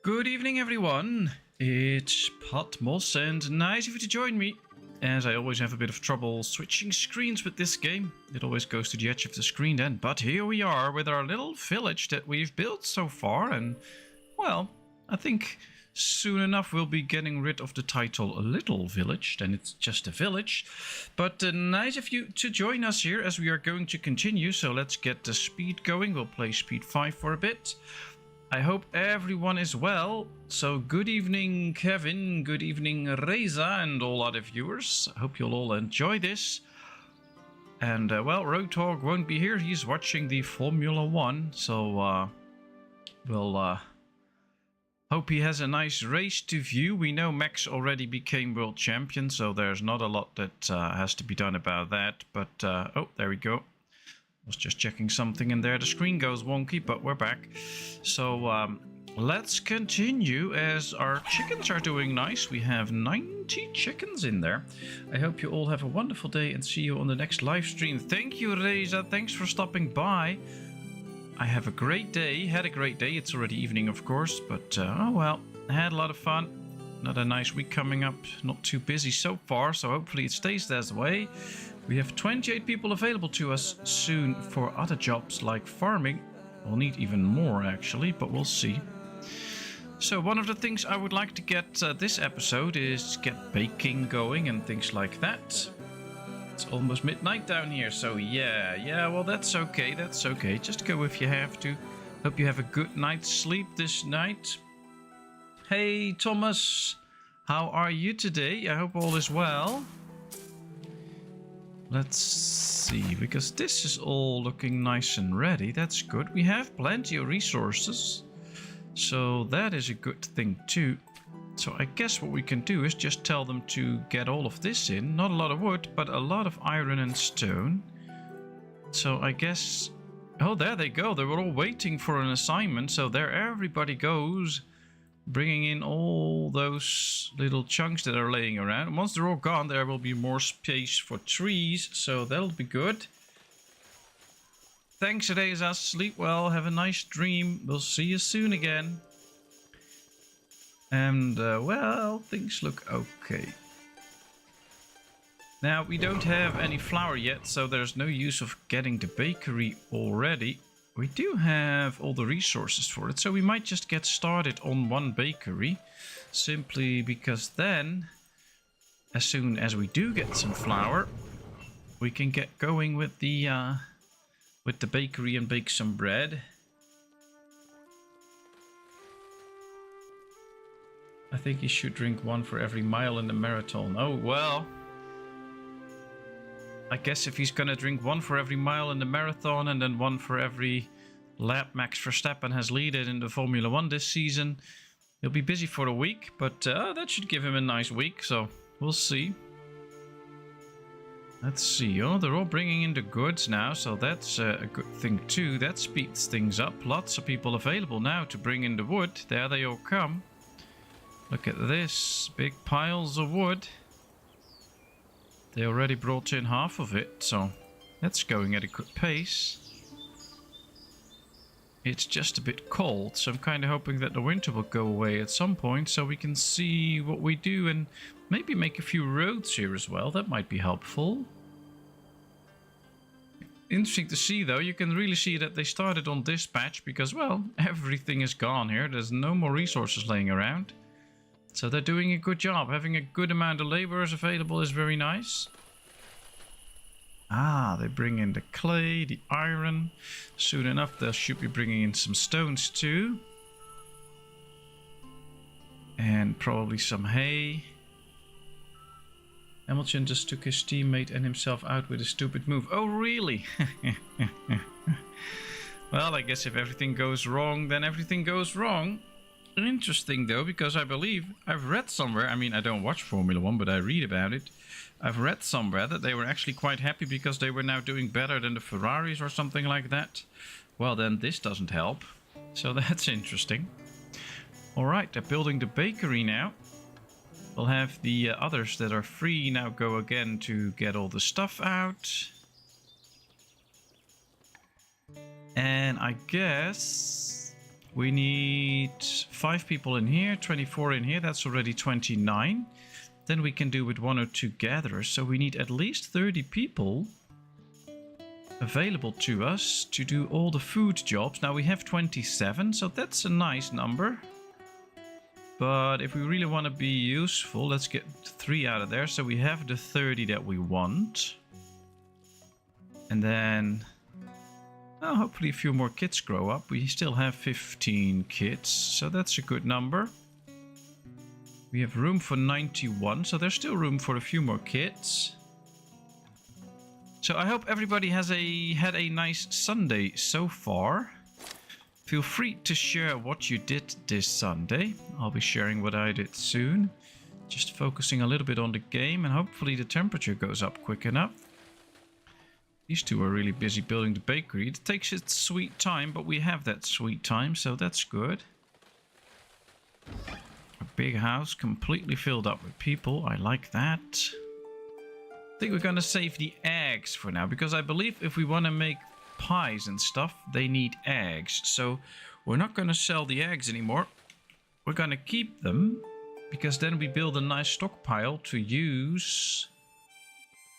Good evening, everyone. It's Patmos, and nice of you to join me. As I always have a bit of trouble switching screens with this game. It always goes to the edge of the screen then. But here we are with our little village that we've built so far. And, well, I think soon enough we'll be getting rid of the title A Little Village. Then it's just a village. But nice of you to join us here as we are going to continue. So let's get the speed going. We'll play speed 5 for a bit. I hope everyone is well. So good evening, Kevin. Good evening, Reza, and all other viewers. I hope you'll all enjoy this. And, well, Roadhog won't be here. He's watching the Formula 1. So, we'll hope he has a nice race to view. We know Max already became world champion, so there's not a lot that has to be done about that. But, oh, there we go. Was just checking something in there. The screen goes wonky, but we're back. So let's continue as our chickens are doing nice. We have 90 chickens in there. I hope you all have a wonderful day and see you on the next live stream. Thank you, Reza. Thanks for stopping by. I have a great day. Had a great day. It's already evening, of course, but oh well. I had a lot of fun. Another nice week coming up. Not too busy so far, so hopefully it stays that way. We have 28 people available to us soon for other jobs like farming. We'll need even more actually, but we'll see. So one of the things I would like to get this episode is get baking going and things like that. It's almost midnight down here, so yeah, well that's okay, Just go if you have to. Hope you have a good night's sleep this night. Hey Thomas, how are you today? I hope all is well. Let's see, because this is all looking nice and ready. That's good. We have plenty of resources, so that is a good thing too. So I guess what we can do is just tell them to get all of this in. Not a lot of wood, but a lot of iron and stone. So I guess... Oh, there they go. They were all waiting for an assignment. So there everybody goes, bringing in all those little chunks that are laying around. And once they're all gone, there will be more space for trees, so that'll be good. Thanks, Reza. Sleep well. Have a nice dream. We'll see you soon again. And, well, things look okay. Now, we don't have any flour yet, so there's no use of getting the bakery already. We do have all the resources for it, so we might just get started on one bakery, simply because then, as soon as we do get some flour, we can get going with the bakery and bake some bread. I think you should drink one for every mile in the marathon. Oh, well. I guess if he's gonna drink one for every mile in the marathon and then one for every lap Max Verstappen has leaded in the Formula 1 this season, he'll be busy for a week, but that should give him a nice week, so we'll see. Let's see. Oh, they're all bringing in the goods now, so that's a good thing too. That speeds things up. Lots of people available now to bring in the wood. There they all come. Look at this. Big piles of wood. They already brought in half of it, so that's going at a good pace. It's just a bit cold, so I'm kind of hoping that the winter will go away at some point so we can see what we do and maybe make a few roads here as well. That might be helpful. Interesting to see though. You can really see that they started on this patch because, well, everything is gone here. There's no more resources laying around. So they're doing a good job. Having a good amount of laborers available is very nice. Ah, they bring in the clay, the iron. Soon enough, they should be bringing in some stones too. And probably some hay. Hamilton just took his teammate and himself out with a stupid move. Oh, really? Well, I guess if everything goes wrong, then everything goes wrong. Interesting though, because I believe I've read somewhere, I mean I don't watch Formula 1 but I read about it. I've read somewhere that they were actually quite happy because they were now doing better than the Ferraris or something like that. Well then this doesn't help, so that's interesting. Alright, they're building the bakery now. We'll have the others that are free now go again to get all the stuff out. And I guess We need 5 people in here, 24 in here. That's already 29. Then we can do with 1 or 2 gatherers. So we need at least 30 people available to us to do all the food jobs. Now we have 27, so that's a nice number. But if we really want to be useful, let's get 3 out of there. So we have the 30 that we want. And then, well, hopefully a few more kids grow up. We still have 15 kids, so that's a good number. We have room for 91, so there's still room for a few more kids. So I hope everybody has had a nice Sunday so far. Feel free to share what you did this Sunday. I'll be sharing what I did soon. Just focusing a little bit on the game, and hopefully the temperature goes up quick enough. These two are really busy building the bakery. It takes its sweet time, but we have that sweet time, so that's good. A big house completely filled up with people. I like that. I think we're gonna save the eggs for now, because I believe if we want to make pies and stuff, they need eggs. So we're not gonna sell the eggs anymore. We're gonna keep them, because then we build a nice stockpile to use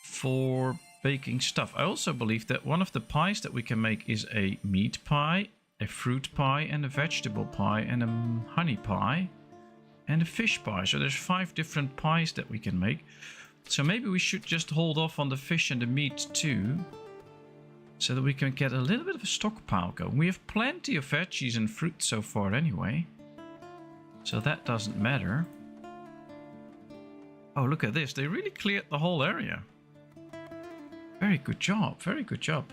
for baking stuff. I also believe that one of the pies that we can make is a meat pie, a fruit pie, and a vegetable pie, and a honey pie, and a fish pie. So there's 5 different pies that we can make. So maybe we should just hold off on the fish and the meat too, so that we can get a little bit of a stockpile going. We have plenty of veggies and fruit so far anyway, so that doesn't matter. Oh, look at this. They really cleared the whole area. Very good job. Very good job.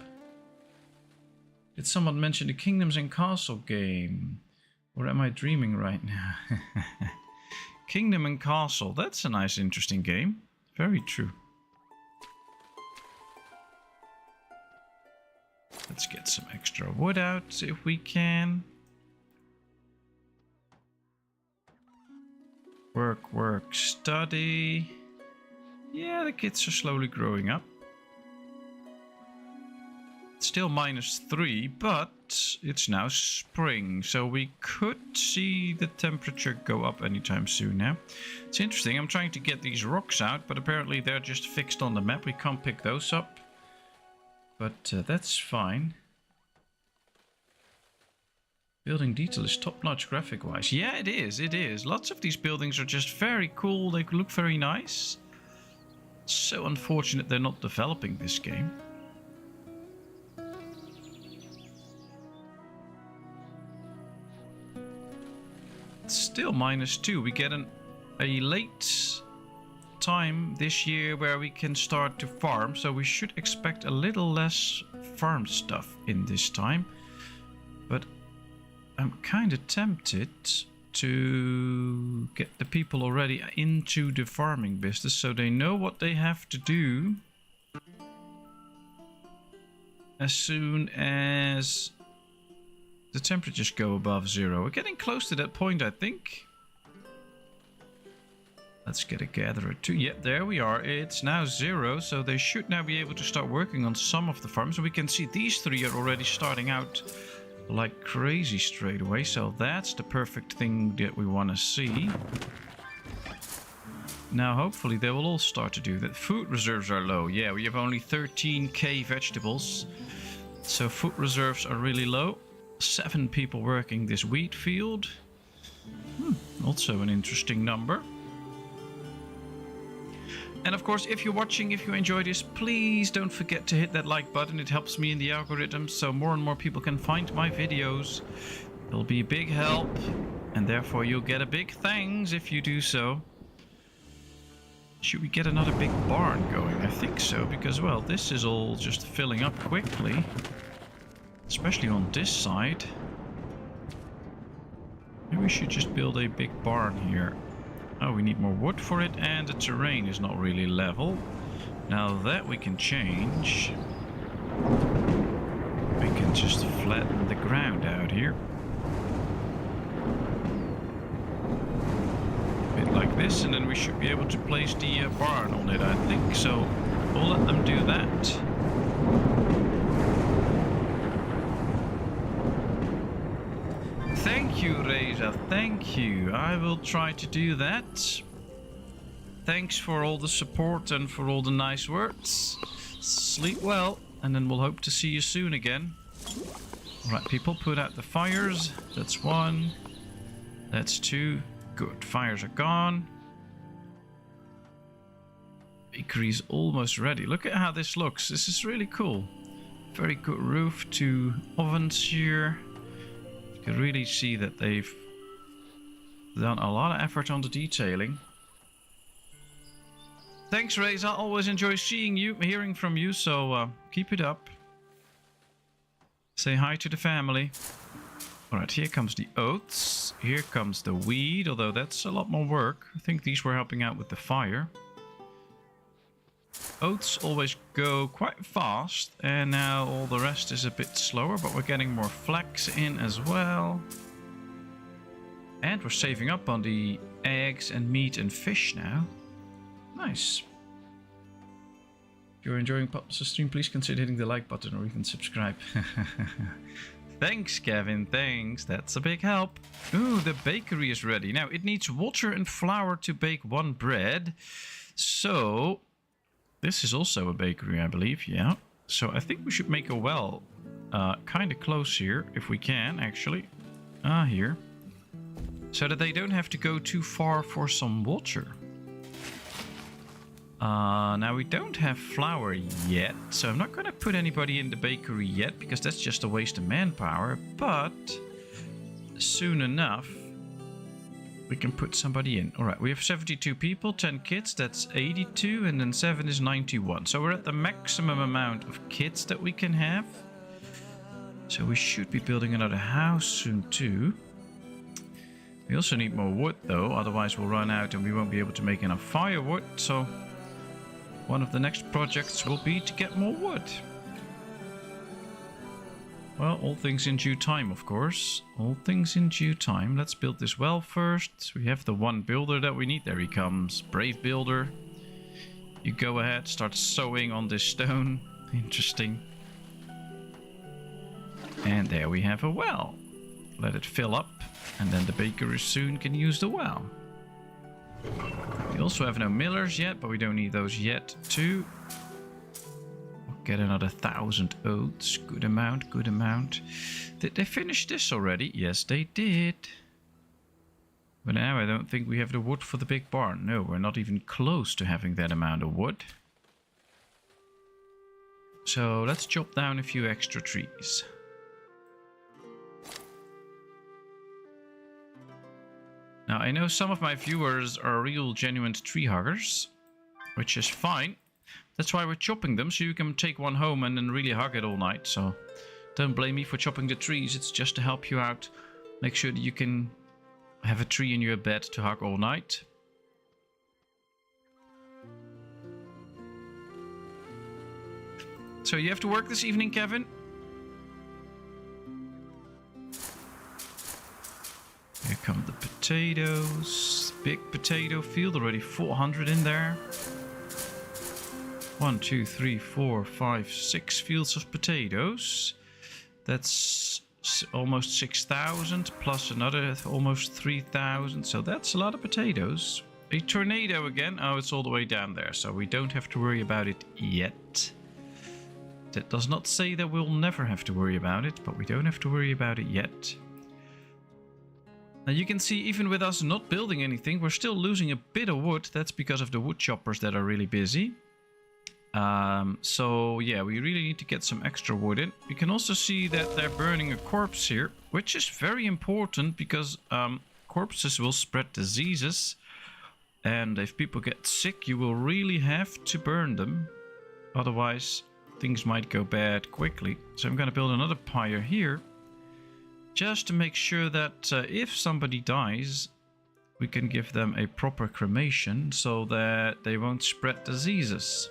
Did someone mention the Kingdoms and Castle game? Or am I dreaming right now? Kingdom and Castle. That's a nice, interesting game. Very true. Let's get some extra wood out if we can. Work, work, study. Yeah, the kids are slowly growing up. Still -3, but it's now spring, so we could see the temperature go up anytime soon now. It's interesting, I'm trying to get these rocks out, but apparently they're just fixed on the map. We can't pick those up, but that's fine. Building detail is top-notch graphic-wise. Yeah, it is, it is. Lots of these buildings are just very cool, they look very nice. So unfortunate they're not developing this game. Still -2. We get a late time this year where we can start to farm, so we should expect a little less farm stuff in this time. But I'm kind of tempted to get the people already into the farming business, so they know what they have to do as soon as the temperatures go above 0. We're getting close to that point, I think. Let's get a gatherer too. Yep, there we are. It's now 0, so they should now be able to start working on some of the farms. And we can see these 3 are already starting out like crazy straight away. So that's the perfect thing that we want to see. Now, hopefully they will all start to do that. Food reserves are low. Yeah, we have only 13k vegetables. So food reserves are really low. 7 people working this wheat field. Also an interesting number. And of course, if you're watching, if you enjoy this, please don't forget to hit that like button. It helps me in the algorithm, so more and more people can find my videos. It'll be a big help, and therefore you'll get a big thanks if you do so. Should we get another big barn going? I think so, because, well, this is all just filling up quickly. Especially on this side. Maybe we should just build a big barn here. Oh, we need more wood for it, and the terrain is not really level. Now that we can change. We can just flatten the ground out here. A bit like this, and then we should be able to place the barn on it, I think. So we'll let them do that. Thank you. I will try to do that. Thanks for all the support and for all the nice words. Sleep well, and then we'll hope to see you soon again. Alright, people, put out the fires. That's 1. That's 2. Good. Fires are gone. Bakery's almost ready. Look at how this looks. This is really cool. Very good roof, 2 ovens here. You can really see that they've done a lot of effort on the detailing. Thanks, Reza. I always enjoy seeing you, hearing from you, so keep it up. Say hi to the family. Alright, here comes the oats. Here comes the wheat, although that's a lot more work. I think these were helping out with the fire. Oats always go quite fast, and now all the rest is a bit slower, but we're getting more flax in as well. And we're saving up on the eggs and meat and fish now. Nice. If you're enjoying PatmosIV stream, please consider hitting the like button or even subscribe. Thanks, Kevin. Thanks. That's a big help. Ooh, the bakery is ready. Now, it needs water and flour to bake 1 bread. So, this is also a bakery, I believe. Yeah. So, I think we should make a well kind of close here, if we can, actually. Here. So that they don't have to go too far for some water. Now we don't have flour yet, so I'm not going to put anybody in the bakery yet, because that's just a waste of manpower, but soon enough we can put somebody in. Alright, we have 72 people, 10 kids, that's 82, and then 7 is 91. So we're at the maximum amount of kids that we can have. So we should be building another house soon too. We also need more wood though, otherwise we'll run out and we won't be able to make enough firewood, so one of the next projects will be to get more wood. Well, all things in due time, of course. All things in due time. Let's build this well first. We have the 1 builder that we need. There he comes. Brave builder. You go ahead, start sewing on this stone. Interesting. And there we have a well. Let it fill up, and then the bakery soon can use the well. We also have no millers yet, but we don't need those yet too. We'll get another 1,000 oats. Good amount, good amount. Did they finish this already? Yes, they did. But now I don't think we have the wood for the big barn. No, we're not even close to having that amount of wood. So let's chop down a few extra trees. Now, I know some of my viewers are real genuine tree huggers, which is fine. That's why we're chopping them, so you can take one home and then really hug it all night. So don't blame me for chopping the trees. It's just to help you out. Make sure that you can have a tree in your bed to hug all night. So you have to work this evening, Kevin? Here come the potatoes. Big potato field, already 400 in there. 1, 2, 3, 4, 5, 6 fields of potatoes. That's almost 6,000 plus another almost 3,000. So that's a lot of potatoes. A tornado again. Oh, it's all the way down there, so we don't have to worry about it yet. That does not say that we'll never have to worry about it, but we don't have to worry about it yet. Now you can see, even with us not building anything, we're still losing a bit of wood. That's because of the wood choppers that are really busy. So yeah, we really need to get some extra wood in. You can also see that they're burning a corpse here, which is very important because corpses will spread diseases. And if people get sick, you will really have to burn them. Otherwise, things might go bad quickly. So I'm going to build another pyre here. Just to make sure that if somebody dies, we can give them a proper cremation so that they won't spread diseases.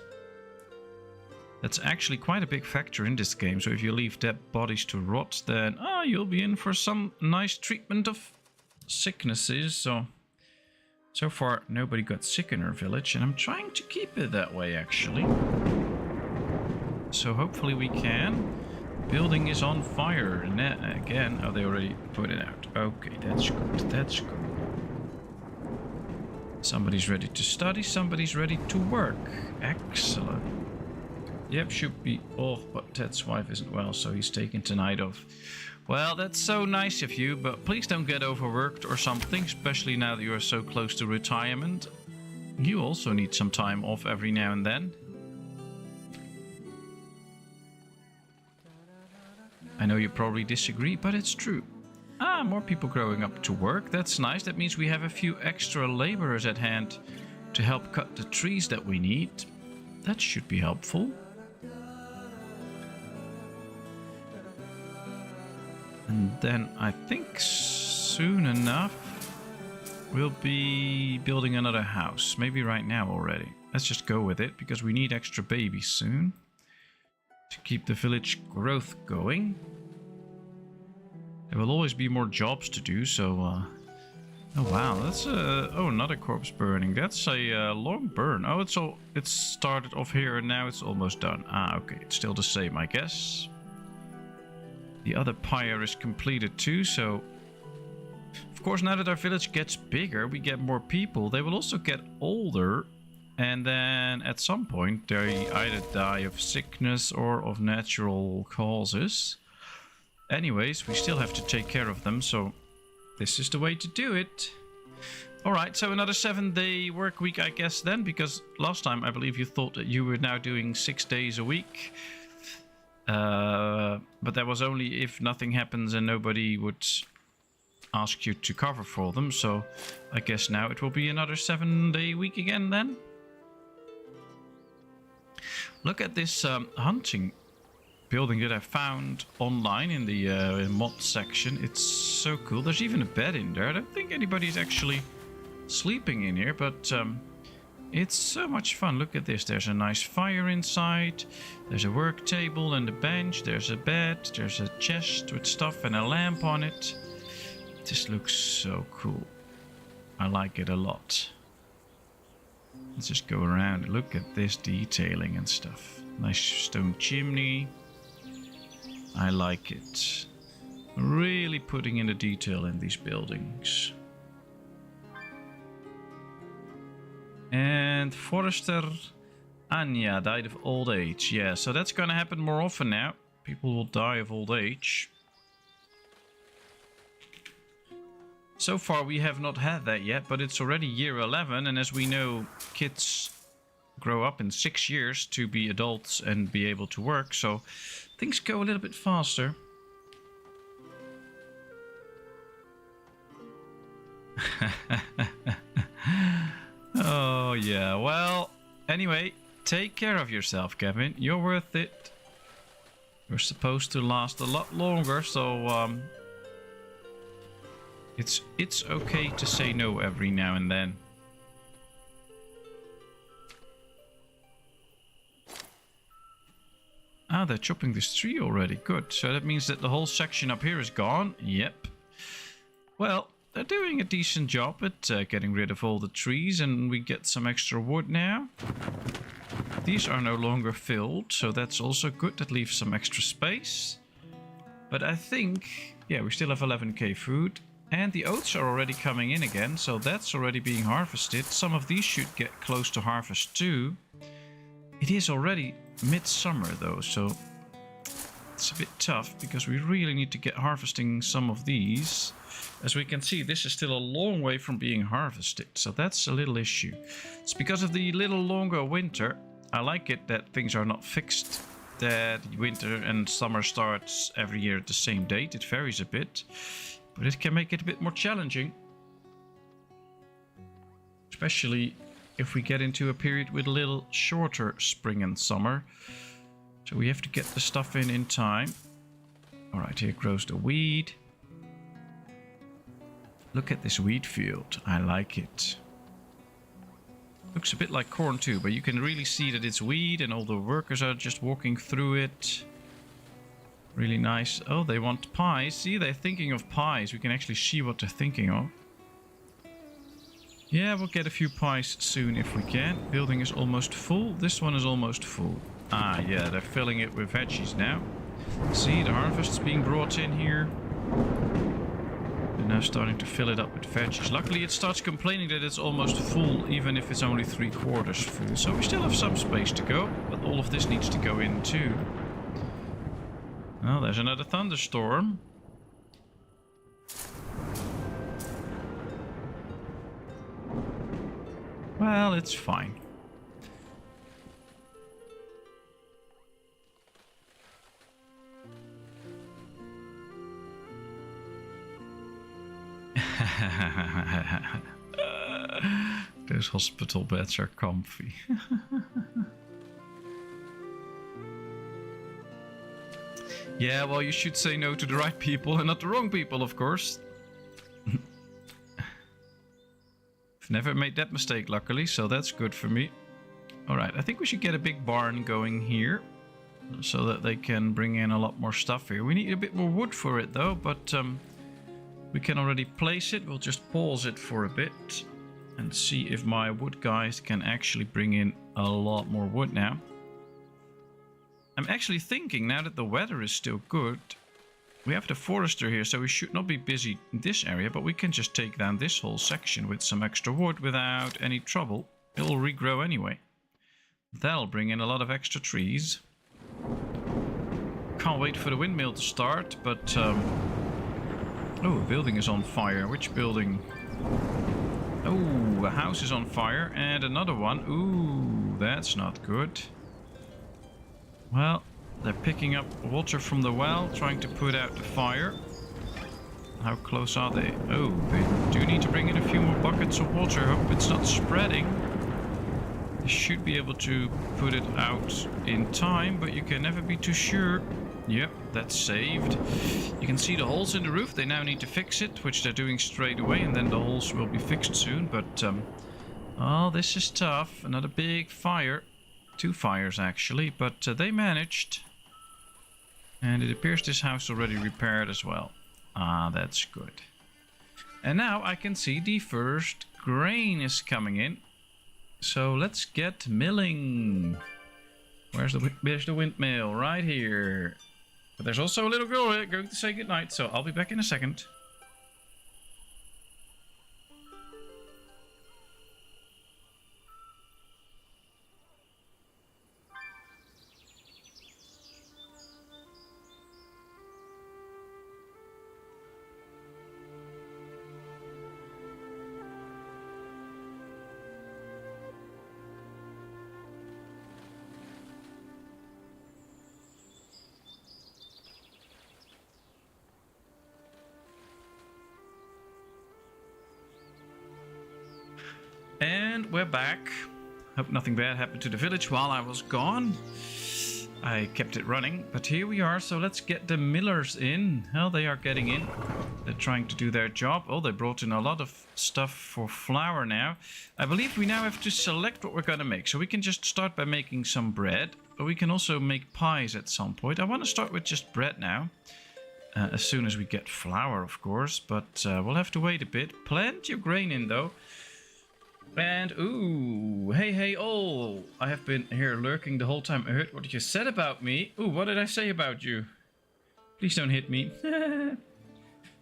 That's actually quite a big factor in this game. So if you leave dead bodies to rot, then you'll be in for some nice treatment of sicknesses. So far, nobody got sick in our village, and I'm trying to keep it that way, actually. So hopefully we can. Building is on fire. And again, oh, they already put it out. Okay, that's good. That's good. Somebody's ready to study. Somebody's ready to work. Excellent. Yep, should be off, but Ted's wife isn't well, so he's taking tonight off. Well, that's so nice of you, but please don't get overworked or something, especially now that you are so close to retirement. You also need some time off every now and then. I know you probably disagree, but it's true. Ah, more people growing up to work. That's nice. That means we have a few extra laborers at hand to help cut the trees that we need. That should be helpful. And then I think soon enough we'll be building another house. Maybe right now already. Let's just go with it because we need extra babies soon to keep the village growth going. There will always be more jobs to do, so... Oh wow, that's oh, another corpse burning. That's a long burn. Oh, it's started off here and now it's almost done. Ah, okay, it's still the same, I guess. The other pyre is completed too, so... Of course, now that our village gets bigger, we get more people. They will also get older, and then at some point they either die of sickness or of natural causes. Anyways, we still have to take care of them, so this is the way to do it. Alright, so another 7-day work week, I guess, then, because last time I believe you thought that you were now doing 6 days a week. But that was only if nothing happens and nobody would ask you to cover for them, so I guess now it will be another 7-day week again then. Look at this hunting building that I found online in the mod section. It's so cool. There's even a bed in there. I don't think anybody's actually sleeping in here, but it's so much fun. Look at this. There's a nice fire inside. There's a work table and a bench. There's a bed. There's a chest with stuff and a lamp on it. This looks so cool. I like it a lot. Let's just go around and look at this detailing and stuff. Nice stone chimney. I like it. Really putting in the detail in these buildings. And Forester Anya died of old age. Yeah, so that's gonna happen more often now. People will die of old age. So far we have not had that yet, but it's already year 11, and as we know, kids grow up in 6 years to be adults and be able to work, so things go a little bit faster. Oh yeah, well, anyway, take care of yourself, Kevin. You're worth it. You're supposed to last a lot longer, so it's okay to say no every now and then. Ah, they're chopping this tree already. Good. So that means that the whole section up here is gone. Yep. Well, they're doing a decent job at getting rid of all the trees, and we get some extra wood now. These are no longer filled, so that's also good. That leaves some extra space. But I think, yeah, we still have 11k food. And the oats are already coming in again, so that's already being harvested. Some of these should get close to harvest too. It is already midsummer though, so it's a bit tough because we really need to get harvesting some of these. As we can see, this is still a long way from being harvested, so that's a little issue. It's because of the little longer winter. I like it that things are not fixed, that winter and summer starts every year at the same date. It varies a bit, but it can make it a bit more challenging. Especially if we get into a period with a little shorter spring and summer. So we have to get the stuff in time. Alright, here grows the weed. Look at this wheat field. I like it. Looks a bit like corn too, but you can really see that it's wheat and all the workers are just walking through it. Really nice. Oh, they want pies. See, they're thinking of pies. We can actually see what they're thinking of. Yeah, we'll get a few pies soon if we can. Building is almost full. This one is almost full. Ah, yeah, they're filling it with veggies now. See, the harvest is being brought in here. They're now starting to fill it up with veggies. Luckily, it starts complaining that it's almost full, even if it's only 3/4 full. So we still have some space to go, but all of this needs to go in too. Well, there's another thunderstorm. Well, it's fine. Those hospital beds are comfy. Yeah, well, you should say no to the right people and not the wrong people, of course. I've never made that mistake, luckily, so that's good for me. Alright, I think we should get a big barn going here, so that they can bring in a lot more stuff here. We need a bit more wood for it, though, but we can already place it. We'll just pause it for a bit and see if my wood guys can actually bring in a lot more wood now. I'm actually thinking, now that the weather is still good, we have the forester here, so we should not be busy in this area, but we can just take down this whole section with some extra wood without any trouble. It will regrow anyway. That'll bring in a lot of extra trees. Can't wait for the windmill to start, but... oh, a building is on fire. Which building? Oh, a house is on fire, and another one. Ooh, that's not good. Well, they're picking up water from the well, trying to put out the fire. How close are they? Oh, they do need to bring in a few more buckets of water. Hope it's not spreading. They should be able to put it out in time, but you can never be too sure. Yep, that's saved. You can see the holes in the roof. They now need to fix it, which they're doing straight away, and then the holes will be fixed soon. But, oh, this is tough. Another big fire. 2 fires, actually, but they managed. And it appears this house already repaired as well. Ah, that's good. And now I can see the first grain is coming in. So let's get milling. Where's the windmill? Right here. But there's also a little girl here going to say goodnight, so I'll be back in a second. And we're back. Hope nothing bad happened to the village while I was gone. I kept it running, but here we are. So let's get the millers in. Hell, they are getting in. They're trying to do their job. Oh, they brought in a lot of stuff for flour now. I believe we now have to select what we're going to make. So we can just start by making some bread, but we can also make pies at some point. I want to start with just bread now. As soon as we get flour, of course, but we'll have to wait a bit. Plenty of grain in, though. And, ooh, hey, all. I have been here lurking the whole time. I heard what you said about me. Ooh, what did I say about you? Please don't hit me.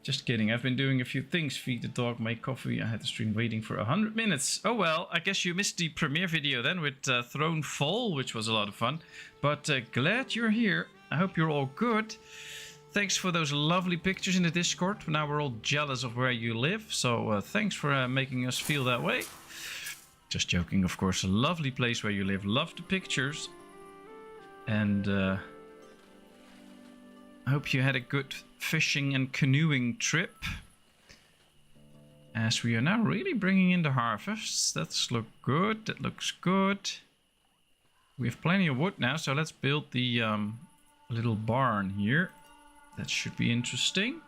Just kidding. I've been doing a few things. Feed the dog, make coffee. I had the stream waiting for 100 minutes. Oh, well, I guess you missed the premiere video then with Throne Fall, which was a lot of fun. But glad you're here. I hope you're all good. Thanks for those lovely pictures in the Discord. Now we're all jealous of where you live. So thanks for making us feel that way. Just joking, of course. A lovely place where you live. Love the pictures. And I hope you had a good fishing and canoeing trip. As we are now really bringing in the harvests. That's look good. That looks good. We have plenty of wood now, so let's build the little barn here. That should be interesting.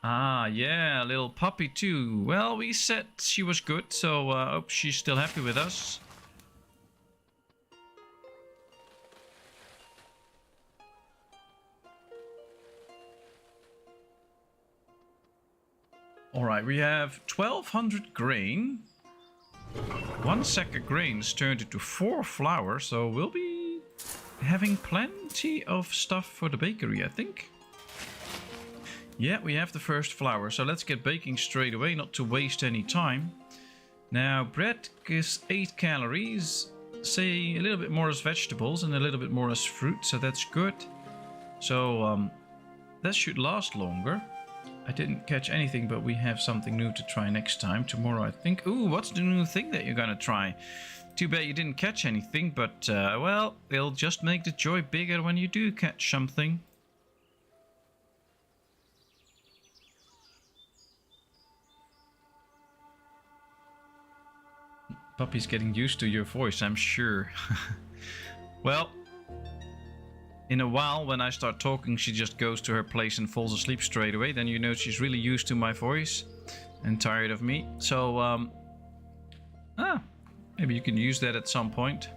Ah, yeah, a little puppy too. Well, we said she was good, so I hope she's still happy with us. Alright, we have 1200 grain. 1 sack of grain is turned into 4 flour, so we'll be having plenty of stuff for the bakery, I think. Yeah, we have the first flour, so let's get baking straight away, not to waste any time. Now, bread is 8 calories, say a little bit more as vegetables and a little bit more as fruit, so that's good. So, that should last longer. I didn't catch anything, but we have something new to try next time. Tomorrow, I think. Ooh, what's the new thing that you're gonna try? Too bad you didn't catch anything, but, well, it'll just make the joy bigger when you do catch something. Puppy's getting used to your voice, I'm sure. Well, in a while, when I start talking, she just goes to her place and falls asleep straight away. Then you know she's really used to my voice and tired of me. So, maybe you can use that at some point.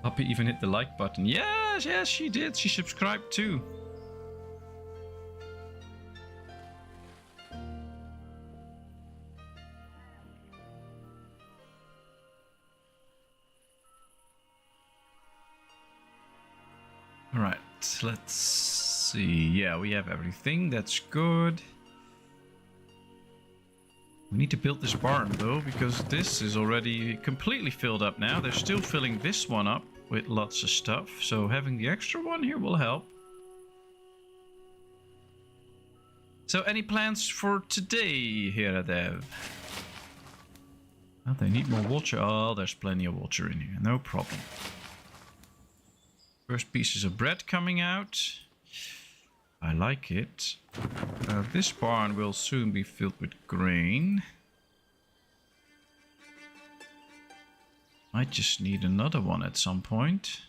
Puppy even hit the like button. Yes, yes, she did. She subscribed too. Alright, let's see. Yeah, we have everything. That's good. We need to build this barn though, because this is already completely filled up now. They're still filling this one up with lots of stuff. So having the extra one here will help. So any plans for today here, Dev? Oh, they need more water. Oh, there's plenty of water in here. No problem. First pieces of bread coming out. I like it. This barn will soon be filled with grain. I just need another one at some point.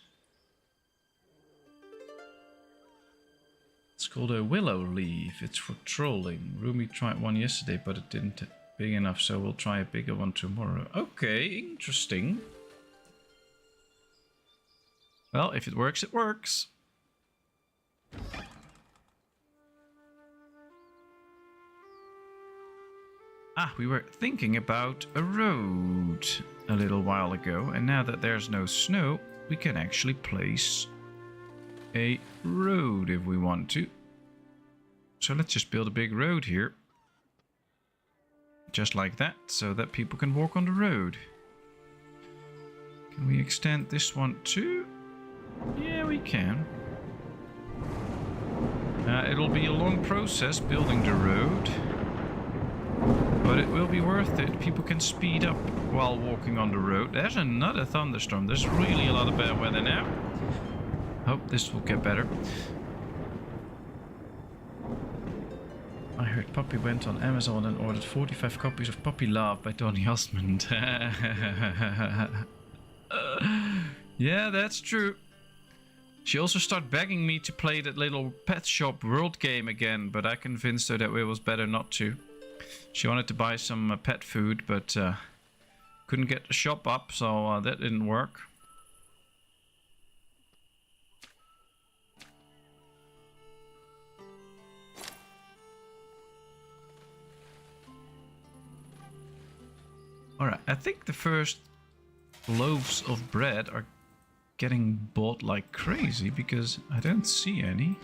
It's called a willow leaf. It's for trolling. Rumi tried one yesterday, but it didn't big enough, so we'll try a bigger one tomorrow. Okay, interesting. Well, if it works, it works. Ah, we were thinking about a road a little while ago, and now that there's no snow, we can actually place a road if we want to. So let's just build a big road here. Just like that, so that people can walk on the road. Can we extend this one too? Yeah, we can. It'll be a long process building the road, but it will be worth it. People can speed up while walking on the road. There's another thunderstorm. There's really a lot of bad weather now. Hope this will get better. I heard Puppy went on Amazon and ordered 45 copies of Puppy Love by Donny Osmond. Yeah, that's true. She also started begging me to play that little Pet Shop World game again, but I convinced her that it was better not to. She wanted to buy some pet food, but couldn't get the shop up, so that didn't work. Alright, I think the first loaves of bread are getting bought like crazy, because I don't see any.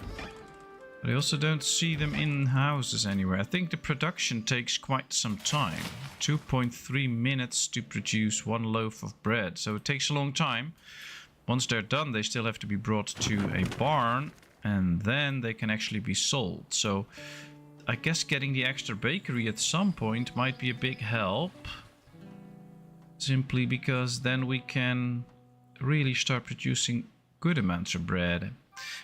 But I also don't see them in houses anywhere. I think the production takes quite some time. 2.3 minutes to produce one loaf of bread. So it takes a long time. Once they're done, they still have to be brought to a barn, and then they can actually be sold. So I guess getting the extra bakery at some point might be a big help. Simply because then we can really start producing good amounts of bread.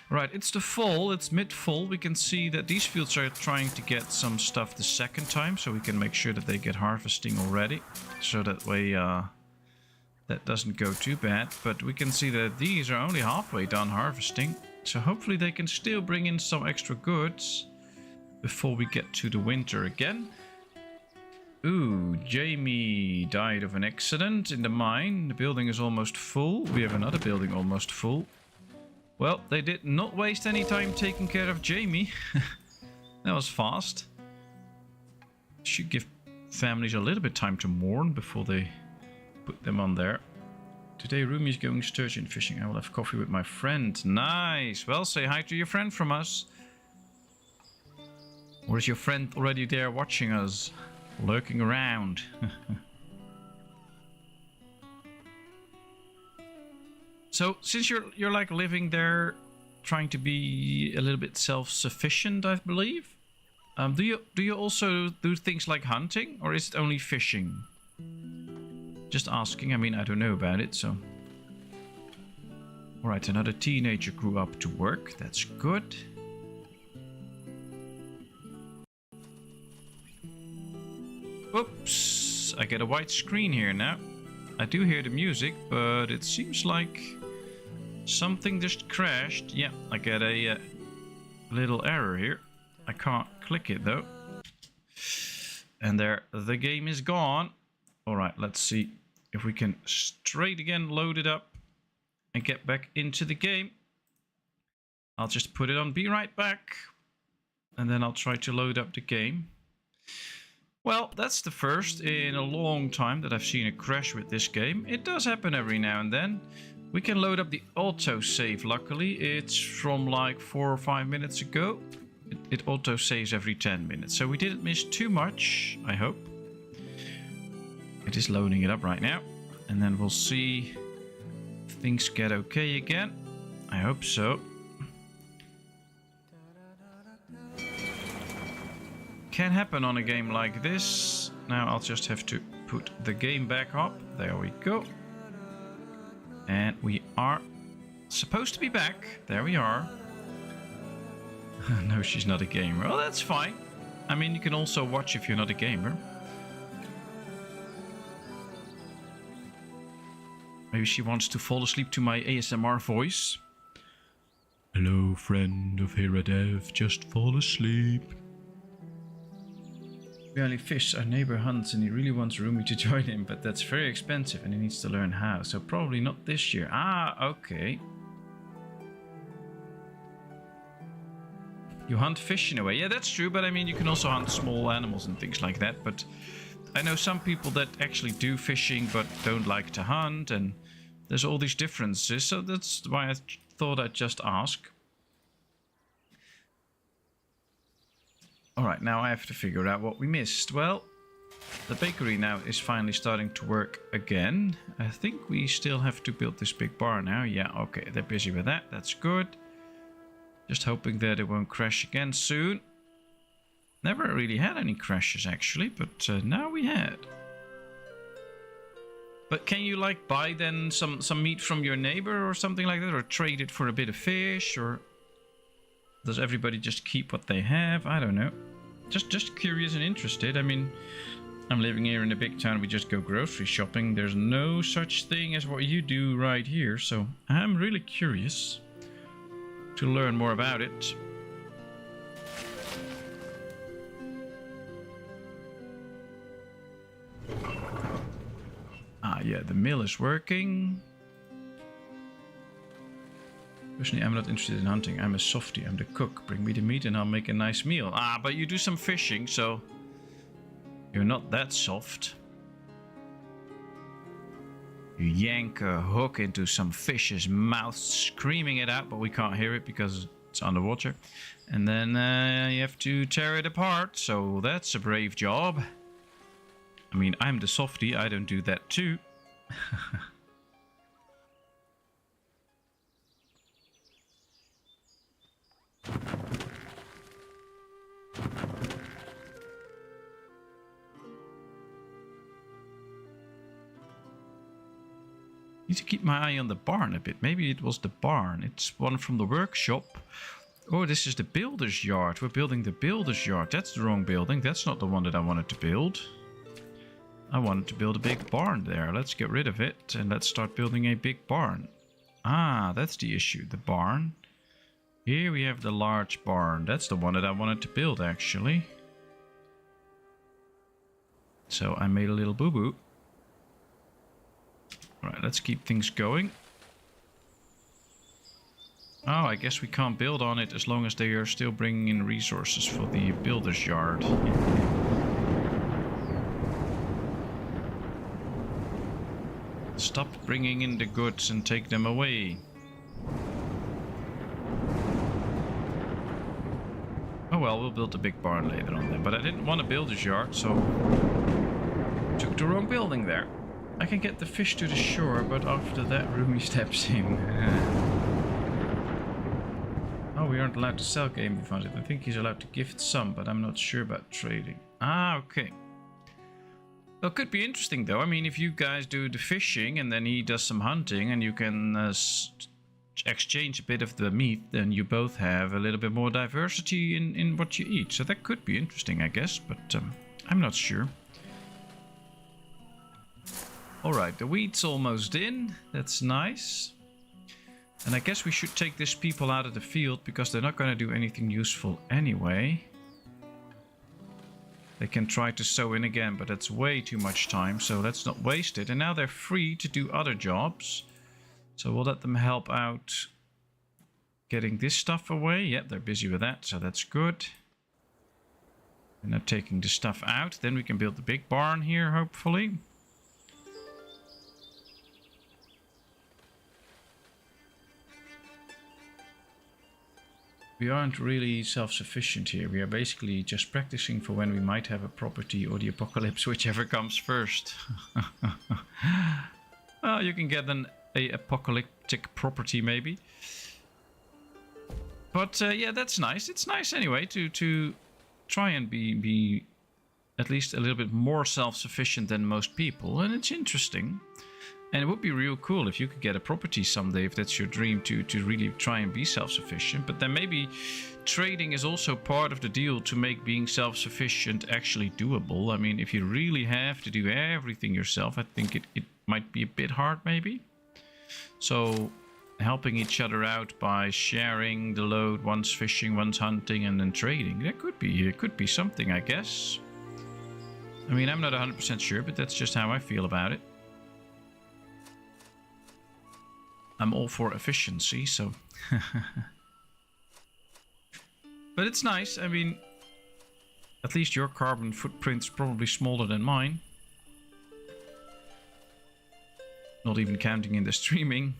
Right, it's the fall, it's mid-fall. We can see that these fields are trying to get some stuff the second time, so we can make sure that they get harvesting already. So that way that doesn't go too bad. But we can see that these are only halfway done harvesting. So hopefully they can still bring in some extra goods before we get to the winter again. Ooh, Jamie died of an accident in the mine. The building is almost full. We have another building almost full. Well, they did not waste any time taking care of Jamie. That was fast. Should give families a little bit time to mourn before they put them on there. Today Rumi is going sturgeon fishing. I will have coffee with my friend. Nice. Well, say hi to your friend from us. Or is your friend already there watching us? Lurking around. So, since you're like living there, trying to be a little bit self-sufficient, I believe. Do you also do things like hunting, or is it only fishing? Just asking. I mean, I don't know about it, so. Alright, another teenager grew up to work. That's good. Whoops! I get a white screen here now. I do hear the music, but it seems like something just crashed. Yeah, I get a little error here. I can't click it though. And there, the game is gone. Alright, let's see if we can straight again load it up and get back into the game. I'll just put it on Be Right Back. And then I'll try to load up the game. Well, that's the first in a long time that I've seen a crash with this game. It does happen every now and then. We can load up the autosave, luckily. It's from like 4 or 5 minutes ago. It autosaves every 10 minutes. So we didn't miss too much, I hope. It is loading it up right now. And then we'll see if things get okay again. I hope so. Can happen on a game like this. Now I'll just have to put the game back up. There we go. And we are supposed to be back. There we are. No, she's not a gamer. Well, that's fine. I mean, you can also watch if you're not a gamer. Maybe she wants to fall asleep to my ASMR voice. Hello, friend of Heradev. Just fall asleep. We only fish, our neighbor hunts, and he really wants Rumi to join him, but that's very expensive and he needs to learn how, so probably not this year. Ah, okay. You hunt fish in a way. Yeah, that's true, but I mean, you can also hunt small animals and things like that, but I know some people that actually do fishing but don't like to hunt, and there's all these differences, so that's why I thought I'd just ask. Alright, now I have to figure out what we missed. Well, the bakery now is finally starting to work again. I think we still have to build this big bar now. Yeah, okay, they're busy with that. That's good. Just hoping that it won't crash again soon. Never really had any crashes actually, but now we had. But can you like buy then some meat from your neighbor or something like that? Or trade it for a bit of fish? Or does everybody just keep what they have? I don't know. Just curious and interested. I mean, I'm living here in a big town. We just go grocery shopping. There's no such thing as what you do right here. So I'm really curious to learn more about it. Ah, yeah, the mill is working. Personally, I'm not interested in hunting. I'm a softie. I'm the cook. Bring me the meat and I'll make a nice meal. Ah, but you do some fishing, so you're not that soft. You yank a hook into some fish's mouth, screaming it out, but we can't hear it because it's underwater. And then you have to tear it apart, so that's a brave job. I mean, I'm the softie. I don't do that too. Need to keep my eye on the barn a bit. Maybe it was the barn. It's one from the workshop. Oh, this is the builder's yard. We're building the builder's yard. That's the wrong building. That's not the one that I wanted to build. I wanted to build a big barn there. Let's get rid of it and let's start building a big barn. Ah, that's the issue. The barn. Here we have the large barn. That's the one that I wanted to build, actually. So I made a little boo-boo. Alright, let's keep things going. Oh, I guess we can't build on it as long as they are still bringing in resources for the builder's yard. Stop bringing in the goods and take them away. Oh well, we'll build a big barn later on then. But I didn't want to build a yard, so... took the wrong building there. I can get the fish to the shore, but after that Rumi steps in. Oh, we aren't allowed to sell game we found it. I think he's allowed to gift some, but I'm not sure about trading. Ah, okay. Well, it could be interesting though. I mean, if you guys do the fishing and then he does some hunting and you can exchange a bit of the meat, then you both have a little bit more diversity in what you eat. So that could be interesting, I guess, but I'm not sure. Alright, the wheat's almost in. That's nice. And I guess we should take these people out of the field because they're not going to do anything useful anyway. They can try to sow in again, but that's way too much time, so let's not waste it. And now they're free to do other jobs. So we'll let them help out getting this stuff away. Yeah, they're busy with that, so that's good. And now taking the stuff out. Then we can build the big barn here, hopefully. We aren't really self-sufficient here. We are basically just practicing for when we might have a property or the apocalypse, whichever comes first. Well, you can get an apocalyptic property maybe. But yeah, that's nice. It's nice anyway to try and be at least a little bit more self-sufficient than most people. And it's interesting. And it would be real cool if you could get a property someday, if that's your dream, to really try and be self-sufficient. But then maybe trading is also part of the deal to make being self-sufficient actually doable. I mean, if you really have to do everything yourself, I think it might be a bit hard maybe. So helping each other out by sharing the load, one's fishing, one's hunting, and then trading, that could be something, I guess. I mean, I'm not 100% sure, but that's just how I feel about it. I'm all for efficiency, so... But it's nice. I mean, at least your carbon footprint's probably smaller than mine. Not even counting in the streaming.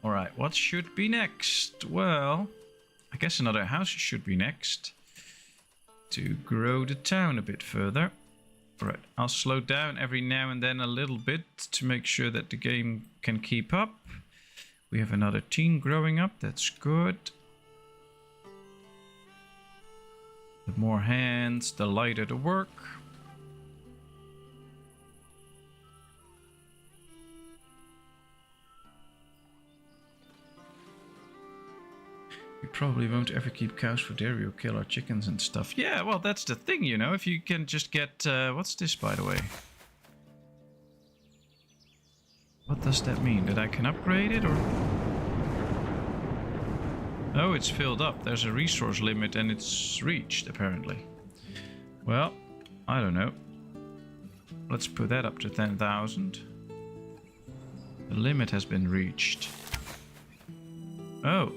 Alright, what should be next? Well, I guess another house should be next. To grow the town a bit further. Alright, I'll slow down every now and then a little bit to make sure that the game can keep up. We have another teen growing up, that's good. The more hands, the lighter the work. We probably won't ever keep cows for dairy or kill our chickens and stuff. Yeah, well, that's the thing, you know. If you can just get... what's this, by the way? What does that mean? That I can upgrade it, or... Oh, it's filled up. There's a resource limit and it's reached, apparently. Well, I don't know. Let's put that up to 10,000. The limit has been reached. Oh.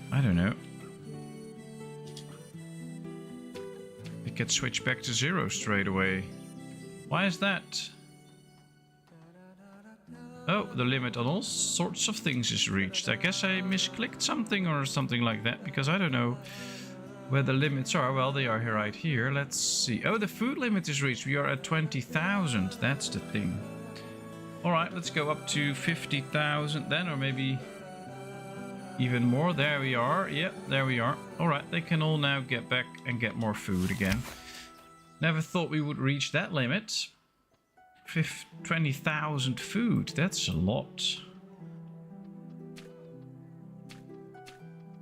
I don't know. It gets switched back to 0 straight away. Why is that? Oh, the limit on all sorts of things is reached. I guess I misclicked something or something like that, because I don't know where the limits are. Well, they are here right here. Let's see. Oh, the food limit is reached. We are at 20,000. That's the thing. Alright, let's go up to 50,000 then, or maybe... even more. There we are. Yep, there we are. Alright, they can all now get back and get more food again. Never thought we would reach that limit. 20,000 food. That's a lot.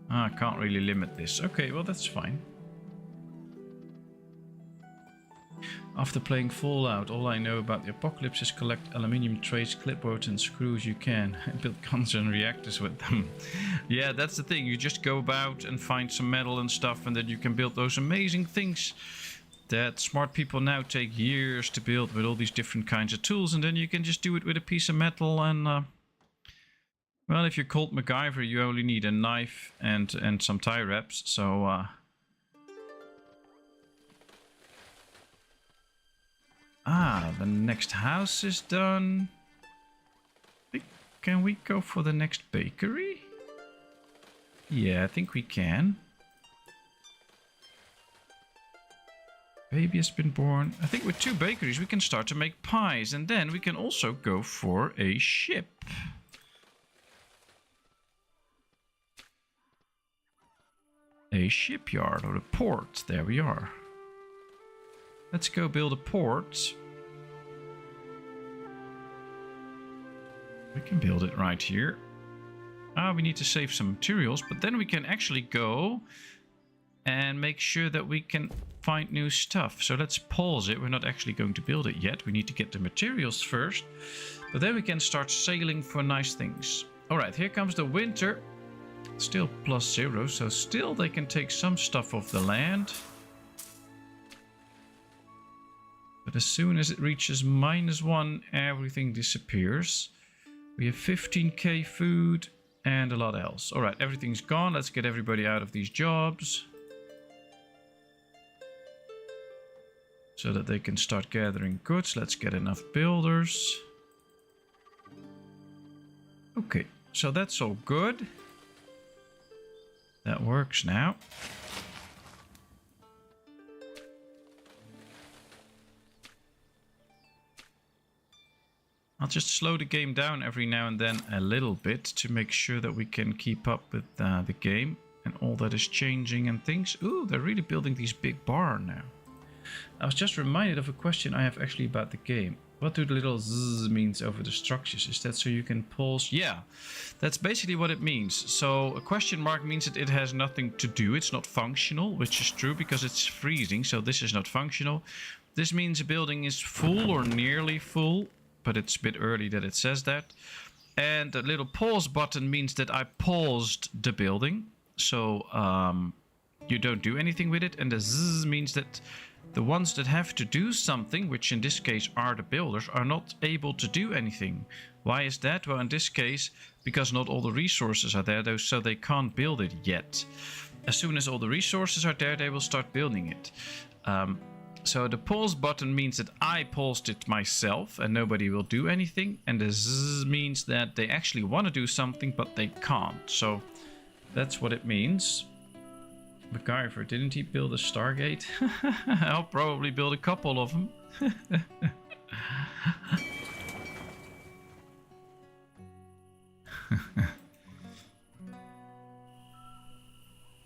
I can't really limit this. Okay, well, that's fine. After playing Fallout, all I know about the apocalypse is collect aluminium trays, clipboards and screws you can. And build guns and reactors with them. Yeah, that's the thing. You just go about and find some metal and stuff, and then you can build those amazing things that smart people now take years to build with all these different kinds of tools, and then you can just do it with a piece of metal. And well, if you're called MacGyver, you only need a knife and some tie wraps. So Ah, the next house is done. Can we go for the next bakery? Yeah, I think we can. Baby has been born. I think with 2 bakeries we can start to make pies. And then we can also go for a ship. A shipyard or a port. There we are. Let's go build a port. We can build it right here. Ah, we need to save some materials, but then we can actually go and make sure that we can find new stuff. So let's pause it. We're not actually going to build it yet. We need to get the materials first, but then we can start sailing for nice things. All right, here comes the winter. Still +0, so still they can take some stuff off the land. But as soon as it reaches -1, everything disappears. We have 15k food and a lot else. All right, everything's gone. Let's get everybody out of these jobs, so that they can start gathering goods. Let's get enough builders. Okay, so that's all good. That works now. I'll just slow the game down every now and then a little bit to make sure that we can keep up with the game and all that is changing and things. Ooh, they're really building these big barns now. I was just reminded of a question I have actually about the game. What do the little zzz means over the structures? Is that so you can pause? Yeah, that's basically what it means. So a question mark means that it has nothing to do. It's not functional, which is true because it's freezing. So this is not functional. This means a building is full or nearly full, but it's a bit early that it says that. And the little pause button means that I paused the building. So you don't do anything with it. And the zzz means that the ones that have to do something, which in this case are the builders, are not able to do anything. Why is that? Well, in this case, because not all the resources are there, so they can't build it yet. As soon as all the resources are there, they will start building it. So the pause button means that I paused it myself and nobody will do anything. And the zzz means that they actually want to do something, but they can't. So that's what it means. MacGyver, didn't he build a Stargate? I'll probably build a couple of them.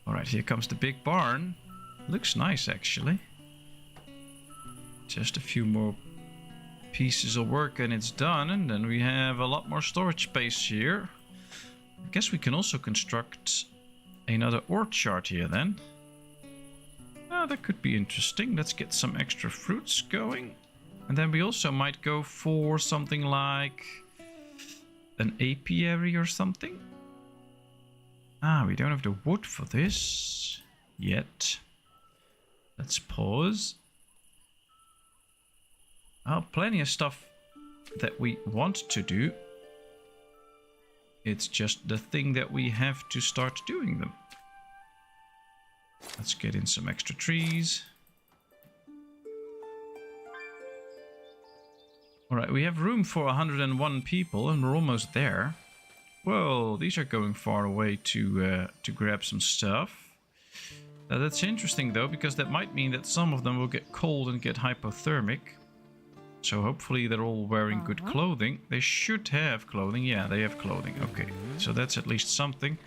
Alright, here comes the big barn. Looks nice, actually. Just a few more pieces of work and it's done. And then we have a lot more storage space here. I guess we can also construct another orchard here then. Oh, that could be interesting. Let's get some extra fruits going. And then we also might go for something like an apiary or something. Ah, we don't have the wood for this yet. Let's pause. Oh, plenty of stuff that we want to do. It's just the thing that we have to start doing them. Let's get in some extra trees. Alright, we have room for 101 people and we're almost there. Whoa, these are going far away to grab some stuff. That's interesting though, because that might mean that some of them will get cold and get hypothermic. So hopefully they're all wearing good clothing. They should have clothing. Yeah, they have clothing. Okay, so that's at least something.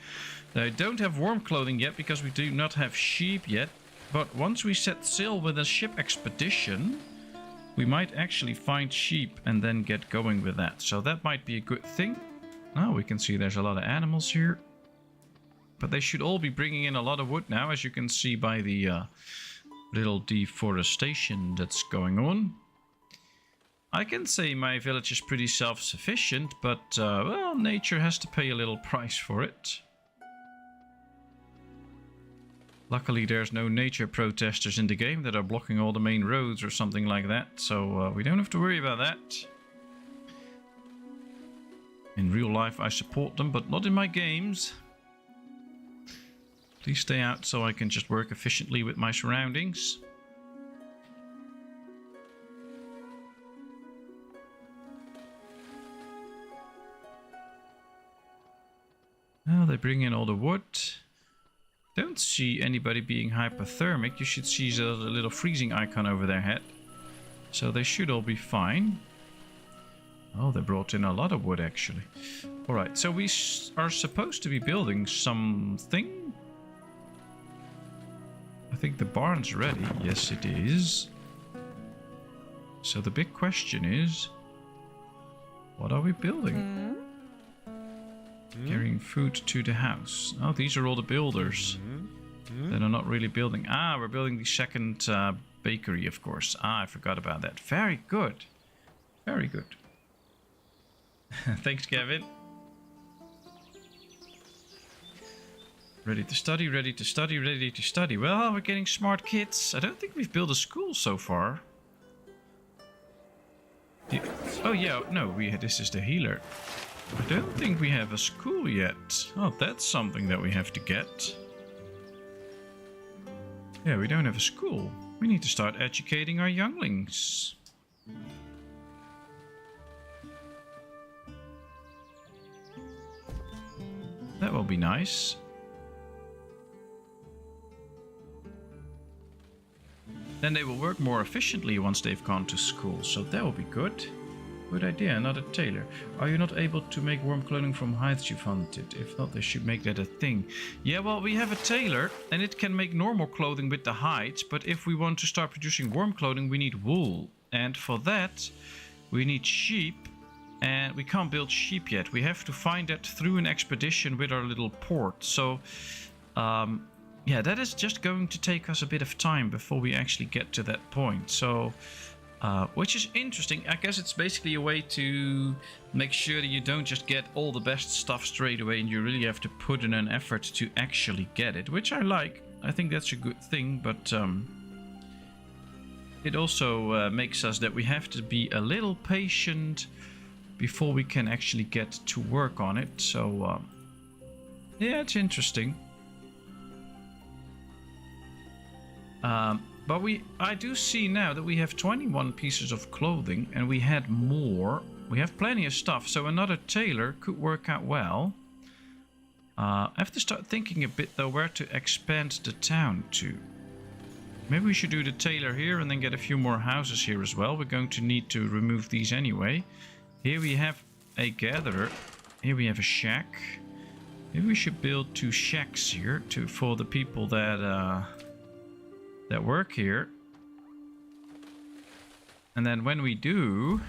They don't have warm clothing yet because we do not have sheep yet. But once we set sail with a ship expedition, we might actually find sheep and then get going with that. So that might be a good thing. Now we can see there's a lot of animals here. But they should all be bringing in a lot of wood now, as you can see by the little deforestation that's going on. I can say my village is pretty self-sufficient, but, well, nature has to pay a little price for it. Luckily, there's no nature protesters in the game that are blocking all the main roads or something like that, so we don't have to worry about that. In real life, I support them, but not in my games. Please stay out so I can just work efficiently with my surroundings. Well, they bring in all the wood. Don't see anybody being hypothermic. You should see the little freezing icon over their head. So they should all be fine. Oh, they brought in a lot of wood actually. Alright, so we are supposed to be building something. I think the barn's ready. Yes, it is. So the big question is, what are we building? Carrying food to the house. Oh, these are all the builders that are not really building. Ah, we're building the second bakery, of course. Ah, I forgot about that. Very good. Very good. Thanks, Kevin. Ready to study, ready to study, ready to study. Well, we're getting smart kids. I don't think we've built a school so far. Oh yeah, no, this is the healer. I don't think we have a school yet. Oh, that's something that we have to get. Yeah, we don't have a school. We need to start educating our younglings. That will be nice. Then they will work more efficiently once they've gone to school, so that will be good. Good idea, another tailor. Are you not able to make warm clothing from hides you've hunted? If not, they should make that a thing. Yeah, well, we have a tailor, and it can make normal clothing with the hides, but if we want to start producing warm clothing, we need wool. And for that, we need sheep, and we can't build sheep yet. We have to find that through an expedition with our little port. So, yeah, that is just going to take us a bit of time before we actually get to that point. So, which is interesting. I guess it's basically a way to make sure that you don't just get all the best stuff straight away, and you really have to put in an effort to actually get it, which I like. I think that's a good thing, but it also makes us that we have to be a little patient before we can actually get to work on it. So, yeah, it's interesting. But I do see now that we have 21 pieces of clothing, and we had more. We have plenty of stuff, so another tailor could work out well. I have to start thinking a bit though where to expand the town to. Maybe we should do the tailor here and then get a few more houses here as well. We're going to need to remove these anyway. Here we have a gatherer. Here we have a shack. Maybe we should build 2 shacks here for the people that work here. And then when we do,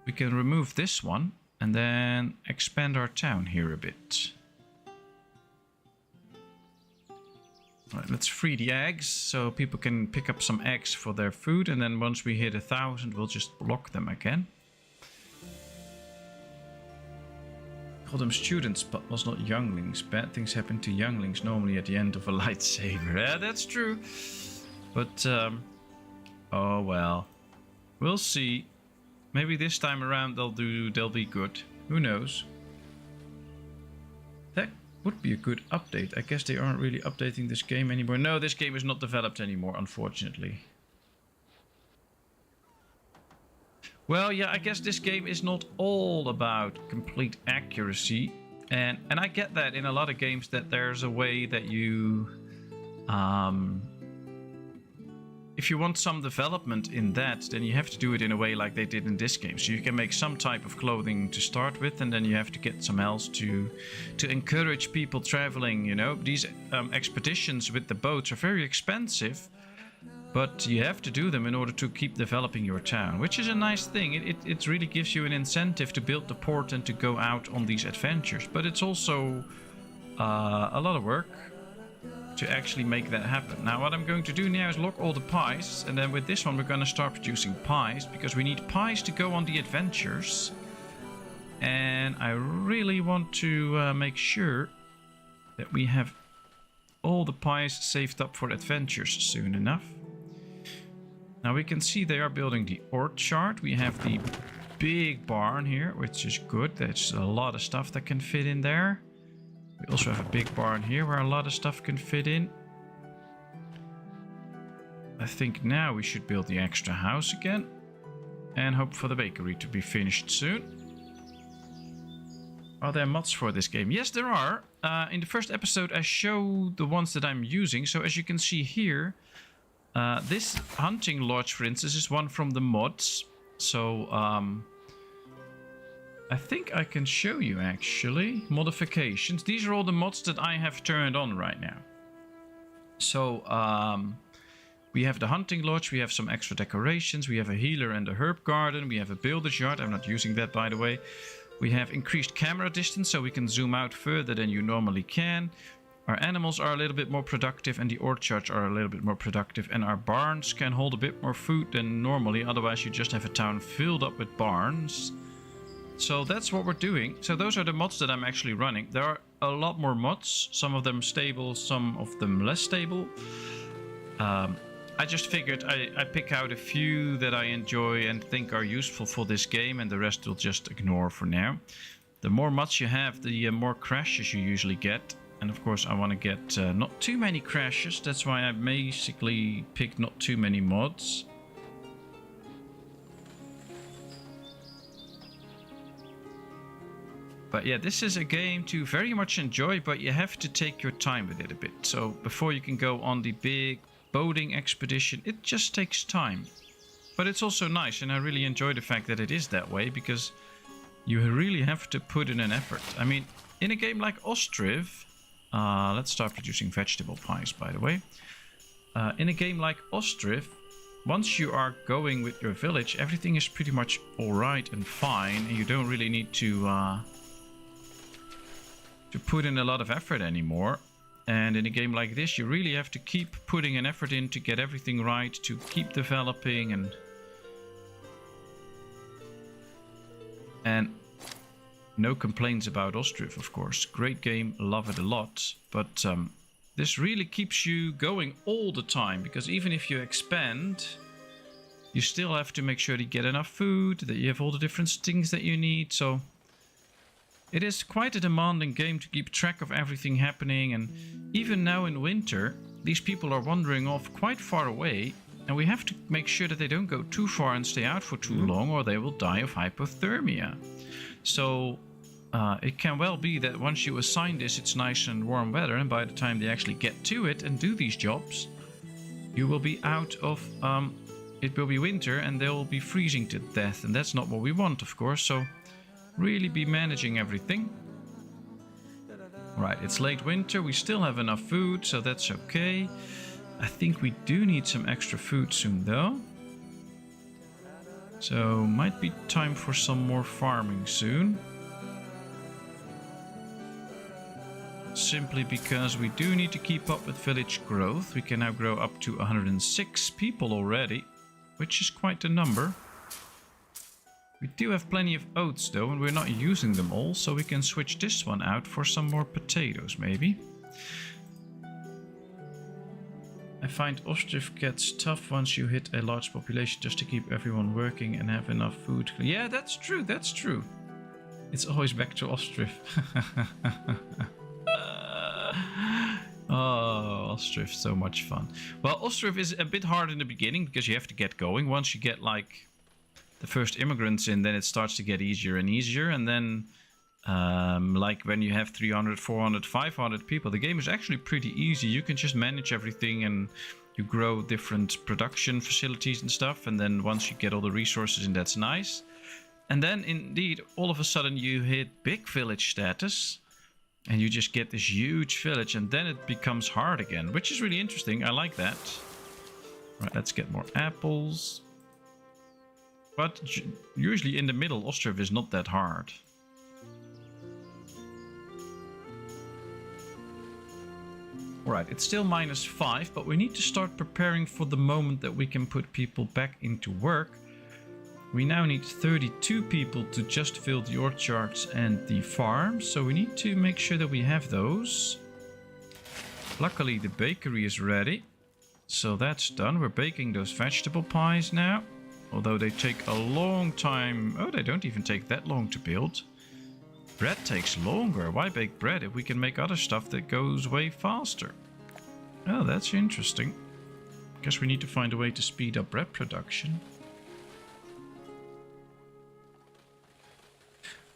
we can remove this one and then expand our town here a bit. All right, let's free the eggs so people can pick up some eggs for their food, and then once we hit 1,000 we'll just block them again. Call them students, but not younglings. Bad things happen to younglings normally at the end of a lightsaber. Yeah, that's true. But, oh well. We'll see. Maybe this time around they'll be good. Who knows? That would be a good update. I guess they aren't really updating this game anymore. No, this game is not developed anymore, unfortunately. Well, yeah, I guess this game is not all about complete accuracy. And I get that in a lot of games that there's a way that you... if you want some development in that, then you have to do it in a way like they did in this game. So you can make some type of clothing to start with, and then you have to get some else to encourage people traveling, you know. These expeditions with the boats are very expensive. But you have to do them in order to keep developing your town, which is a nice thing. It really gives you an incentive to build the port and to go out on these adventures. But it's also a lot of work to actually make that happen. Now what I'm going to do now is lock all the pies. And then with this one we're going to start producing pies, because we need pies to go on the adventures. And I really want to make sure that we have all the pies saved up for adventures soon enough. Now we can see they are building the orchard. We have the big barn here, which is good. There's a lot of stuff that can fit in there. We also have a big barn here where a lot of stuff can fit in. I think now we should build the extra house again. And hope for the bakery to be finished soon. Are there mods for this game? Yes, there are. In the first episode, I showed the ones that I'm using. So as you can see here, this hunting lodge, for instance, is one from the mods. So I think I can show you actually modifications. These are all the mods that I have turned on right now. So we have the hunting lodge, we have some extra decorations, we have a healer and a herb garden, we have a builder's yard. I'm not using that, by the way. We have increased camera distance, so we can zoom out further than you normally can. Our animals are a little bit more productive, and the orchards are a little bit more productive. And our barns can hold a bit more food than normally, otherwise you just have a town filled up with barns. So that's what we're doing. So those are the mods that I'm actually running. There are a lot more mods, some of them stable, some of them less stable. I just figured I pick out a few that I enjoy and think are useful for this game, and the rest we'll just ignore for now. The more mods you have, the more crashes you usually get. And of course I want to get not too many crashes, that's why I basically picked not too many mods. But yeah, this is a game to very much enjoy, but you have to take your time with it a bit. So before you can go on the big boating expedition, it just takes time. But it's also nice, and I really enjoy the fact that it is that way, because you really have to put in an effort. I mean, in a game like Ostriv, let's start producing vegetable pies, by the way. In a game like Ostriv, once you are going with your village, everything is pretty much alright and fine, and you don't really need to put in a lot of effort anymore. And in a game like this, you really have to keep putting an effort in to get everything right, to keep developing, and no complaints about Ostriv, of course. Great game, love it a lot. But this really keeps you going all the time, because even if you expand, you still have to make sure that you get enough food, that you have all the different things that you need. So it is quite a demanding game to keep track of everything happening, and even now in winter, these people are wandering off quite far away, and we have to make sure that they don't go too far and stay out for too long, or they will die of hypothermia. So it can well be that once you assign this, it's nice and warm weather, and by the time they actually get to it and do these jobs, you will be out of... it will be winter, and they will be freezing to death, and that's not what we want, of course. So really be managing everything. Right, it's late winter, we still have enough food, so that's okay. I think we do need some extra food soon though. So might be time for some more farming soon. Simply because we do need to keep up with village growth. We can now grow up to 106 people already, which is quite a number. We do have plenty of oats though, and we're not using them all, so we can switch this one out for some more potatoes maybe. I find Ostriv gets tough once you hit a large population, just to keep everyone working and have enough food. Yeah, that's true, that's true. It's always back to Ostriv. Oh, Ostriv, so much fun. Well, Ostriv is a bit hard in the beginning because you have to get going. Once you get like the first immigrants in, then it starts to get easier and easier. And then like when you have 300, 400, 500 people, the game is actually pretty easy. You can just manage everything and you grow different production facilities and stuff. And then once you get all the resources in, that's nice. And then indeed, all of a sudden you hit big village status. And you just get this huge village, and then it becomes hard again, which is really interesting. I like that. Right, let's get more apples. But usually in the middle, Ostriv is not that hard. Alright, it's still -5, but we need to start preparing for the moment that we can put people back into work. We now need 32 people to just fill the orchards and the farm, so we need to make sure that we have those. Luckily the bakery is ready, so that's done. We're baking those vegetable pies now, although they take a long time. Oh, they don't even take that long to build. Bread takes longer. Why bake bread if we can make other stuff that goes way faster? Oh, that's interesting. Guess we need to find a way to speed up bread production.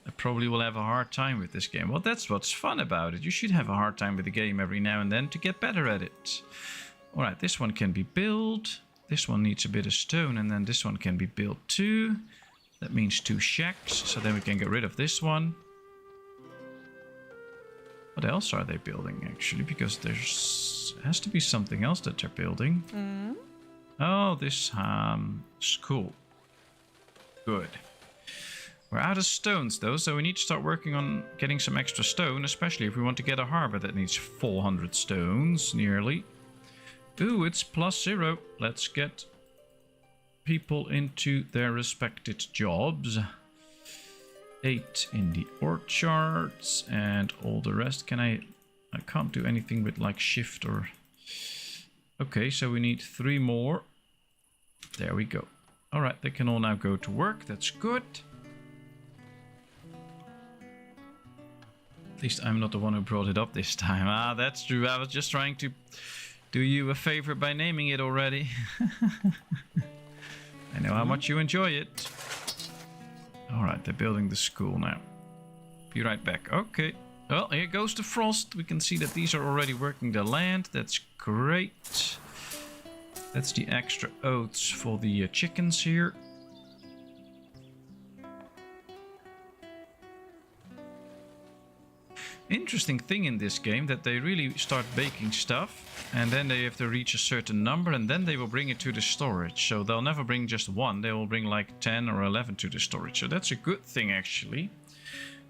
I probably will have a hard time with this game. Well, that's what's fun about it. You should have a hard time with the game every now and then to get better at it. Alright, this one can be built. This one needs a bit of stone, and then this one can be built too. That means 2 shacks, so then we can get rid of this one. What else are they building, actually? Because there's has to be something else that they're building. Oh, this school. Good. We're out of stones, though, so we need to start working on getting some extra stone, especially if we want to get a harbor that needs 400 stones, nearly. Ooh, it's +0. Let's get people into their respected jobs. 8 in the orchards, and all the rest. I can't do anything with like shift or... Okay, so we need 3 more. There we go. Alright, they can all now go to work. That's good. At least I'm not the one who brought it up this time. Ah, that's true. I was just trying to do you a favor by naming it already. I know how much you enjoy it. Alright, they're building the school now. Be right back. Okay. Well, here goes the frost. We can see that these are already working the land. That's great. That's the extra oats for the chickens here. Interesting thing in this game that they really start baking stuff, and then they have to reach a certain number, and then they will bring it to the storage. So they'll never bring just 1, they will bring like 10 or 11 to the storage. So that's a good thing, actually.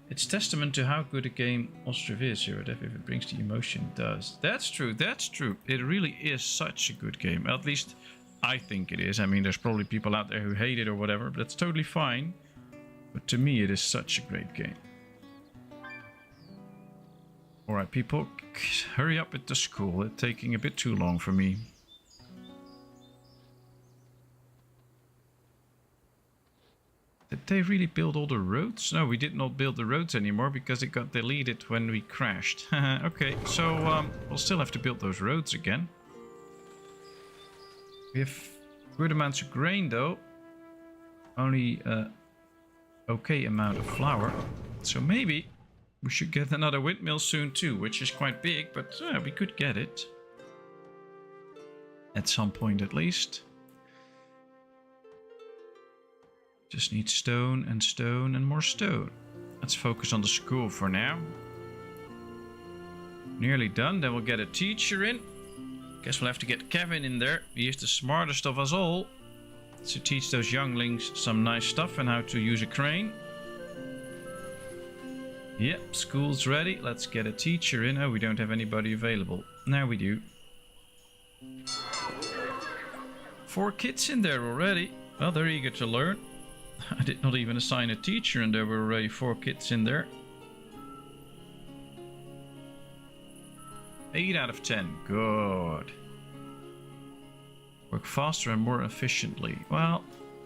It's testament to how good a game PatmosIV is here. If it brings the emotion, it does. That's true, that's true. It really is such a good game. At least I think it is. I mean, there's probably people out there who hate it or whatever, but that's totally fine. But to me, it is such a great game. Alright, people, hurry up with the school. It's taking a bit too long for me. Did they really build all the roads? No, we did not build the roads anymore because it got deleted when we crashed. Okay, so we'll still have to build those roads again. We have good amounts of grain, though. Only okay amount of flour. So maybe... we should get another windmill soon too, which is quite big, but we could get it. At some point at least. Just need stone and more stone. Let's focus on the school for now. Nearly done, then we'll get a teacher in. Guess we'll have to get Kevin in there. He is the smartest of us all. To teach those younglings some nice stuff and how to use a crane. Yep, school's ready. Let's get a teacher in. Oh, we don't have anybody available. Now we do. 4 kids in there already. Well, they're eager to learn. I did not even assign a teacher and there were already 4 kids in there. 8 out of 10. Good. Work faster and more efficiently. Well,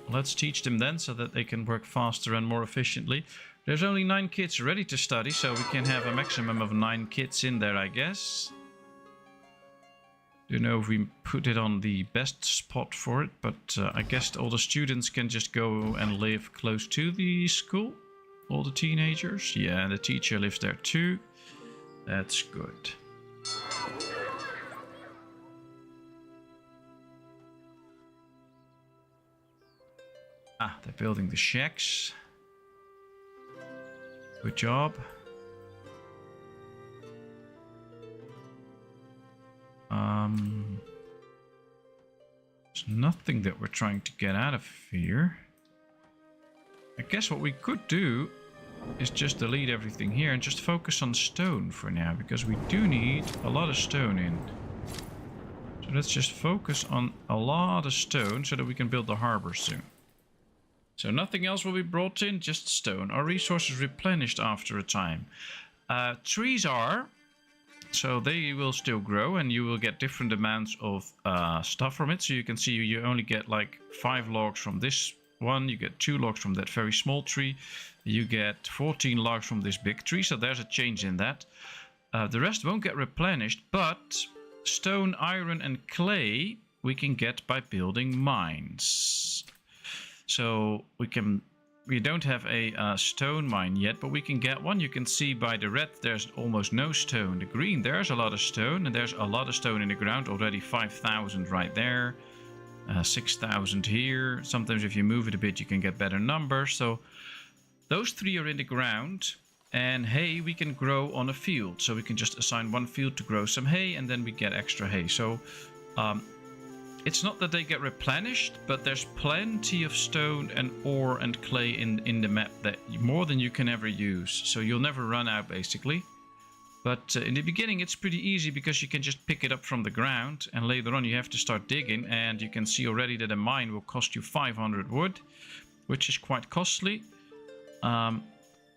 let's teach them then so that they can work faster and more efficiently. There's only 9 kids ready to study, so we can have a maximum of 9 kids in there, I guess. Don't know if we put it on the best spot for it, but I guess all the students can just go and live close to the school. All the teenagers. Yeah, and the teacher lives there too. That's good. Ah, they're building the shacks. Good job. There's nothing that we're trying to get out of here. I guess what we could do is just delete everything here and just focus on stone for now, because we do need a lot of stone in. So let's just focus on a lot of stone so that we can build the harbor soon. So nothing else will be brought in, just stone. Our resources replenished after a time. Trees are, so they will still grow and you will get different amounts of stuff from it. So you can see you only get like 5 logs from this one, you get 2 logs from that very small tree, you get 14 logs from this big tree, so there's a change in that. The rest won't get replenished, but stone, iron and clay we can get by building mines. So we can We don't have a stone mine yet, but we can get one. You can see by the red there's almost no stone. The green, there's a lot of stone, and there's a lot of stone in the ground. Already 5,000 right there. 6,000 here. Sometimes if you move it a bit, you can get better numbers. So those 3 are in the ground. And hay we can grow on a field. So we can just assign one field to grow some hay, and then we get extra hay. So it's not that they get replenished, but there's plenty of stone and ore and clay in the map, that more than you can ever use. So you'll never run out, basically. But in the beginning it's pretty easy, because you can just pick it up from the ground, and later on you have to start digging, and you can see already that a mine will cost you 500 wood, which is quite costly.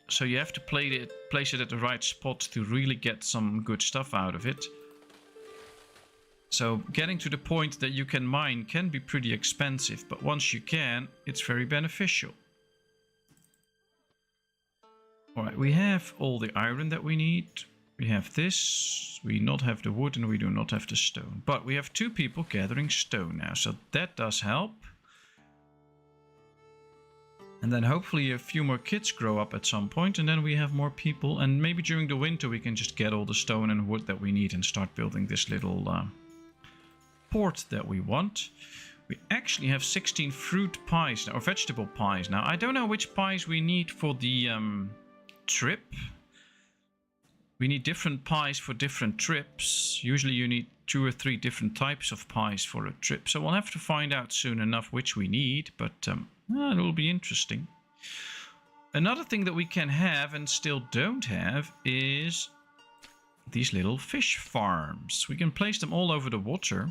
So you have to place it at the right spot to really get some good stuff out of it. So getting to the point that you can mine can be pretty expensive, but once you can, it's very beneficial. Alright, we have all the iron that we need. We have this, we not have the wood, and we do not have the stone. But we have 2 people gathering stone now, so that does help. And then hopefully a few more kids grow up at some point, and then we have more people. And maybe during the winter we can just get all the stone and wood that we need and start building this little port that we want. We actually have 16 fruit pies, or vegetable pies now. I don't know which pies we need for the trip. We need different pies for different trips. Usually you need 2 or 3 different types of pies for a trip. So we'll have to find out soon enough which we need, but it will be interesting. Another thing that we can have and still don't have is these little fish farms. We can place them all over the water,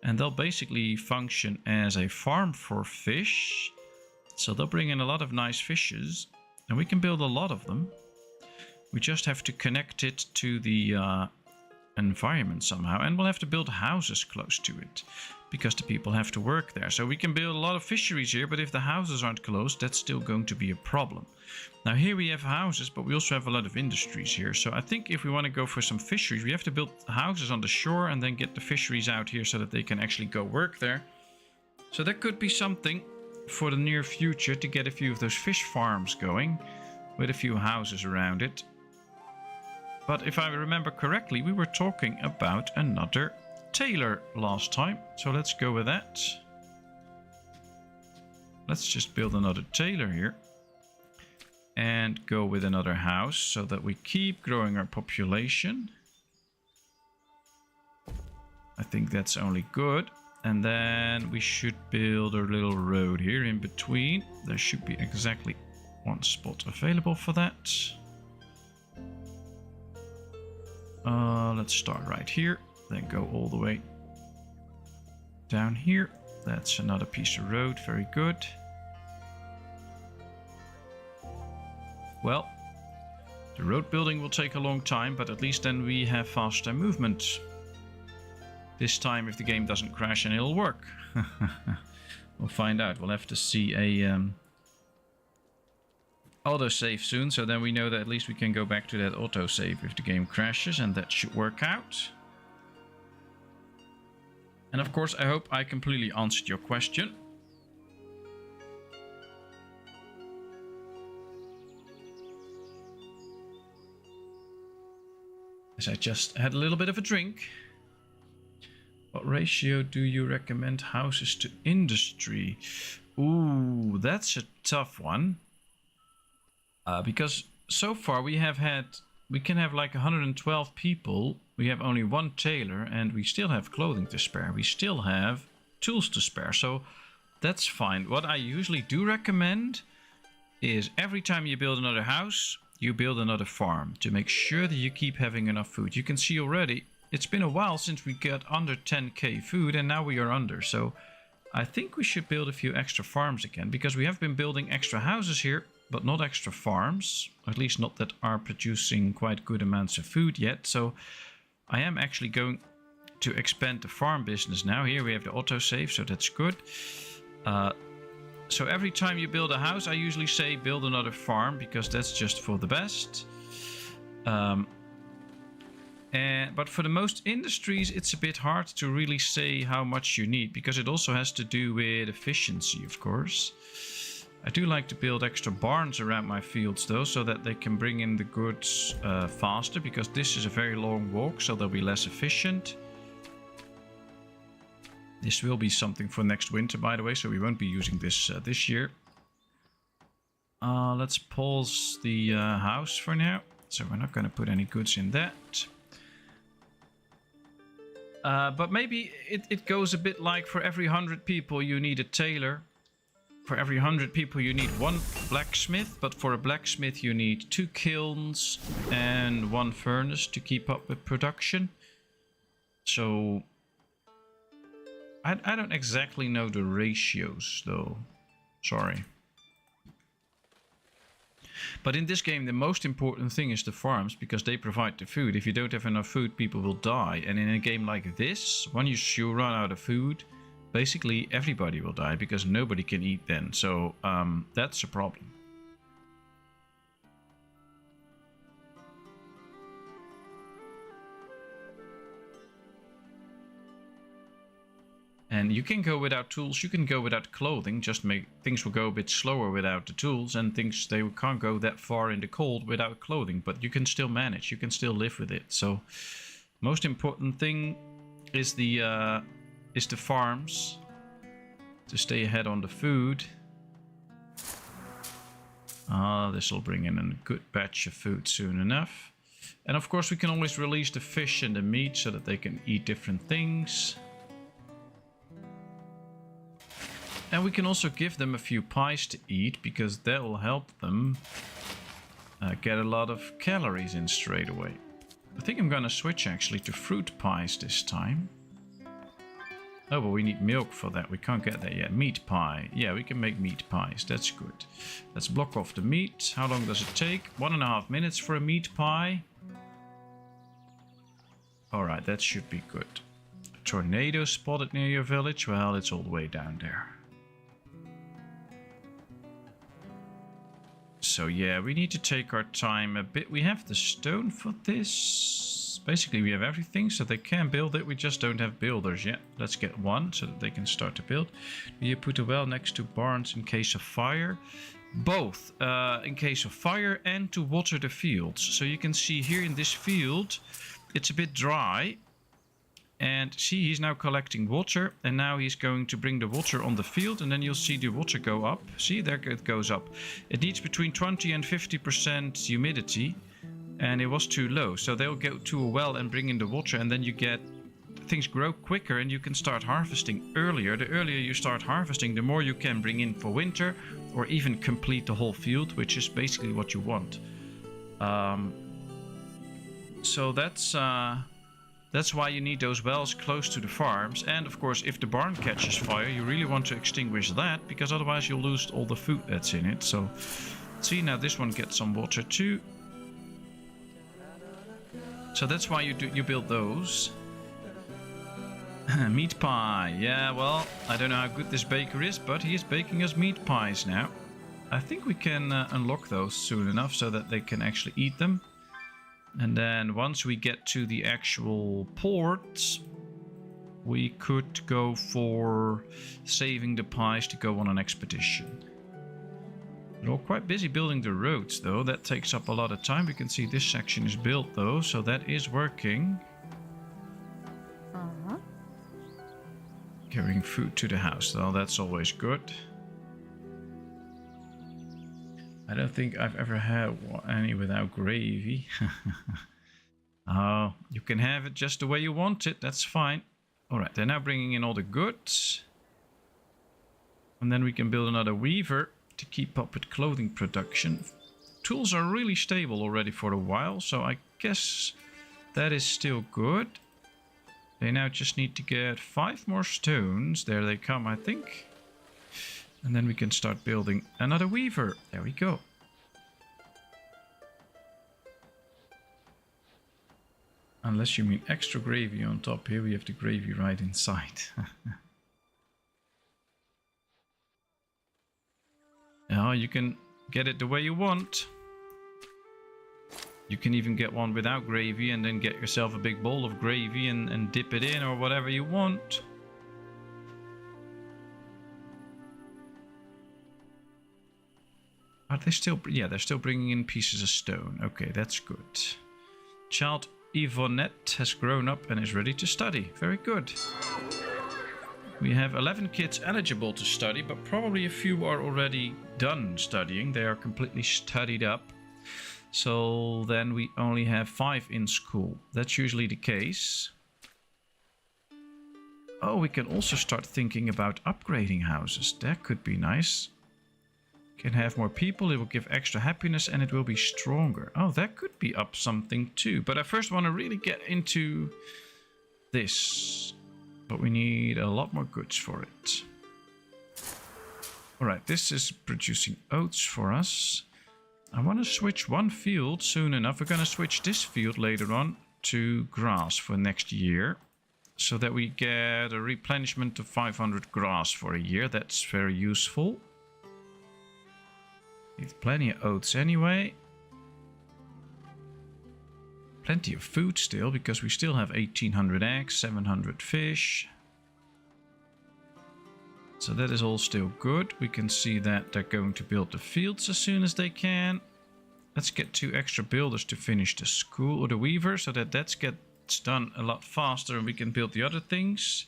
and they'll basically function as a farm for fish. So they'll bring in a lot of nice fishes, and we can build a lot of them. We just have to connect it to the environment somehow, and we'll have to build houses close to it, because the people have to work there. So we can build a lot of fisheries here, but if the houses aren't closed, that's still going to be a problem. Now here we have houses, but we also have a lot of industries here. So I think if we want to go for some fisheries, we have to build houses on the shore and then get the fisheries out here so that they can actually go work there. So that could be something for the near future, to get a few of those fish farms going with a few houses around it. But if I remember correctly, we were talking about another tailor last time, so let's go with that. Let's just build another tailor here and go with another house so that we keep growing our population. I think that's only good. And then we should build a little road here in between. There should be exactly 1 spot available for that. Let's start right here, then go all the way down here. That's another piece of road, very good. Well, the road building will take a long time, but at least then we have faster movement. This time, if the game doesn't crash, and it'll work. We'll find out. We'll have to see a autosave soon, so then we know that at least we can go back to that autosave if the game crashes, and that should work out. And of course, I hope I completely answered your question. As I just had a little bit of a drink. What ratio do you recommend houses to industry? Ooh, that's a tough one. Because so far we can have like 112 people. We have only 1 tailor, and we still have clothing to spare. We still have tools to spare, so that's fine. What I usually do recommend is every time you build another house, you build another farm to make sure that you keep having enough food. You can see already, it's been a while since we got under 10k food, and now we are under. So I think we should build a few extra farms again, because we have been building extra houses here, but not extra farms, at least not that are producing quite good amounts of food yet. So I am actually going to expand the farm business now. Here we have the autosave, so that's good. So every time you build a house, I usually say build another farm, because that's just for the best. But for the most industries, it's a bit hard to really say how much you need, because it also has to do with efficiency, of course. I do like to build extra barns around my fields though, so that they can bring in the goods faster, because this is a very long walk, so they'll be less efficient. This will be something for next winter, by the way, so we won't be using this this year. Let's pause the house for now, so we're not going to put any goods in that. But maybe it goes a bit like for every 100 people you need a tailor. For every 100 people you need 1 blacksmith, but for a blacksmith you need 2 kilns and 1 furnace to keep up with production. So I don't exactly know the ratios though, sorry. But in this game the most important thing is the farms, because they provide the food. If you don't have enough food, people will die. And in a game like this, when you run out of food, basically everybody will die, because nobody can eat then. So that's a problem. And you can go without tools, you can go without clothing, just make things will go a bit slower without the tools, and things they can't go that far in the cold without clothing, but you can still manage, you can still live with it. So most important thing is the farms, to stay ahead on the food. This will bring in a good batch of food soon enough. And of course we can always release the fish and the meat so that they can eat different things. And we can also give them a few pies to eat, because that will help them get a lot of calories in straight away. I think I'm gonna switch actually to fruit pies this time. Oh, but we need milk for that. We can't get that yet. Meat pie. Yeah, we can make meat pies. That's good. Let's block off the meat. How long does it take? 1.5 minutes for a meat pie. Alright, that should be good. A tornado spotted near your village. Well, it's all the way down there. So yeah, we need to take our time a bit. We have the stone for this. Basically we have everything, so they can build it. We just don't have builders yet. Let's get one so that they can start to build. You put a well next to barns in case of fire. Both in case of fire and to water the fields. So you can see here in this field it's a bit dry. And see, he's now collecting water, and now he's going to bring the water on the field, and then you'll see the water go up. See, there it goes up. It needs between 20 and 50% humidity, and it was too low. So they'll go to a well and bring in the water, and then you get things grow quicker, and you can start harvesting earlier. The earlier you start harvesting, the more you can bring in for winter, or even complete the whole field, which is basically what you want. So that's why you need those wells close to the farms. And of course, if the barn catches fire, you really want to extinguish that, because otherwise you'll lose all the food that's in it. So see, now this one gets some water too. So that's why you build those. Meat pie. Yeah, well, I don't know how good this baker is, but he is baking us meat pies now. I think we can unlock those soon enough so that they can actually eat them. And then once we get to the actual port, we could go for saving the pies to go on an expedition. They're all quite busy building the roads though. That takes up a lot of time. We can see this section is built though, so that is working. Carrying food to the house though, that's always good. I don't think I've ever had any without gravy. Oh, you can have it just the way you want it. That's fine. Alright, they're now bringing in all the goods. And then we can build another weaver to keep up with clothing production. Tools are really stable already for a while, so I guess that is still good. They now just need to get 5 more stones. There they come, I think. And then we can start building another weaver. There we go. Unless you mean extra gravy on top. Here we have the gravy right inside. Yeah, you can get it the way you want. You can even get one without gravy and then get yourself a big bowl of gravy and dip it in or whatever you want. Are they still... Yeah, they're still bringing in pieces of stone. Okay, that's good. Child Yvonette has grown up and is ready to study. Very good. We have 11 kids eligible to study, but probably a few are already done studying. They are completely studied up. So then we only have 5 in school. That's usually the case. Oh, we can also start thinking about upgrading houses. That could be nice. Can have more people, it will give extra happiness, and it will be stronger. Oh, that could be up something too. But I first want to really get into this. But we need a lot more goods for it. Alright, this is producing oats for us. I want to switch one field soon enough. We're going to switch this field later on to grass for next year. So that we get a replenishment of 500 grass for a year. That's very useful. Need plenty of oats anyway. Plenty of food still, because we still have 1800 eggs, 700 fish. So that is all still good. We can see that they're going to build the fields as soon as they can. Let's get 2 extra builders to finish the school or the weaver, so that gets done a lot faster and we can build the other things.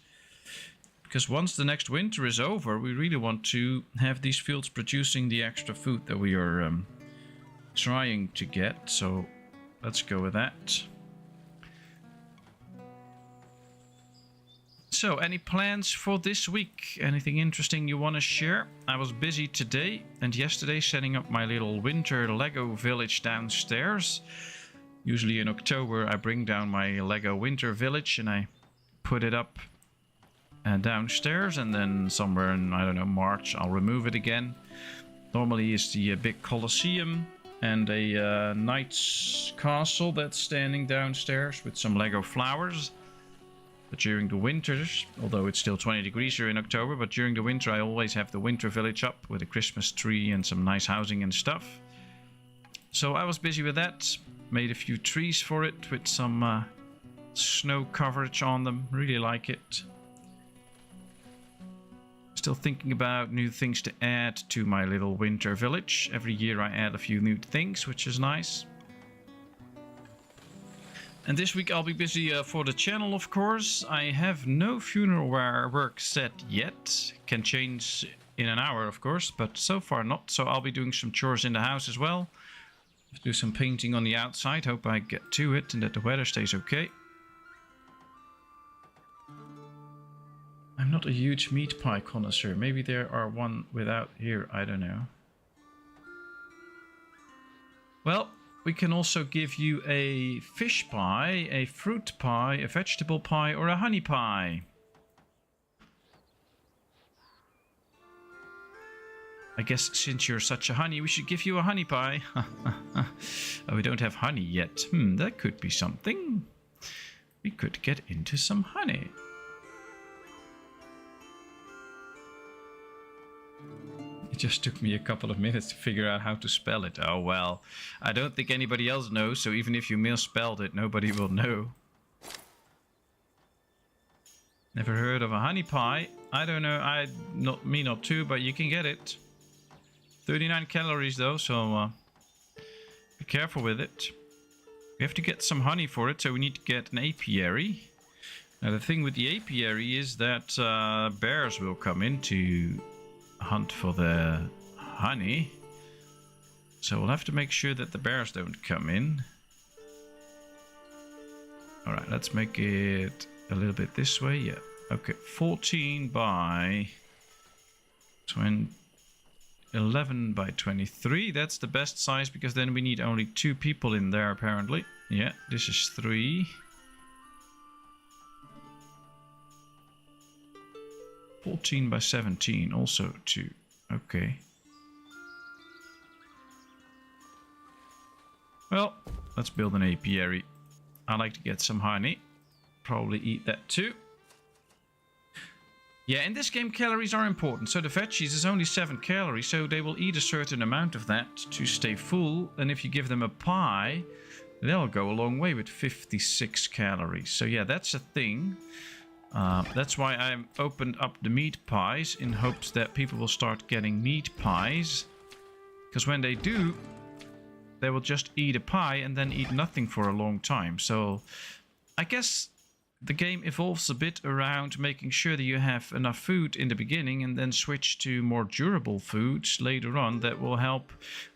Because once the next winter is over, we really want to have these fields producing the extra food that we are trying to get. So let's go with that. So, any plans for this week? Anything interesting you want to share? I was busy today and yesterday setting up my little winter Lego village downstairs. Usually in October I bring down my Lego winter village and I put it up downstairs, and then somewhere in, I don't know, March I'll remove it again. Normally it's the big Colosseum and a knight's castle that's standing downstairs with some Lego flowers. But during the winters, although it's still 20 degrees here in October, but during the winter I always have the winter village up with a Christmas tree and some nice housing and stuff. So I was busy with that. Made a few trees for it with some snow coverage on them. Really like it. Still thinking about new things to add to my little winter village. Every year I add a few new things, which is nice. And this week I'll be busy for the channel, of course. I have no funeral work set yet. Can change in an hour, of course, but so far not. So I'll be doing some chores in the house as well. Do some painting on the outside. Hope I get to it and that the weather stays okay. I'm not a huge meat pie connoisseur. Maybe there are one without here. I don't know. Well, we can also give you a fish pie, a fruit pie, a vegetable pie, or a honey pie. I guess since you're such a honey, we should give you a honey pie. Oh, we don't have honey yet. That could be something. We could get into some honey. It just took me a couple of minutes to figure out how to spell it. Oh well, I don't think anybody else knows, so even if you misspelled it, nobody will know. Never heard of a honey pie. I don't know, not too, but you can get it. 39 calories though, so be careful with it. We have to get some honey for it, so we need to get an apiary. Now the thing with the apiary is that bears will come in to hunt for the honey. So we'll have to make sure that the bears don't come in. Alright, let's make it a little bit this way. Yeah, okay, 14 by 11 by 23. That's the best size, because then we need only 2 people in there apparently. Yeah, this is 3. 14 by 17, also 2. Okay. Well, let's build an apiary. I like to get some honey. Probably eat that too. Yeah, in this game calories are important. So the veggies is only 7 calories, so they will eat a certain amount of that to stay full. And if you give them a pie, they'll go a long way with 56 calories. So yeah, that's a thing. That's why I opened up the meat pies in hopes that people will start getting meat pies. Because when they do, they will just eat a pie and then eat nothing for a long time. So I guess the game evolves a bit around making sure that you have enough food in the beginning and then switch to more durable foods later on that will help.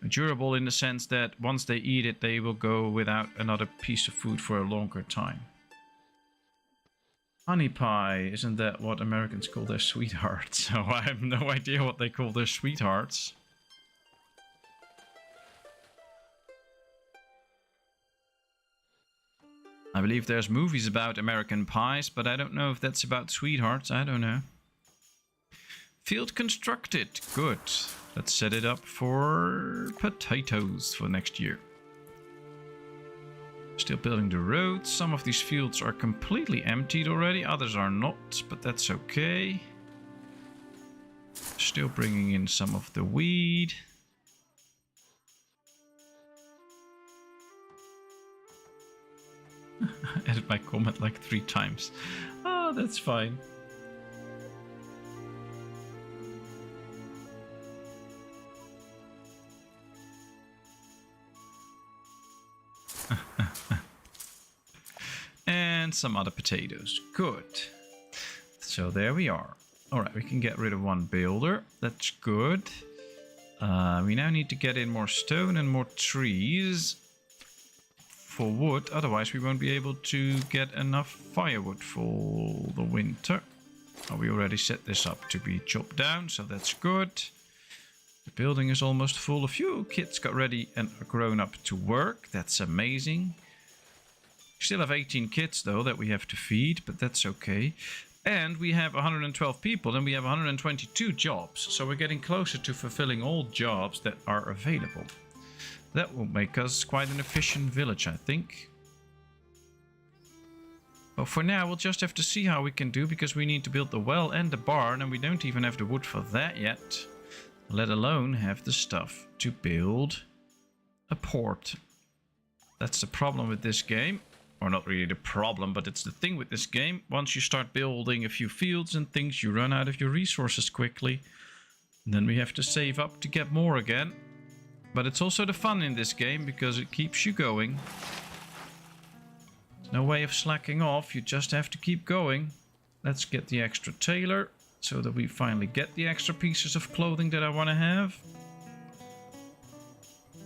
Durable in the sense that once they eat it, they will go without another piece of food for a longer time. Honey pie, isn't that what Americans call their sweethearts? So I have no idea what they call their sweethearts. I believe there's movies about American pies, but I don't know if that's about sweethearts. I don't know. Field constructed. Good. Let's set it up for potatoes for next year. Still building the roads. Some of these fields are completely emptied already. Others are not, but that's okay. Still bringing in some of the weed. I added my comment like 3 times. Oh, that's fine. And some other potatoes. Good. So there we are. Alright, we can get rid of 1 builder. That's good. We now need to get in more stone and more trees for wood, otherwise we won't be able to get enough firewood for the winter. Oh, we already set this up to be chopped down, so that's good. The building is almost full. A few kids got ready and are grown up to work. That's amazing. We still have 18 kids though that we have to feed, but that's okay. And we have 112 people and we have 122 jobs, so we're getting closer to fulfilling all jobs that are available. That will make us quite an efficient village, I think. But for now, we'll just have to see how we can do, because we need to build the well and the barn, and we don't even have the wood for that yet. Let alone have the stuff to build a port. That's the problem with this game. Or not really the problem, but it's the thing with this game. Once you start building a few fields and things, you run out of your resources quickly. And then we have to save up to get more again. But it's also the fun in this game, because it keeps you going. There's no way of slacking off, you just have to keep going. Let's get the extra tailor, so that we finally get the extra pieces of clothing that I want to have.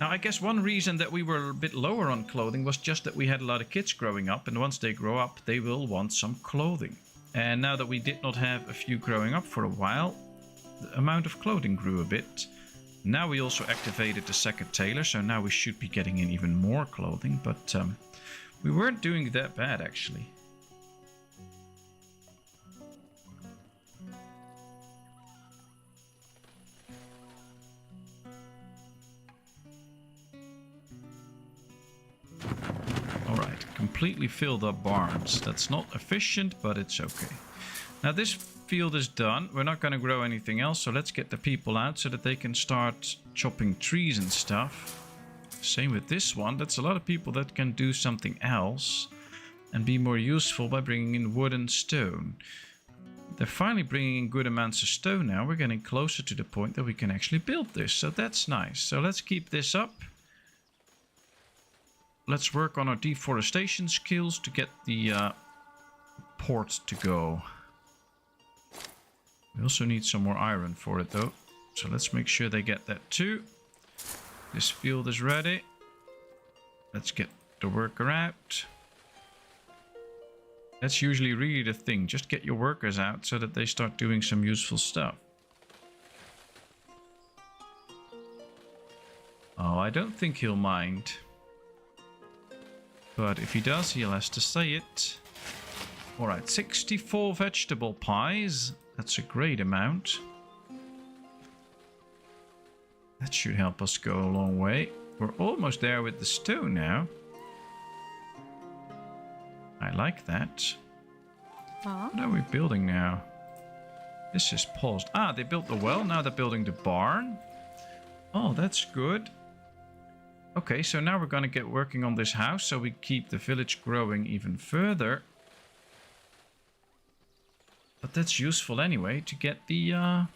Now I guess one reason that we were a bit lower on clothing was just that we had a lot of kids growing up, and once they grow up they will want some clothing. And now that we did not have a few growing up for a while, the amount of clothing grew a bit. Now we also activated the second tailor, so now we should be getting in even more clothing, but we weren't doing that bad actually. Alright, completely filled up barns. That's not efficient, but it's okay. Now this field is done. We're not going to grow anything else, so let's get the people out so that they can start chopping trees and stuff. Same with this one. That's a lot of people that can do something else and be more useful by bringing in wood and stone. They're finally bringing in good amounts of stone now. We're getting closer to the point that we can actually build this, so that's nice. So let's keep this up. Let's work on our deforestation skills to get the port to go. We also need some more iron for it though, so let's make sure they get that too. This field is ready. Let's get the worker out. That's usually really the thing, just get your workers out so that they start doing some useful stuff. Oh, I don't think he'll mind. But if he does, he'll have to say it. Alright, 64 vegetable pies. That's a great amount. That should help us go a long way. We're almost there with the stone now. I like that. What are we building now? This is paused. Ah, they built the well. Now they're building the barn. Oh, that's good. Okay, so now we're going to get working on this house so we keep the village growing even further. But that's useful anyway to get the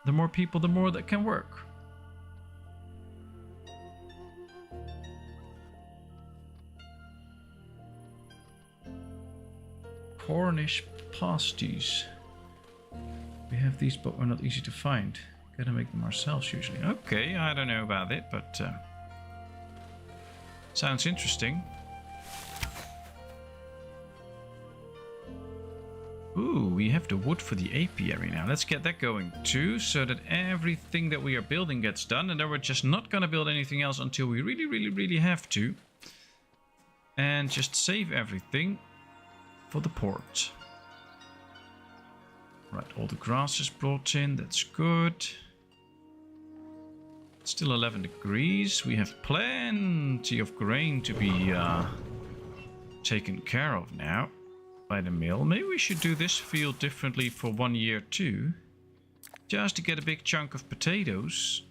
The more people, the more that can work. Cornish pasties. We have these, but we're not easy to find. Gotta make them ourselves usually. Okay, I don't know about it, but sounds interesting. Ooh, we have the wood for the apiary now. Let's get that going too, so that everything that we are building gets done. And then we're just not gonna build anything else until we really have to. And just save everything for the port. Right, all the grass is brought in. That's good. Still 11 degrees. We have plenty of grain to be taken care of now by the mill. Maybe we should do this field differently for 1 year too. Just to get a big chunk of potatoes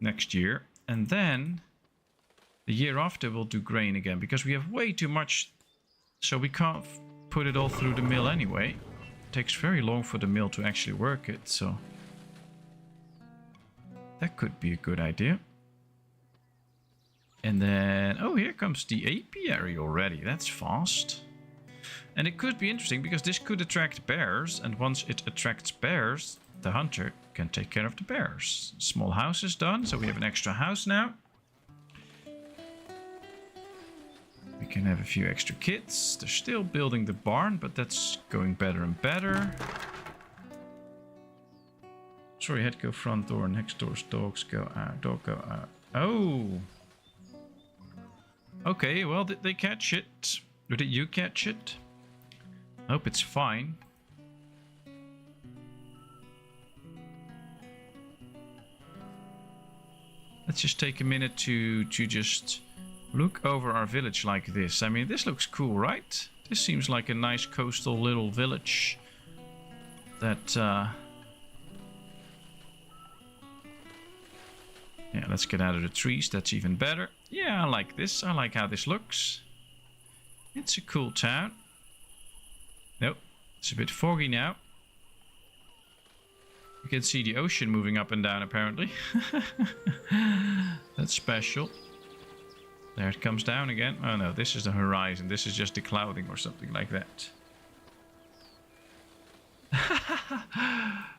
next year. And then the year after we'll do grain again. Because we have way too much. So we can't put it all through the mill anyway. It takes very long for the mill to actually work it. So that could be a good idea. And then, oh, here comes the apiary already. That's fast. And it could be interesting because this could attract bears. And once it attracts bears, the hunter can take care of the bears. Small house is done, so we have an extra house now. We can have a few extra kids. They're still building the barn, but that's going better and better. Sorry, head go front door, next door's dogs go out, dog go out. Oh! Okay, well, did they catch it? Or did you catch it? I hope it's fine. Let's just take a minute to just look over our village like this. I mean, this looks cool, right? This seems like a nice coastal little village that... Yeah, let's get out of the trees. That's even better. Yeah, I like this. I like how this looks. It's a cool town. Nope, it's a bit foggy now. You can see the ocean moving up and down, apparently. That's special. There it comes down again. Oh no, this is the horizon. This is just the clouding or something like that.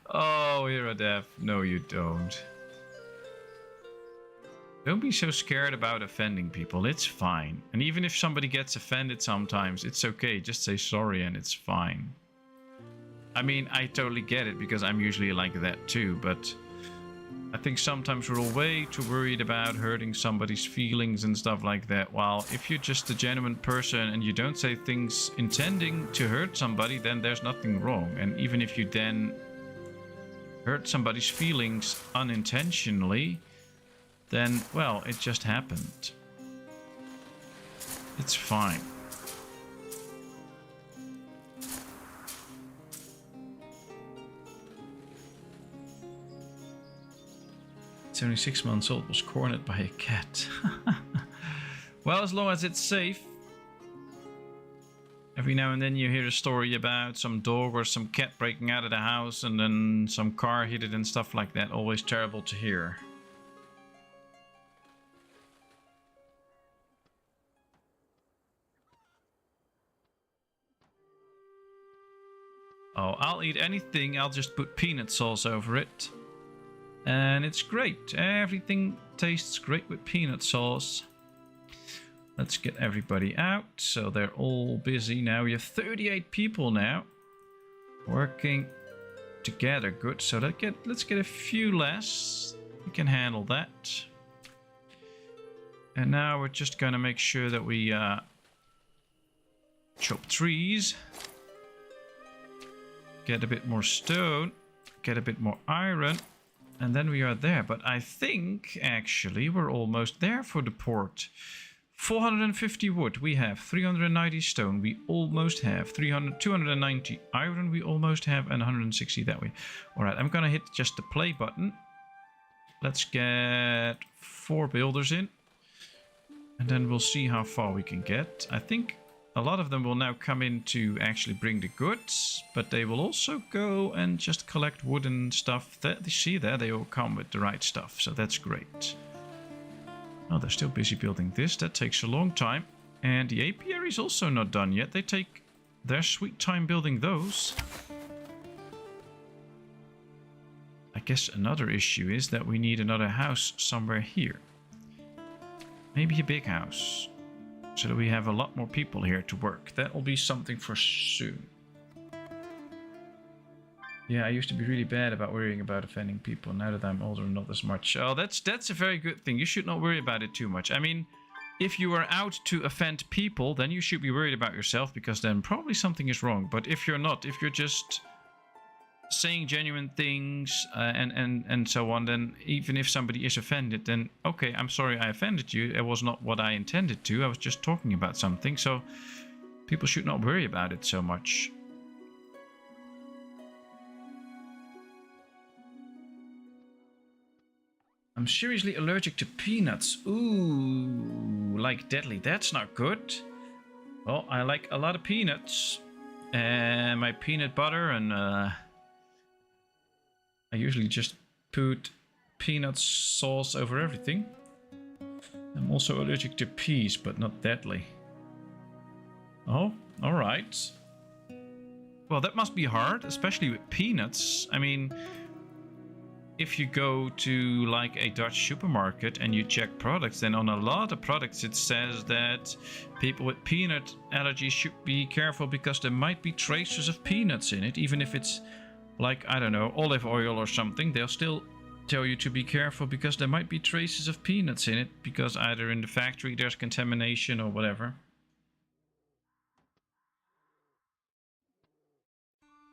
Oh, you're a deaf. No, you don't. Don't be so scared about offending people. It's fine. And even if somebody gets offended sometimes, it's okay. Just say sorry and it's fine. I mean, I totally get it because I'm usually like that too. But I think sometimes we're all way too worried about hurting somebody's feelings and stuff like that. While if you're just a genuine person and you don't say things intending to hurt somebody, then there's nothing wrong. And even if you then hurt somebody's feelings unintentionally, then, well, it just happened. It's fine. It's only 6 months old, was cornered by a cat. Well, as long as it's safe. Every now and then you hear a story about some dog or some cat breaking out of the house and then some car hit it and stuff like that. Always terrible to hear. Oh, I'll eat anything. I'll just put peanut sauce over it. And it's great. Everything tastes great with peanut sauce. Let's get everybody out. So they're all busy now. We have 38 people now working together. Good. So let's get a few less. We can handle that. And now we're just going to make sure that we chop trees. Get a bit more stone, get a bit more iron, and then we are there. But I think, actually, we're almost there for the port. 450 wood, we have 390 stone, we almost have 290 iron, we almost have, and 160 that way. Alright, I'm gonna hit just the play button. Let's get 4 builders in, and then we'll see how far we can get. I think a lot of them will now come in to actually bring the goods, but they will also go and just collect wooden stuff. That you see there, they all come with the right stuff, so that's great. Oh, they're still busy building this. That takes a long time. And the apiary is also not done yet. They take their sweet time building those. I guess another issue is that we need another house somewhere here. Maybe a big house. So that we have a lot more people here to work. That will be something for soon. Yeah, I used to be really bad about worrying about offending people. Now that I'm older, not as much. Oh, that's a very good thing. You should not worry about it too much. I mean, if you are out to offend people, then you should be worried about yourself, because then probably something is wrong. But if you're not, if you're just saying genuine things and so on, then even if somebody is offended, then okay, I'm sorry I offended you. It was not what I intended to. I was just talking about something. So people should not worry about it so much. I'm seriously allergic to peanuts. Ooh, like deadly. That's not good. Well, I like a lot of peanuts. And my peanut butter and I usually just put peanut sauce over everything. I'm also allergic to peas, but not deadly. Oh, alright. Well, that must be hard, especially with peanuts. I mean, if you go to like a Dutch supermarket and you check products, then on a lot of products it says that people with peanut allergies should be careful because there might be traces of peanuts in it, even if it's like, I don't know, olive oil or something. They'll still tell you to be careful because there might be traces of peanuts in it, because either in the factory there's contamination or whatever.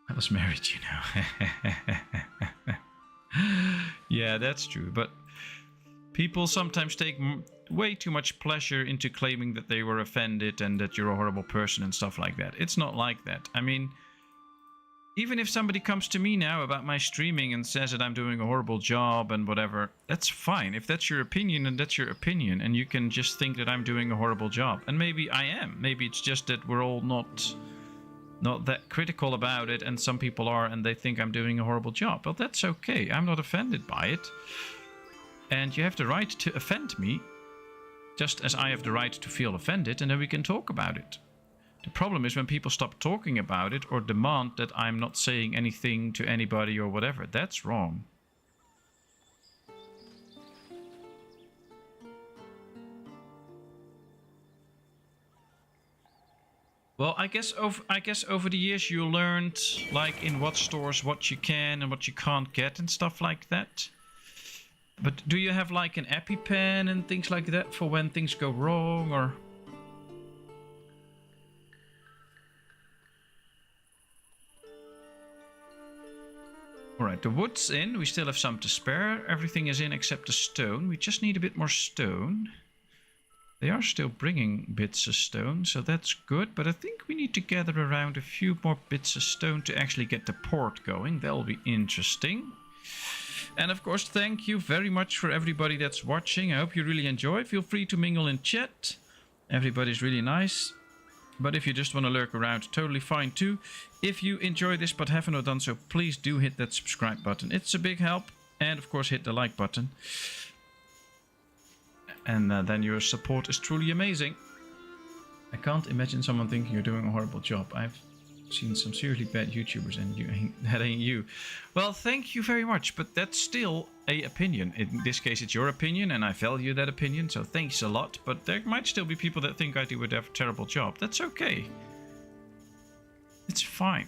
I was married, you know. Yeah, that's true. But people sometimes take way too much pleasure into claiming that they were offended and that you're a horrible person and stuff like that. It's not like that. I mean, even if somebody comes to me now about my streaming and says that I'm doing a horrible job and whatever, that's fine. If that's your opinion, then that's your opinion. And you can just think that I'm doing a horrible job. And maybe I am. Maybe it's just that we're all not that critical about it, and some people are, and they think I'm doing a horrible job. Well, that's okay. I'm not offended by it. And you have the right to offend me, just as I have the right to feel offended, and then we can talk about it. The problem is when people stop talking about it or demand that I'm not saying anything to anybody or whatever. That's wrong. Well, I guess over the years you learned, like, in what stores what you can and what you can't get and stuff like that. But do you have like an EpiPen and things like that for when things go wrong, or? Alright, the wood's in. We still have some to spare. Everything is in except the stone. We just need a bit more stone. They are still bringing bits of stone, so that's good. But I think we need to gather around a few more bits of stone to actually get the port going. That'll be interesting. And of course, thank you very much for everybody that's watching. I hope you really enjoy. Feel free to mingle in chat. Everybody's really nice. But if you just want to lurk around, totally fine too. If you enjoy this but haven't done so, please do hit that subscribe button. It's a big help. And of course, hit the like button. And then your support is truly amazing. I can't imagine someone thinking you're doing a horrible job. I've seen some seriously bad YouTubers, and that ain't you. Well, thank you very much, but that's still a opinion. In this case, it's your opinion, and I value that opinion, so thanks a lot. But there might still be people that think I do a terrible job. That's okay. It's fine.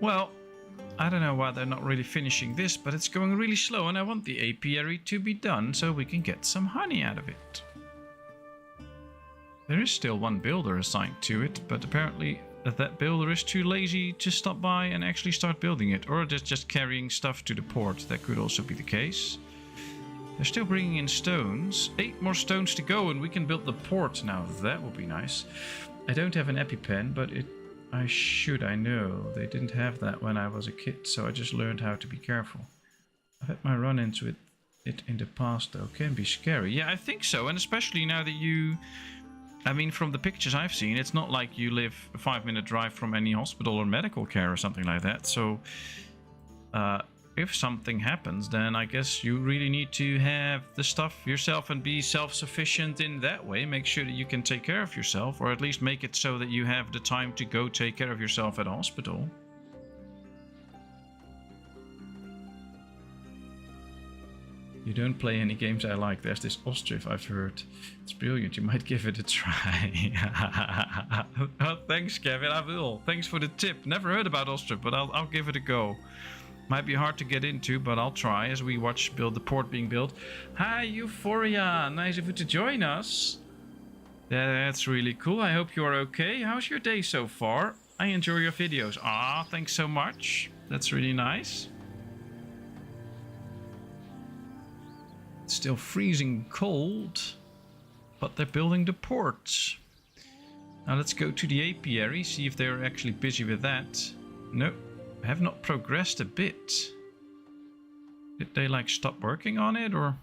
Well, I don't know why they're not really finishing this, but it's going really slow, and I want the apiary to be done so we can get some honey out of it. There is still one builder assigned to it, but apparently that builder is too lazy to stop by and actually start building it. Or just carrying stuff to the port. That could also be the case. They're still bringing in stones. 8 more stones to go and we can build the port now. That would be nice. I don't have an EpiPen, but I should, I know. They didn't have that when I was a kid, so I just learned how to be careful. I've had my run into it in the past, though. Can be scary. Yeah, I think so. And especially now that you... I mean, from the pictures I've seen, it's not like you live a 5-minute drive from any hospital or medical care or something like that. So, if something happens, then I guess you really need to have the stuff yourself and be self-sufficient in that way. Make sure that you can take care of yourself, or at least make it so that you have the time to go take care of yourself at hospital. You don't play any games I like. There's this ostrich I've heard. It's brilliant. You might give it a try. Oh, thanks, Kevin. I will. Thanks for the tip. Never heard about ostrich, but I'll give it a go. Might be hard to get into, but I'll try as we watch the port being built. Hi, Euphoria. Nice of you to join us. That's really cool. I hope you are okay. How's your day so far? I enjoy your videos. Ah, thanks so much. That's really nice. It's still freezing cold, but they're building the port. Now let's go to the apiary, see if they're actually busy with that. Nope. Have not progressed a bit. Did they like stop working on it or?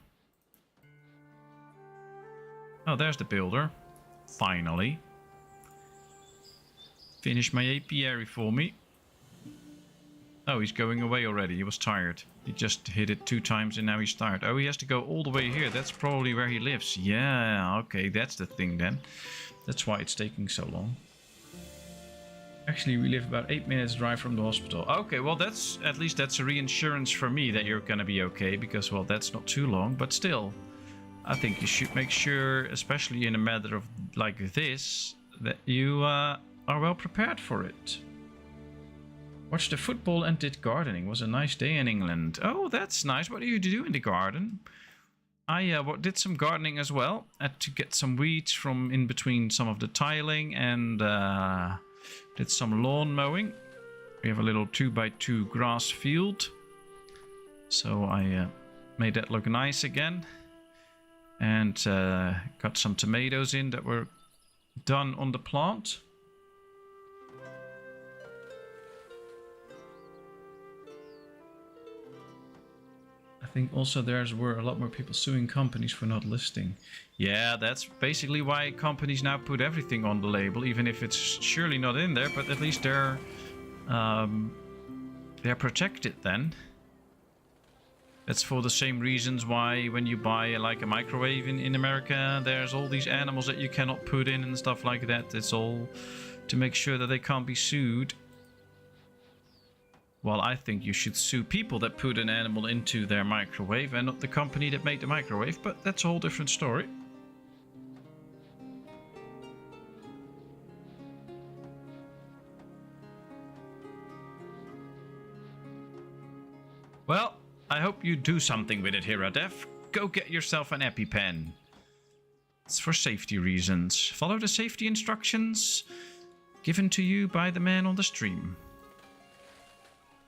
Oh, there's the builder. Finally. Finish my apiary for me. Oh, he's going away already. He was tired. He just hit it 2 times and now he's tired. Oh, he has to go all the way here. That's probably where he lives. Yeah, okay, that's the thing then. That's why it's taking so long. Actually, we live about 8 minutes drive from the hospital. Okay, well, that's at least that's a reinsurance for me that you're gonna be okay, because, well, that's not too long, but still, I think you should make sure, especially in a matter of like this, that you are well prepared for it. Watched the football and did gardening. Was a nice day in England. Oh, that's nice. What do you do in the garden? I did some gardening as well. Had to get some weeds from in between some of the tiling and did some lawn mowing. We have a little 2x2 grass field. So I made that look nice again. And got some tomatoes in that were done on the plant. I think also there were a lot more people suing companies for not listing. Yeah, that's basically why companies now put everything on the label, even if it's surely not in there, but at least they're protected then. That's for the same reasons why when you buy like a microwave in America, there's all these animals that you cannot put in and stuff like that. It's all to make sure that they can't be sued. Well, I think you should sue people that put an animal into their microwave and not the company that made the microwave, but that's a whole different story. Well, I hope you do something with it, Hiradef. Go get yourself an EpiPen. It's for safety reasons. Follow the safety instructions given to you by the man on the stream.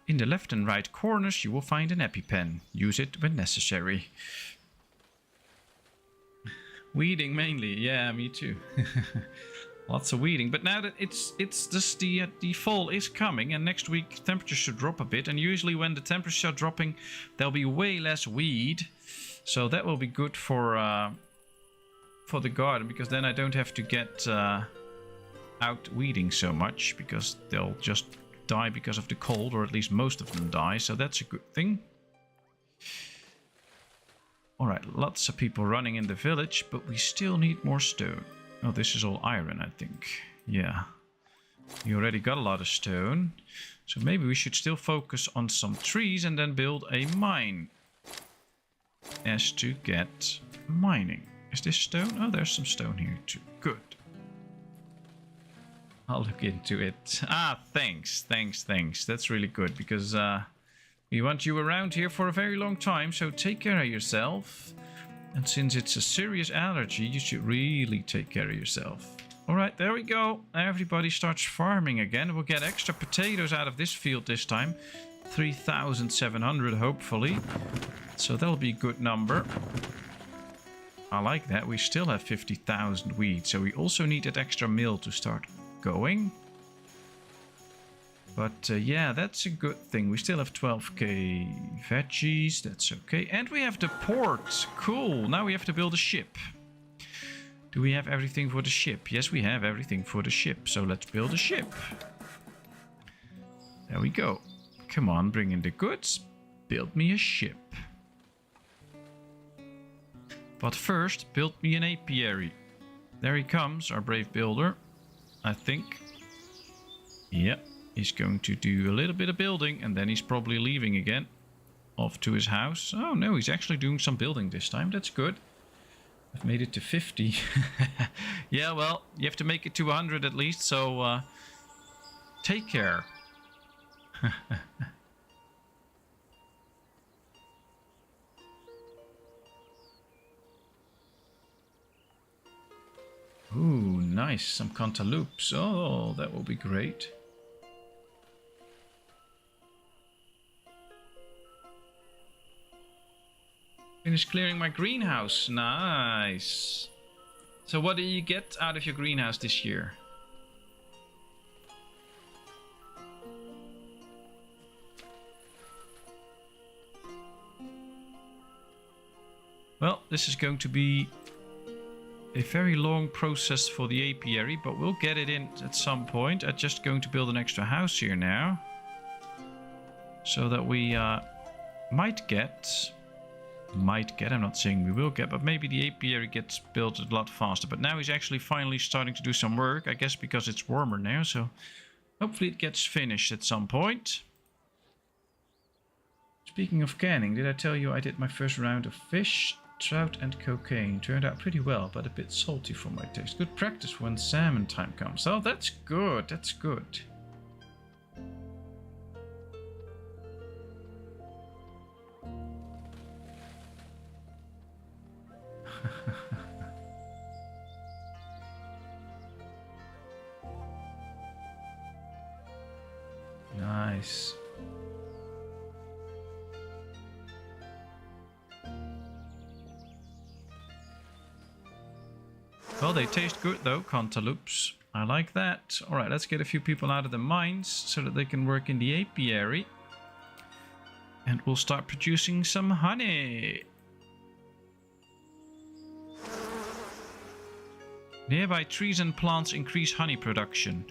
In the left and right corners you will find an EpiPen. Use it when necessary. Weeding mainly, yeah, me too. Lots of weeding, but now that it's just the fall is coming, and next week temperatures should drop a bit, and usually when the temperatures are dropping there'll be way less weed, so that will be good for the garden, because then I don't have to get out weeding so much, because they'll just die because of the cold, or at least most of them die, so that's a good thing. Alright, lots of people running in the village, but we still need more stone. Oh, this is all iron, I think. Yeah. You already got a lot of stone, so maybe we should still focus on some trees and then build a mine as to get mining. Is this stone? Oh, there's some stone here too. Good. I'll look into it. Ah, thanks. That's really good, because we want you around here for a very long time, so take care of yourself. And since it's a serious allergy, you should really take care of yourself. Alright, there we go. Everybody starts farming again. We'll get extra potatoes out of this field this time. 3,700 hopefully. So that'll be a good number. I like that. We still have 50,000 wheat. So we also need that extra mill to start going. But yeah, that's a good thing. We still have 12k veggies. That's okay. And we have the port. Cool. Now we have to build a ship. Do we have everything for the ship? Yes, we have everything for the ship. So let's build a ship. There we go. Come on, bring in the goods. Build me a ship. But first, build me an apiary. There he comes, our brave builder. I think. Yep, he's going to do a little bit of building and then he's probably leaving again. Off to his house. Oh no, he's actually doing some building this time. That's good. I've made it to 50. Yeah, well, you have to make it to 100 at least, so take care. Ooh, nice. Some cantaloupes. Oh, that will be great. Finished clearing my greenhouse. Nice. So what do you get out of your greenhouse this year? Well, this is going to be a very long process for the apiary, but we'll get it in at some point. I'm just going to build an extra house here now. So that we might get, I'm not saying we will get, but maybe the apiary gets built a lot faster. But now he's actually finally starting to do some work, I guess because it's warmer now, so hopefully it gets finished at some point. Speaking of canning, did I tell you I did my first round of fish, trout and cocaine? Turned out pretty well, but a bit salty for my taste. Good practice when salmon time comes. Oh, that's good, that's good. Nice. Well, they taste good though, cantaloupes. I like that. Alright, let's get a few people out of the mines so that they can work in the apiary. And we'll start producing some honey. Nearby trees and plants increase honey production.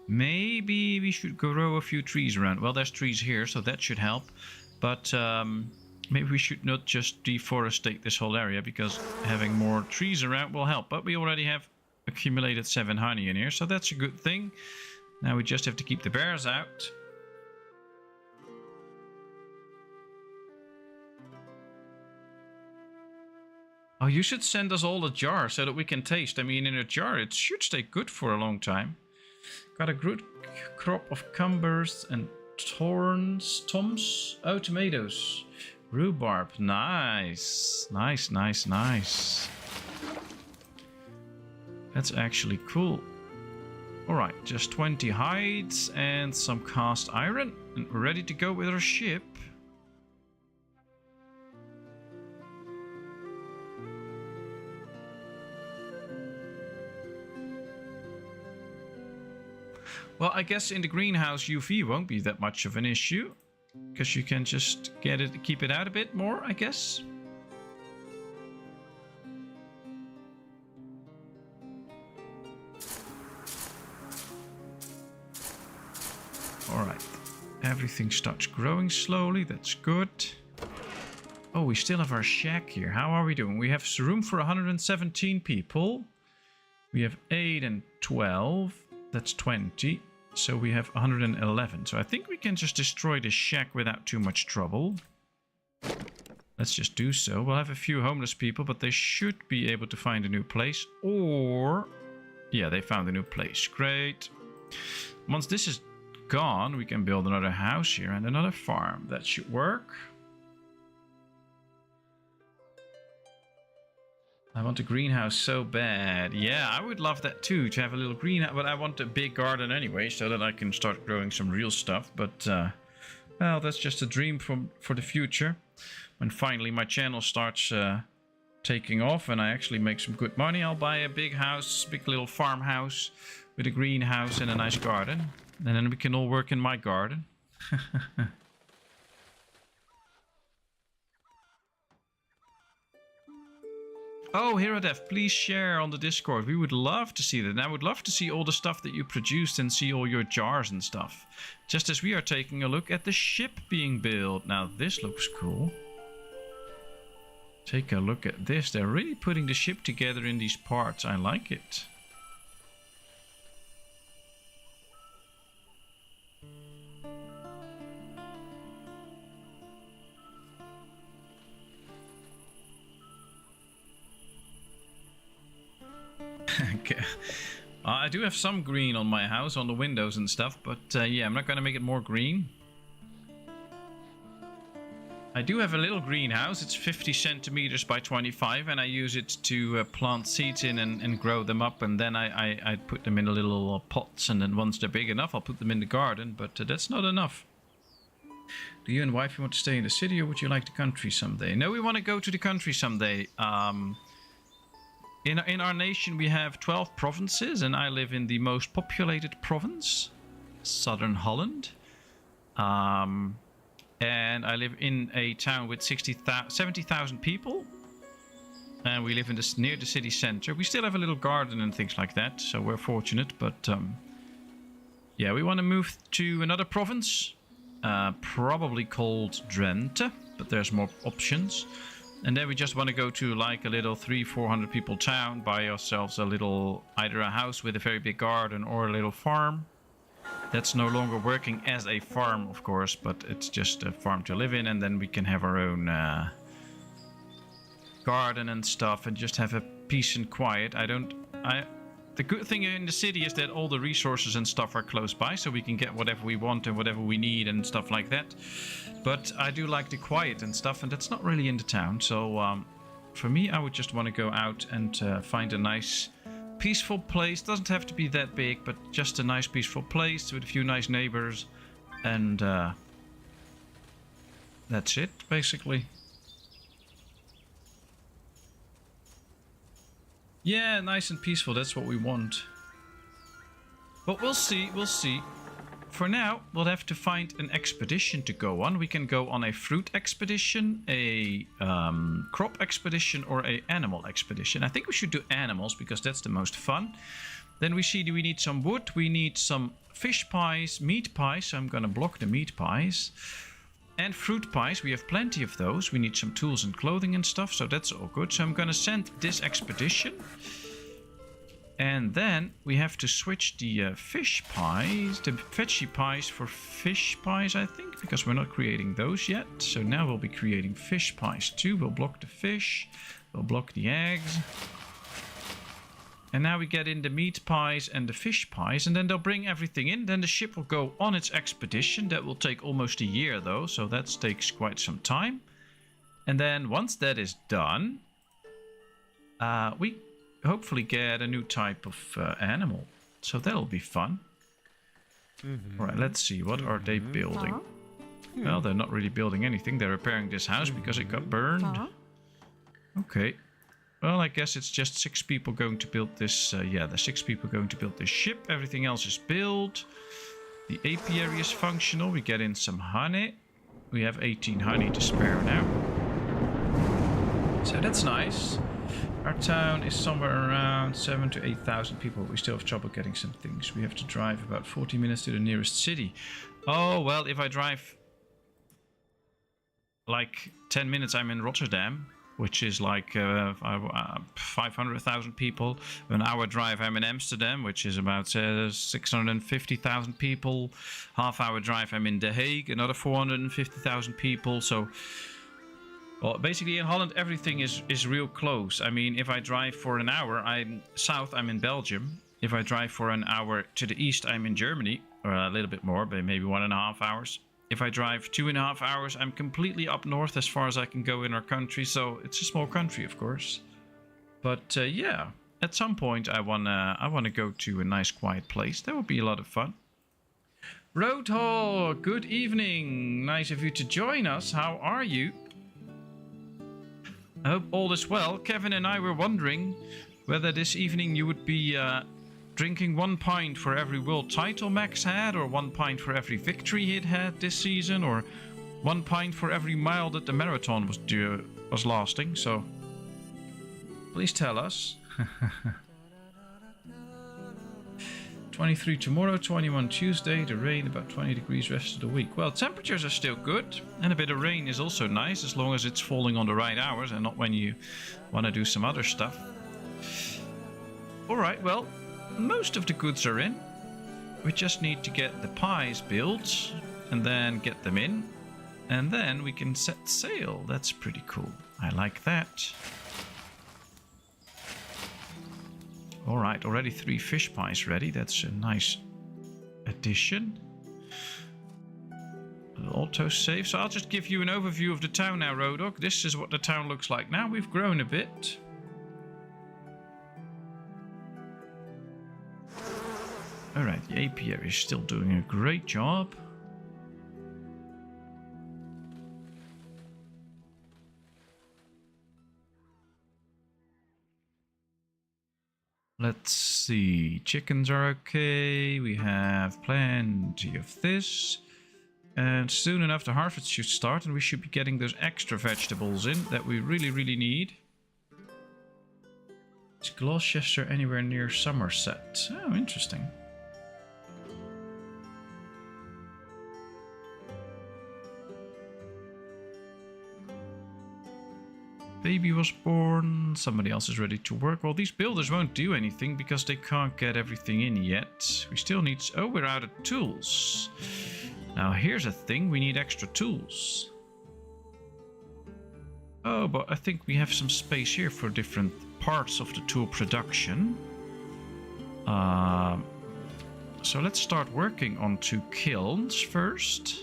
Maybe we should grow a few trees around. Well, there's trees here, so that should help. But maybe we should not just deforestate this whole area, because having more trees around will help. But we already have accumulated 7 honey in here, so that's a good thing. Now we just have to keep the bears out. Oh, you should send us all a jar so that we can taste. I mean, in a jar it should stay good for a long time. Got a good crop of cumbers and toms. Oh, tomatoes. Rhubarb. Nice. Nice, nice, nice. That's actually cool. Alright, just 20 hides and some cast iron. And we're ready to go with our ship. Well, I guess in the greenhouse UV won't be that much of an issue, because you can just keep it out a bit more, I guess. Alright, everything starts growing slowly, that's good. Oh, we still have our shack here. How are we doing? We have room for 117 people. We have 8 and 12. That's 20. So we have 111. So I think we can just destroy the shack without too much trouble. Let's just do so. We'll have a few homeless people, but they should be able to find a new place. Or... yeah, they found a new place. Great. Once this is gone, we can build another house here and another farm. That should work. I want a greenhouse so bad. Yeah, I would love that too, to have a little greenhouse. But I want a big garden anyway, so that I can start growing some real stuff. But, well, that's just a dream for the future. When finally my channel starts taking off and I actually make some good money, I'll buy a big house, big little farmhouse with a greenhouse and a nice garden. And then we can all work in my garden. Oh, Herodef, please share on the Discord. We would love to see that. And I would love to see all the stuff that you produced and see all your jars and stuff. Just as we are taking a look at the ship being built. Now, this looks cool. Take a look at this. They're really putting the ship together in these parts. I like it. Okay. I do have some green on my house, on the windows and stuff, but yeah, I'm not going to make it more green. I do have a little greenhouse. It's 50 centimeters by 25, and I use it to plant seeds in and grow them up, and then I put them in the little pots, and then once they're big enough, I'll put them in the garden, but that's not enough. Do you and wifey want to stay in the city, or would you like the country someday? No, we want to go to the country someday. In our nation, we have 12 provinces, and I live in the most populated province, Southern Holland. And I live in a town with 70,000 people. And we live in near the city center. We still have a little garden and things like that, so we're fortunate. But yeah, we want to move to another province, probably called Drenthe, but there's more options. And then we just want to go to like a little 300-400 people town, buy ourselves a little, either a house with a very big garden or a little farm. That's no longer working as a farm, of course, but it's just a farm to live in, and then we can have our own garden and stuff and just have a peace and quiet. The good thing in the city is that all the resources and stuff are close by, so we can get whatever we want and whatever we need and stuff like that. But I do like the quiet and stuff, and that's not really in the town. So for me, I would just want to go out and find a nice, peaceful place. Doesn't have to be that big, but just a nice, peaceful place with a few nice neighbors. And that's it, basically. Yeah, nice and peaceful, that's what we want. But we'll see, we'll see. For now, we'll have to find an expedition to go on. We can go on a fruit expedition, a crop expedition, or a animal expedition. I think we should do animals, because that's the most fun. Then we see we need some wood, we need some fish pies, meat pies, so I'm gonna block the meat pies. And fruit pies, we have plenty of those. We need some tools and clothing and stuff, so that's all good. So I'm gonna send this expedition. And then we have to switch the fish pies, the veggie pies for fish pies, I think, because we're not creating those yet. So now we'll be creating fish pies too. We'll block the fish, we'll block the eggs. And now we get in the meat pies and the fish pies, and then they'll bring everything in. Then the ship will go on its expedition. That will take almost a year though, so that takes quite some time. And then once that is done, we hopefully get a new type of animal. So that'll be fun. Alright, let's see, what are they building? Well, they're not really building anything. They're repairing this house because it got burned. Okay. Well, I guess it's just 6 people going to build this. Yeah, there's 6 people going to build this ship. Everything else is built. The apiary is functional. We get in some honey. We have 18 honey to spare now. So that's nice. Our town is somewhere around 7,000 to 8,000 people. We still have trouble getting some things. We have to drive about 40 minutes to the nearest city. Oh, well, if I drive like 10 minutes, I'm in Rotterdam, which is like 500,000 people. An hour drive, I'm in Amsterdam, which is about 650,000 people. Half-hour drive, I'm in The Hague, another 450,000 people. So, well, basically in Holland, everything is real close. I mean, if I drive for an hour, I'm south, I'm in Belgium. If I drive for an hour to the east, I'm in Germany, or a little bit more, but maybe 1.5 hours. If I drive 2.5 hours, I'm completely up north as far as I can go in our country. So it's a small country, of course. But yeah, at some point I wanna go to a nice quiet place. That would be a lot of fun. Roadhog, good evening. Nice of you to join us. How are you? I hope all is well. Kevin and I were wondering whether this evening you would be drinking 1 pint for every world title Max had, or 1 pint for every victory he'd had this season, or 1 pint for every mile that the marathon was lasting. So please tell us. 23 tomorrow, 21 Tuesday, the rain about 20 degrees rest of the week. Well, temperatures are still good, and a bit of rain is also nice as long as it's falling on the right hours and not when you want to do some other stuff. Alright, well, most of the goods are in. We just need to get the pies built and then get them in, and then we can set sail. That's pretty cool. I like that. Alright, already 3 fish pies ready. That's a nice addition. Auto-save. So I'll just give you an overview of the town now, Rodok. This is what the town looks like now. We've grown a bit. Alright, the apiary is still doing a great job. Let's see, chickens are okay, we have plenty of this. And soon enough the harvest should start and we should be getting those extra vegetables in that we really need. Is Gloucester anywhere near Somerset? Oh, interesting. Baby was born, somebody else is ready to work. Well, these builders won't do anything because they can't get everything in yet. We still need... Oh, we're out of tools. Now, here's a thing. We need extra tools. Oh, but I think we have some space here for different parts of the tool production. So let's start working on 2 kilns first.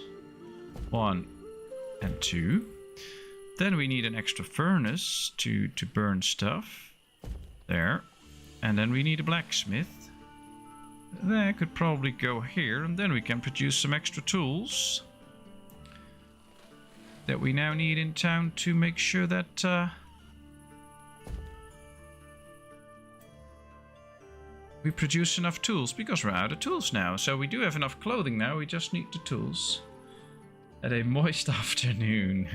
1 and 2. Then we need an extra furnace to burn stuff. There. And then we need a blacksmith. That could probably go here. And then we can produce some extra tools that we now need in town to make sure that we produce enough tools. Because we're out of tools now. So we do have enough clothing now. We just need the tools. At a moist afternoon.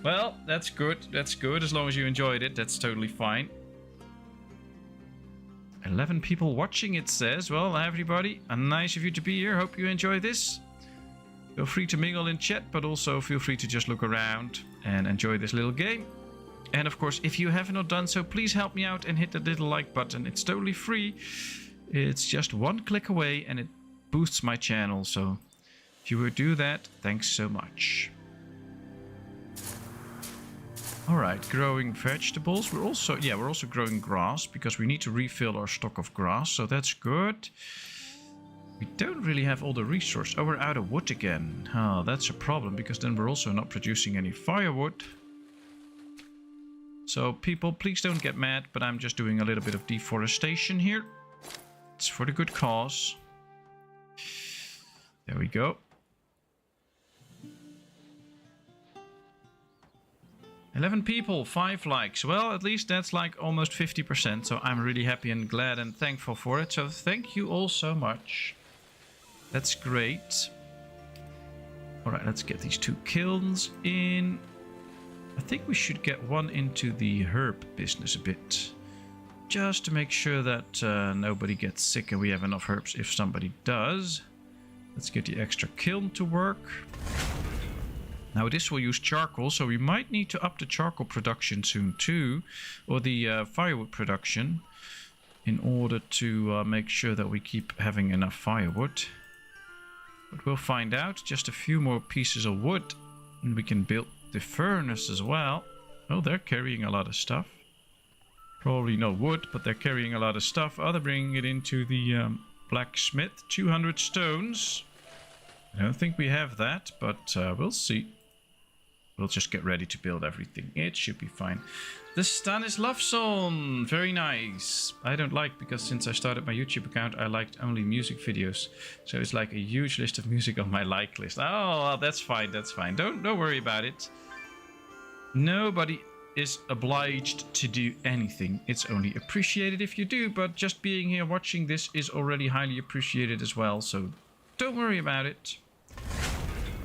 Well, that's good. That's good. As long as you enjoyed it, that's totally fine. 11 people watching, it says. Well, everybody, nice of you to be here. Hope you enjoy this. Feel free to mingle in chat, but also feel free to just look around and enjoy this little game. And of course, if you have not done so, please help me out and hit that little like button. It's totally free. It's just 1 click away and it boosts my channel, so... If you would do that, thanks so much. Alright, growing vegetables. We're also growing grass because we need to refill our stock of grass, so that's good. We don't really have all the resources. Oh, we're out of wood again. Oh, that's a problem because then we're also not producing any firewood. So people, please don't get mad, but I'm just doing a little bit of deforestation here. It's for the good cause. There we go. 11 people, 5 likes. Well, at least that's like almost 50%. So I'm really happy and glad and thankful for it. So thank you all so much. That's great. Alright, let's get these 2 kilns in. I think we should get 1 into the herb business a bit. Just to make sure that nobody gets sick and we have enough herbs if somebody does. Let's get the extra kiln to work. Now this will use charcoal, so we might need to up the charcoal production soon too, or the firewood production, in order to make sure that we keep having enough firewood. But we'll find out. Just a few more pieces of wood, and we can build the furnace as well. Oh, they're carrying a lot of stuff. Probably no wood, but they're carrying a lot of stuff. Oh, they're bringing it into the blacksmith. 200 stones. I don't think we have that, but we'll see. we'll just get ready to build everything. It should be fine. The Stanislavson, very nice. I don't like, because since I started my YouTube account, I liked only music videos. So it's like a huge list of music on my like list. Oh, that's fine, that's fine. Don't worry about it. Nobody is obliged to do anything. It's only appreciated if you do, but just being here watching this is already highly appreciated as well, so don't worry about it.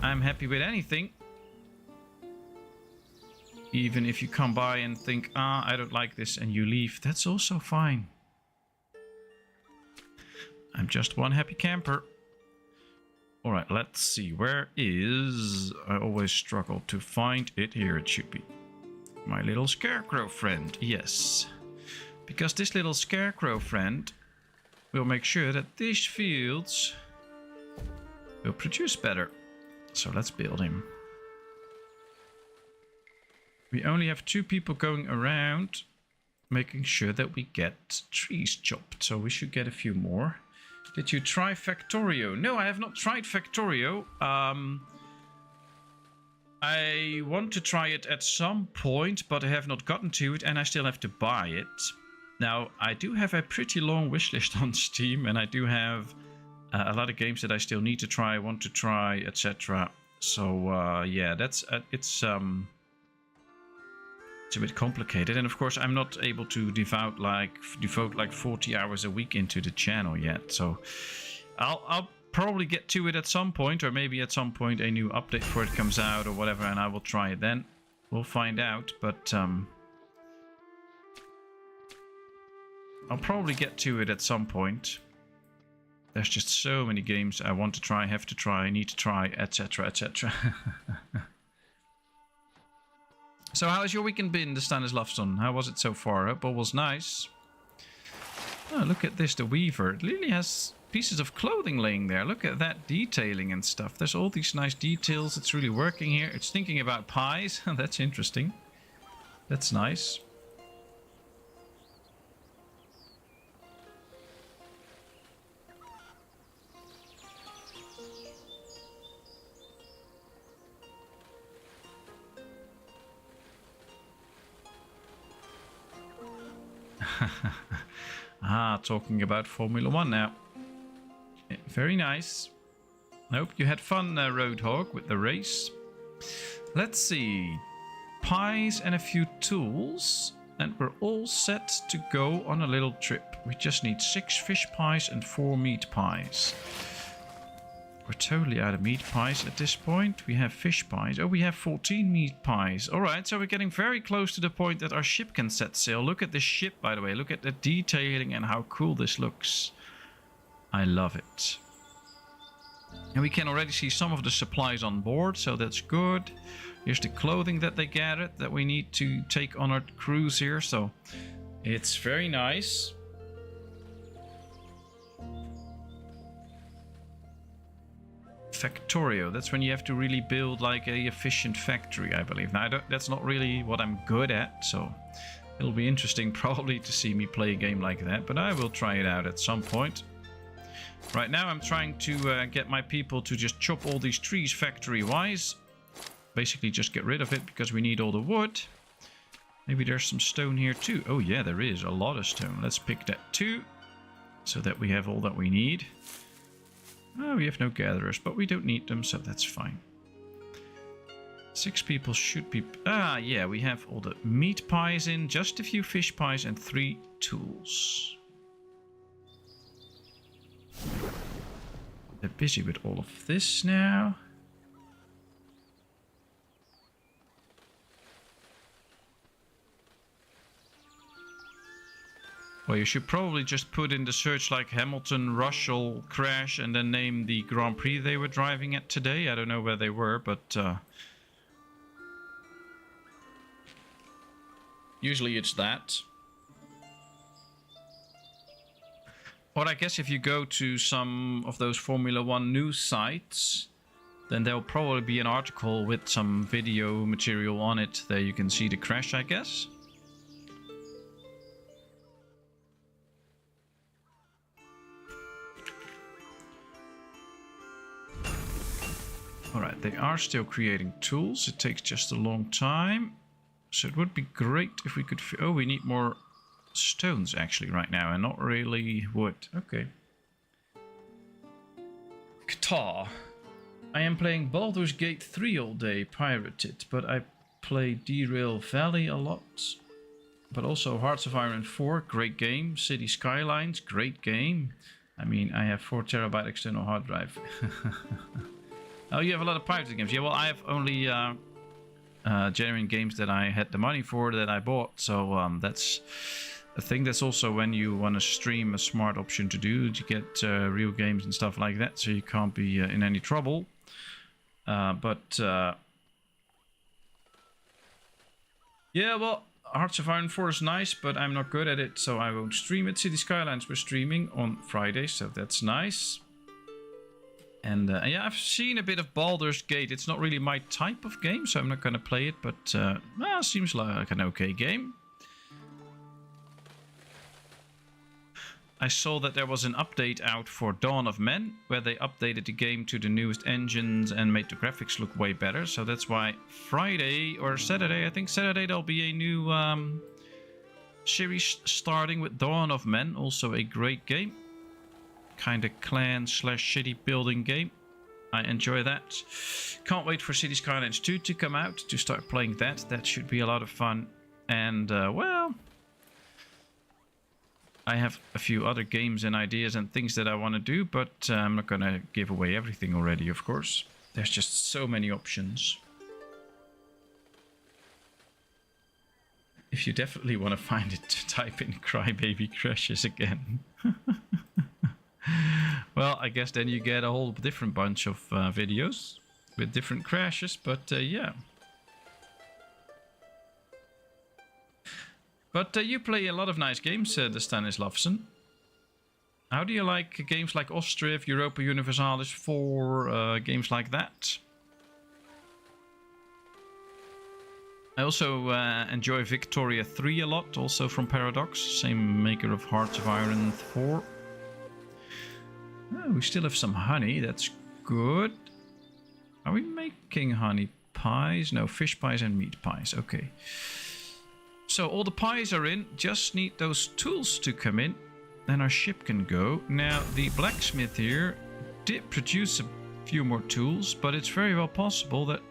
I'm happy with anything. Even if you come by and think, I don't like this, and you leave, that's also fine. I'm just one happy camper. Alright, let's see. Where is... I always struggle to find it. Here it should be. My little scarecrow friend. Yes. Because this little scarecrow friend will make sure that these fields will produce better. So let's build him. We only have 2 people going around making sure that we get trees chopped. So we should get a few more. Did you try Factorio? No, I have not tried Factorio. I want to try it at some point, but I have not gotten to it, and I still have to buy it. Now, I do have a pretty long wishlist on Steam, and I do have a lot of games that I still need to try, want to try, etc. So, yeah, that's it's a bit complicated, and of course, I'm not able to devote like 40 hours a week into the channel yet. So, I'll probably get to it at some point, or maybe at some point a new update for it comes out or whatever, and I will try it then. We'll find out, but I'll probably get to it at some point. There's just so many games I want to try, have to try, need to try, etc, etc. So how has your weekend been, the Stanislavson? How was it so far? Hope all was nice. Oh, look at this, the weaver. It really has pieces of clothing laying there. Look at that detailing and stuff. There's all these nice details. It's really working here. It's thinking about pies. That's interesting. That's nice. Talking about Formula 1 now. Very nice. I hope you had fun, Roadhog, with the race. Let's see. Pies and a few tools, and we're all set to go on a little trip. We just need 6 fish pies and 4 meat pies. We're totally out of meat pies at this point. We have fish pies. Oh, we have 14 meat pies. Alright, so we're getting very close to the point that our ship can set sail. Look at this ship, by the way. Look at the detailing and how cool this looks. I love it. And we can already see some of the supplies on board, so that's good. Here's the clothing that they gathered that we need to take on our cruise here, so it's very nice. Factorio, that's when you have to really build like a efficient factory, I believe. Now, that's not really what I'm good at, so it'll be interesting probably to see me play a game like that, but I will try it out at some point. Right now I'm trying to get my people to just chop all these trees factory-wise. Basically just get rid of it because we need all the wood. Maybe there's some stone here too. Oh yeah, there is a lot of stone. Let's pick that too, so that we have all that we need. Oh, we have no gatherers, but we don't need them, so that's fine. 6 people should be... Ah, yeah, we have all the meat pies in, just a few fish pies and 3 tools. They're busy with all of this now. Well, you should probably just put in the search like Hamilton, Russell, Crash, and then name the Grand Prix they were driving at today. I don't know where they were, but usually it's that. Or I guess if you go to some of those Formula 1 news sites, then there'll probably be an article with some video material on it. There you can see the crash, I guess. Alright, they are still creating tools. It takes just a long time. So it would be great if we could... Oh, we need more stones actually right now and not really wood. Okay. Qatar. I am playing Baldur's Gate 3 all day, pirated, but I play Derail Valley a lot. But also Hearts of Iron 4, great game. City Skylines, great game. I mean, I have 4 terabyte external hard drive. Oh, you have a lot of pirated games. Yeah, well, I have only genuine games that I had the money for that I bought. So that's a thing. That's also when you want to stream, a smart option to do, to get real games and stuff like that. So you can't be in any trouble. Yeah, well, Hearts of Iron 4 is nice, but I'm not good at it, so I won't stream it. City Skylines we're streaming on Friday, so that's nice. And yeah, I've seen a bit of Baldur's Gate. It's not really my type of game, so I'm not going to play it, but well, it seems like an okay game. I saw that there was an update out for Dawn of Men, where they updated the game to the newest engines and made the graphics look way better. So that's why Friday or Saturday, I think Saturday, there'll be a new series starting with Dawn of Men. Also a great game. Kind of clan / city building game. I enjoy that. Can't wait for City Skylines 2 to come out, to start playing that. That should be a lot of fun. And well, I have a few other games and ideas and things that I want to do, but I'm not going to give away everything already, of course. There's just so many options. If you definitely want to find it, type in Crybaby Crashes again. Well, I guess then you get a whole different bunch of videos with different crashes, but yeah. But you play a lot of nice games, the Stanislavson. How do you like games like Ostriv, Europa Universalis 4, games like that? I also enjoy Victoria 3 a lot, also from Paradox, same maker of Hearts of Iron 4. Oh, we still have some honey, that's good. Are we making honey pies? No, fish pies and meat pies, okay. So all the pies are in, just need those tools to come in, then our ship can go. Now the blacksmith here did produce a few more tools, but it's very well possible that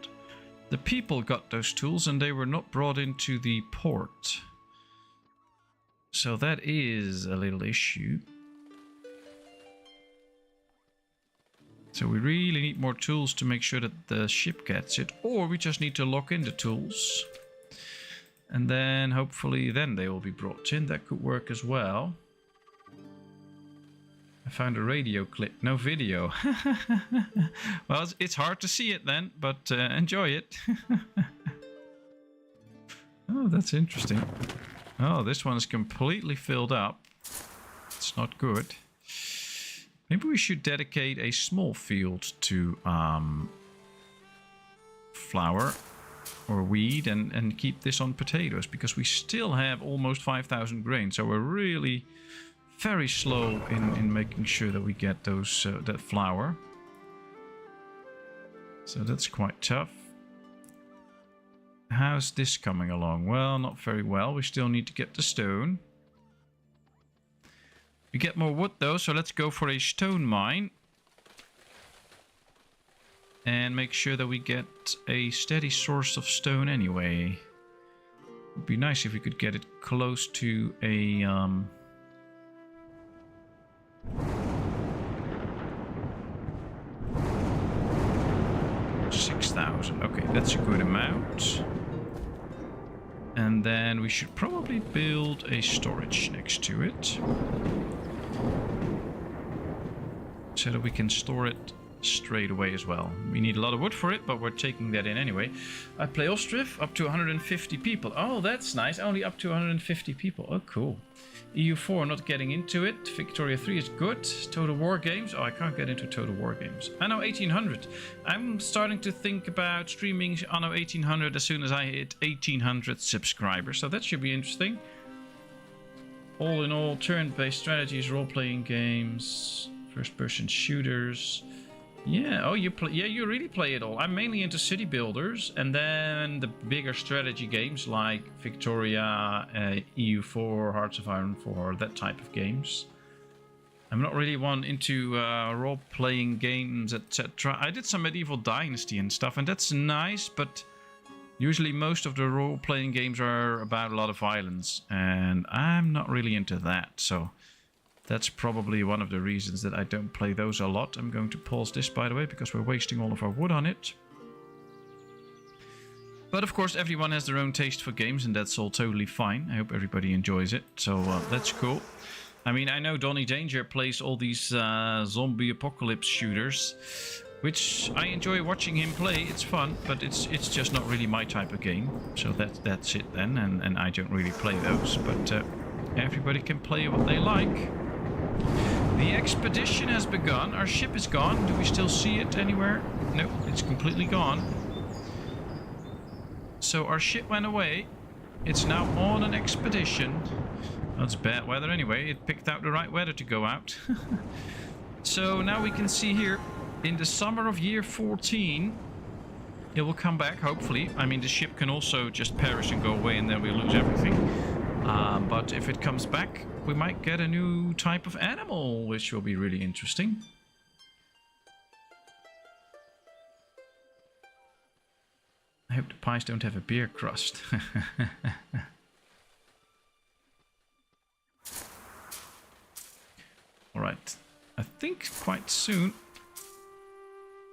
the people got those tools and they were not brought into the port. So that is a little issue. So we really need more tools to make sure that the ship gets it, or we just need to lock in the tools. And then hopefully then they will be brought in. That could work as well. I found a radio clip, no video. Well, it's hard to see it then, but enjoy it. Oh, that's interesting. Oh, this one is completely filled up. It's not good. Maybe we should dedicate a small field to flour or wheat and keep this on potatoes, because we still have almost 5,000 grain, so we're really very slow in making sure that we get those that flour. So that's quite tough. How's this coming along? Well, not very well. We still need to get the stone. We get more wood though, so let's go for a stone mine. And make sure that we get a steady source of stone anyway. It'd be nice if we could get it close to a 6,000. Okay, that's a good amount. And then we should probably build a storage next to it, so that we can store it straight away as well. We need a lot of wood for it, but we're taking that in anyway. I play Ostriv, up to 150 people. Oh, that's nice. Only up to 150 people. Oh, cool. EU4, not getting into it. Victoria 3 is good. Total War games. Oh, I can't get into Total War games. Anno 1800. I'm starting to think about streaming Anno 1800 as soon as I hit 1800 subscribers. So that should be interesting. All in all, turn-based strategies, role-playing games, first-person shooters. Yeah, oh, you play. Yeah, you really play it all. I'm mainly into city builders, and then the bigger strategy games like Victoria, EU4, Hearts of Iron 4, that type of games. I'm not really one into role-playing games, etc. I did some Medieval Dynasty and stuff, and that's nice, but usually most of the role-playing games are about a lot of violence, and I'm not really into that, so that's probably one of the reasons that I don't play those a lot. I'm going to pause this, by the way, because we're wasting all of our wood on it. But of course, everyone has their own taste for games, and that's all totally fine. I hope everybody enjoys it, so that's cool. I mean, I know Donnie Danger plays all these zombie apocalypse shooters, which I enjoy watching him play. It's fun, but it's just not really my type of game. So that's it then, and I don't really play those. But everybody can play what they like. The expedition has begun. Our ship is gone. Do we still see it anywhere? No, it's completely gone. So our ship went away. It's now on an expedition. That's bad weather anyway. It picked out the right weather to go out. So now we can see here, in the summer of year 14, it will come back, hopefully. I mean, the ship can also just perish and go away, and then we lose everything. But if it comes back, we might get a new type of animal, which will be really interesting. I hope the pies don't have a beer crust. Alright, I think quite soon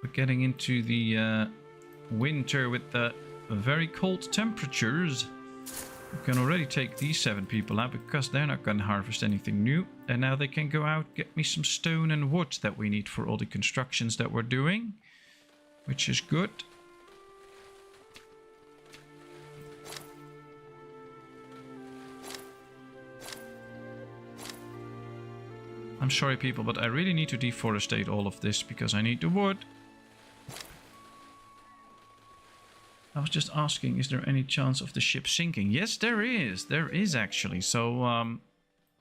we're getting into the winter with the very cold temperatures. We can already take these 7 people out because they're not going to harvest anything new. And now they can go out, get me some stone and wood that we need for all the constructions that we're doing, which is good. I'm sorry people, but I really need to deforestate all of this because I need the wood. I was just asking, is there any chance of the ship sinking? Yes, there is. There is actually. So I'm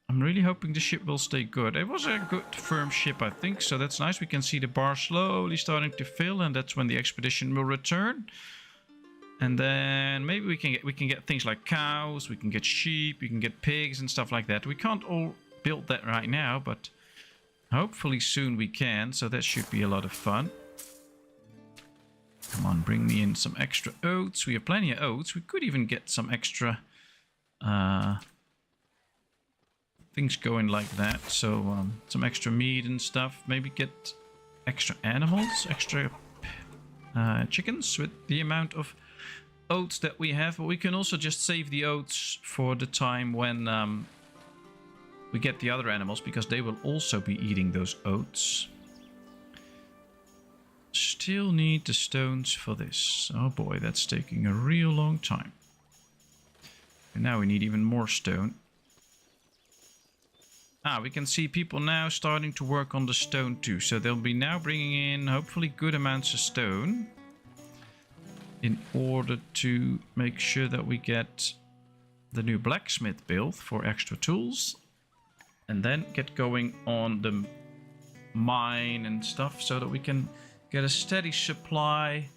really hoping the ship will stay good. It was a good firm ship, I think. So that's nice. We can see the bar slowly starting to fill, and that's when the expedition will return. And then maybe we can get things like cows, we can get sheep, we can get pigs and stuff like that. We can't all build that right now, but hopefully soon we can. So that should be a lot of fun. Come on, bring me in some extra oats. We have plenty of oats. We could even get some extra things going like that. So some extra meat and stuff. Maybe get extra animals, extra chickens with the amount of oats that we have. But we can also just save the oats for the time when we get the other animals, because they will also be eating those oats. Still need the stones for this. Oh boy, that's taking a real long time. And now we need even more stone. We can see people now starting to work on the stone too. So they'll be now bringing in hopefully good amounts of stone in order to make sure that we get the new blacksmith built for extra tools. And then get going on the mine and stuff so that we can get a steady supply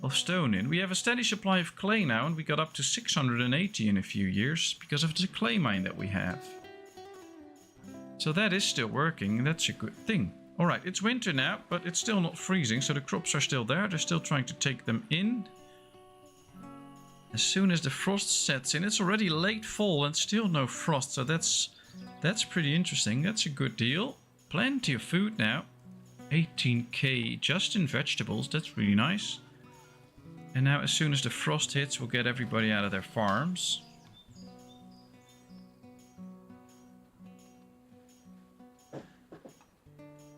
of stone in. We have a steady supply of clay now, and we got up to 680 in a few years because of the clay mine that we have. So that is still working, and that's a good thing. Alright, it's winter now, but it's still not freezing, so the crops are still there. They're still trying to take them in. As soon as the frost sets in, it's already late fall and still no frost, so that's pretty interesting. That's a good deal. Plenty of food now. 18k just in vegetables. That's really nice. And now as soon as the frost hits, we'll get everybody out of their farms.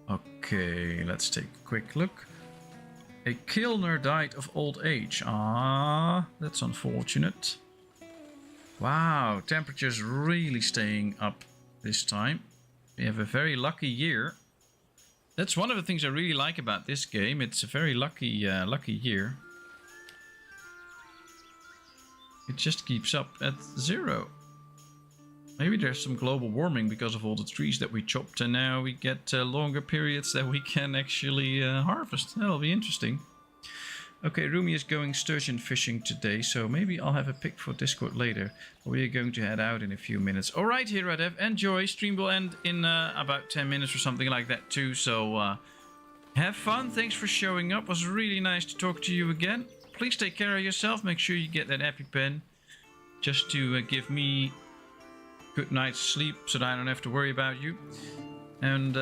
Okay, let's take a quick look. A Kilner died of old age. Ah, that's unfortunate. Wow, temperature's really staying up this time. We have a very lucky year. That's one of the things I really like about this game. It's a very lucky year. It just keeps up at 0. Maybe there's some global warming because of all the trees that we chopped, and now we get longer periods that we can actually harvest. That'll be interesting. Okay, Rumi is going sturgeon fishing today, so maybe I'll have a pic for Discord later. But we are going to head out in a few minutes. Alright, Hiradev, enjoy. Stream will end in about 10 minutes or something like that too, so have fun. Thanks for showing up. It was really nice to talk to you again. Please take care of yourself. Make sure you get that EpiPen just to give me good night's sleep so that I don't have to worry about you. And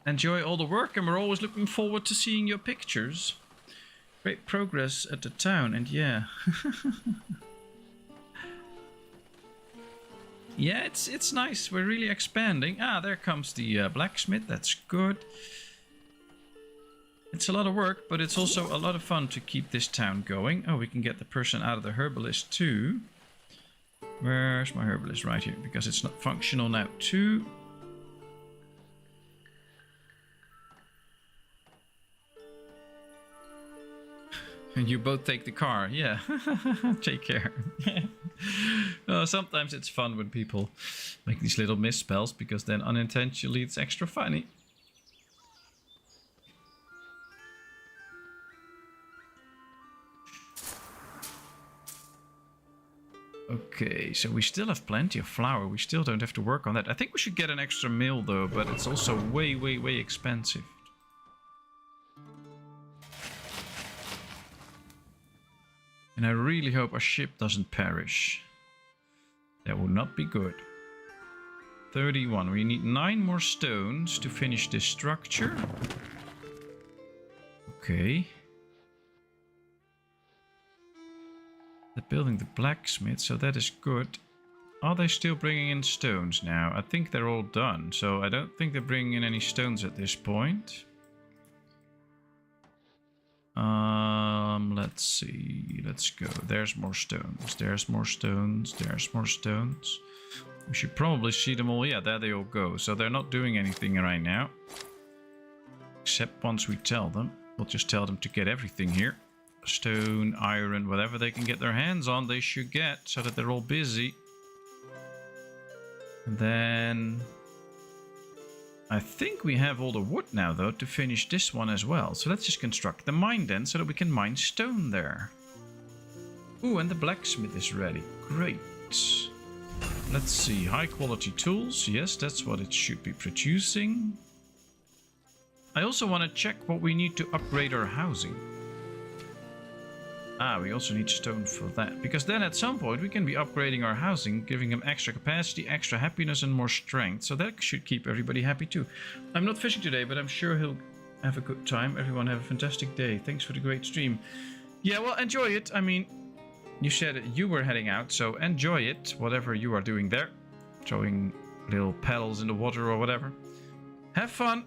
enjoy all the work, and we're always looking forward to seeing your pictures. Great progress at the town, and yeah. Yeah, it's nice. We're really expanding. Ah, there comes the blacksmith. That's good. It's a lot of work, but it's also a lot of fun to keep this town going. Oh, we can get the person out of the herbalist too. Where's my herbalist? Right here, because it's not functional now too. And you both take the car, yeah. Take care. Sometimes it's fun when people make these little misspells, because then unintentionally it's extra funny. Okay, so we still have plenty of flour. We still don't have to work on that. I think we should get an extra mill though, but it's also way, way, way expensive. And I really hope our ship doesn't perish. That would not be good. 31. We need 9 more stones to finish this structure. Okay. They're building the blacksmith, so that is good. Are they still bringing in stones now? I think they're all done, so I don't think they're bringing in any stones at this point. Let's see. Let's go. There's more stones. There's more stones. There's more stones. We should probably see them all. Yeah, there they all go. So they're not doing anything right now. Except once we tell them. We'll just tell them to get everything here. Stone, iron, whatever they can get their hands on, they should get, so that they're all busy. And then I think we have all the wood now, though, to finish this one as well. So let's just construct the mine then, so that we can mine stone there. Ooh, and the blacksmith is ready. Great. Let's see. High quality tools. Yes, that's what it should be producing. I also want to check what we need to upgrade our housing. Ah, we also need stone for that. Because then at some point we can be upgrading our housing, giving them extra capacity, extra happiness and more strength. So that should keep everybody happy too. I'm not fishing today, but I'm sure he'll have a good time. Everyone have a fantastic day. Thanks for the great stream. Yeah, well, enjoy it. I mean, you said you were heading out, so enjoy it. Whatever you are doing there. Throwing little paddles in the water or whatever. Have fun.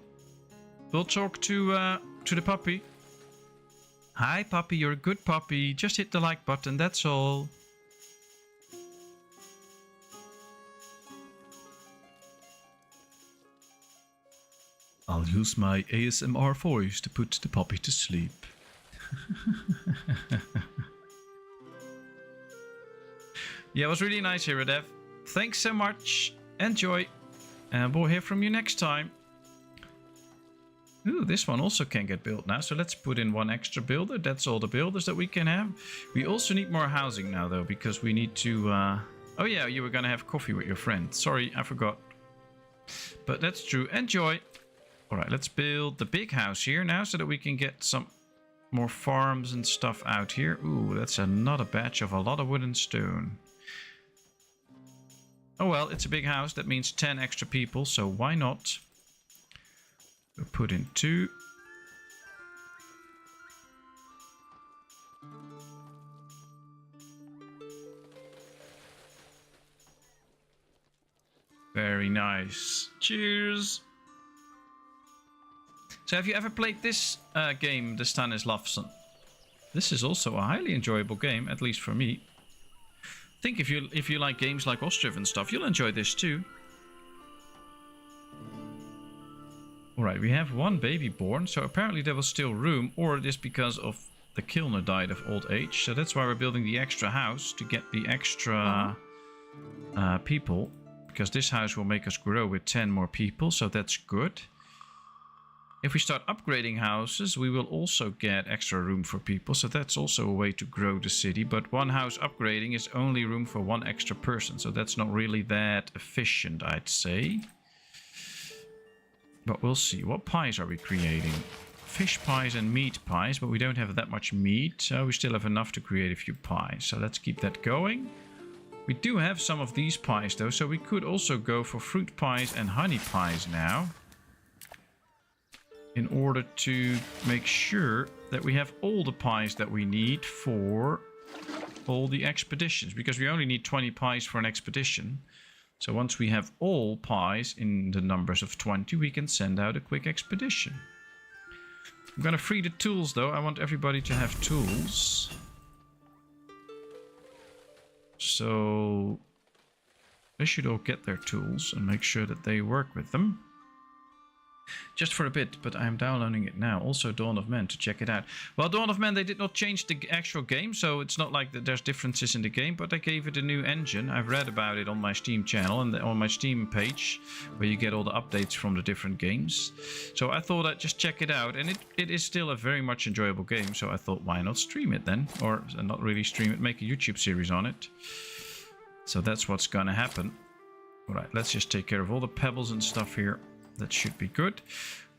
We'll talk to the puppy. Hi puppy, you're a good puppy. Just hit the like button, that's all. I'll use my ASMR voice to put the puppy to sleep. Yeah, it was really nice here, Dev. Thanks so much. Enjoy. And we'll hear from you next time. Ooh, this one also can get built now, so let's put in 1 extra builder. That's all the builders that we can have. We also need more housing now, though, because we need to... Oh yeah, you were gonna have coffee with your friend. Sorry, I forgot. But that's true. Enjoy! Alright, let's build the big house here now, so that we can get some more farms and stuff out here. Ooh, that's another batch of a lot of wood and stone. Oh well, it's a big house. That means 10 extra people, so why not? We'll put in 2. Very nice. Cheers. So have you ever played this game, the Stanislavson? This is also a highly enjoyable game, at least for me. I think if you like games like Ostriv and stuff, you'll enjoy this too. Alright, we have 1 baby born, so apparently there was still room, or it is because of the Kilner died of old age. So that's why we're building the extra house, to get the extra people, because this house will make us grow with 10 more people, so that's good. If we start upgrading houses, we will also get extra room for people, so that's also a way to grow the city. But one house upgrading is only room for one extra person, so that's not really that efficient, I'd say. But we'll see. What pies are we creating? Fish pies and meat pies, but we don't have that much meat, so we still have enough to create a few pies. So let's keep that going. We do have some of these pies though, so we could also go for fruit pies and honey pies now, in order to make sure that we have all the pies that we need for all the expeditions, because we only need 20 pies for an expedition. So once we have all pies in the numbers of 20, we can send out a quick expedition. I'm gonna free the tools though. I want everybody to have tools. So they should all get their tools and make sure that they work with them. Just for a bit, but I'm downloading it now. Also Dawn of Men, to check it out. Well, Dawn of Men, they did not change the actual game, so it's not like that there's differences in the game, but I gave it a new engine. I've read about it on my Steam channel and on my Steam page, where you get all the updates from the different games. So I thought I'd just check it out, and it is still a very much enjoyable game, so I thought, why not stream it then? Or not really stream it, make a YouTube series on it. So that's what's gonna happen. Alright, let's just take care of all the pebbles and stuff here. That should be good.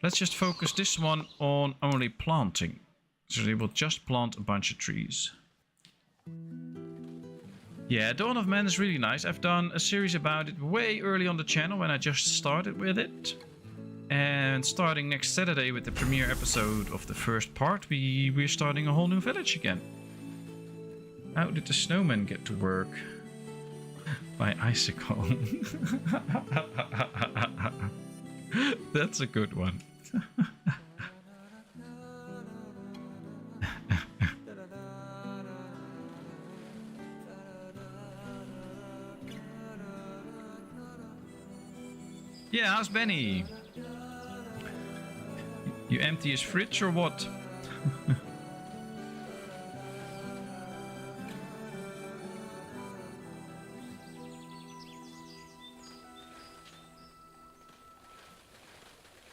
Let's just focus this one on only planting. So they will just plant a bunch of trees. Yeah, Dawn of Man is really nice. I've done a series about it way early on the channel when I just started with it. And starting next Saturday with the premiere episode of the first part, we're starting a whole new village again. How did the snowman get to work? By icicle. That's a good one. Yeah, how's Benny? You empty his fridge or what?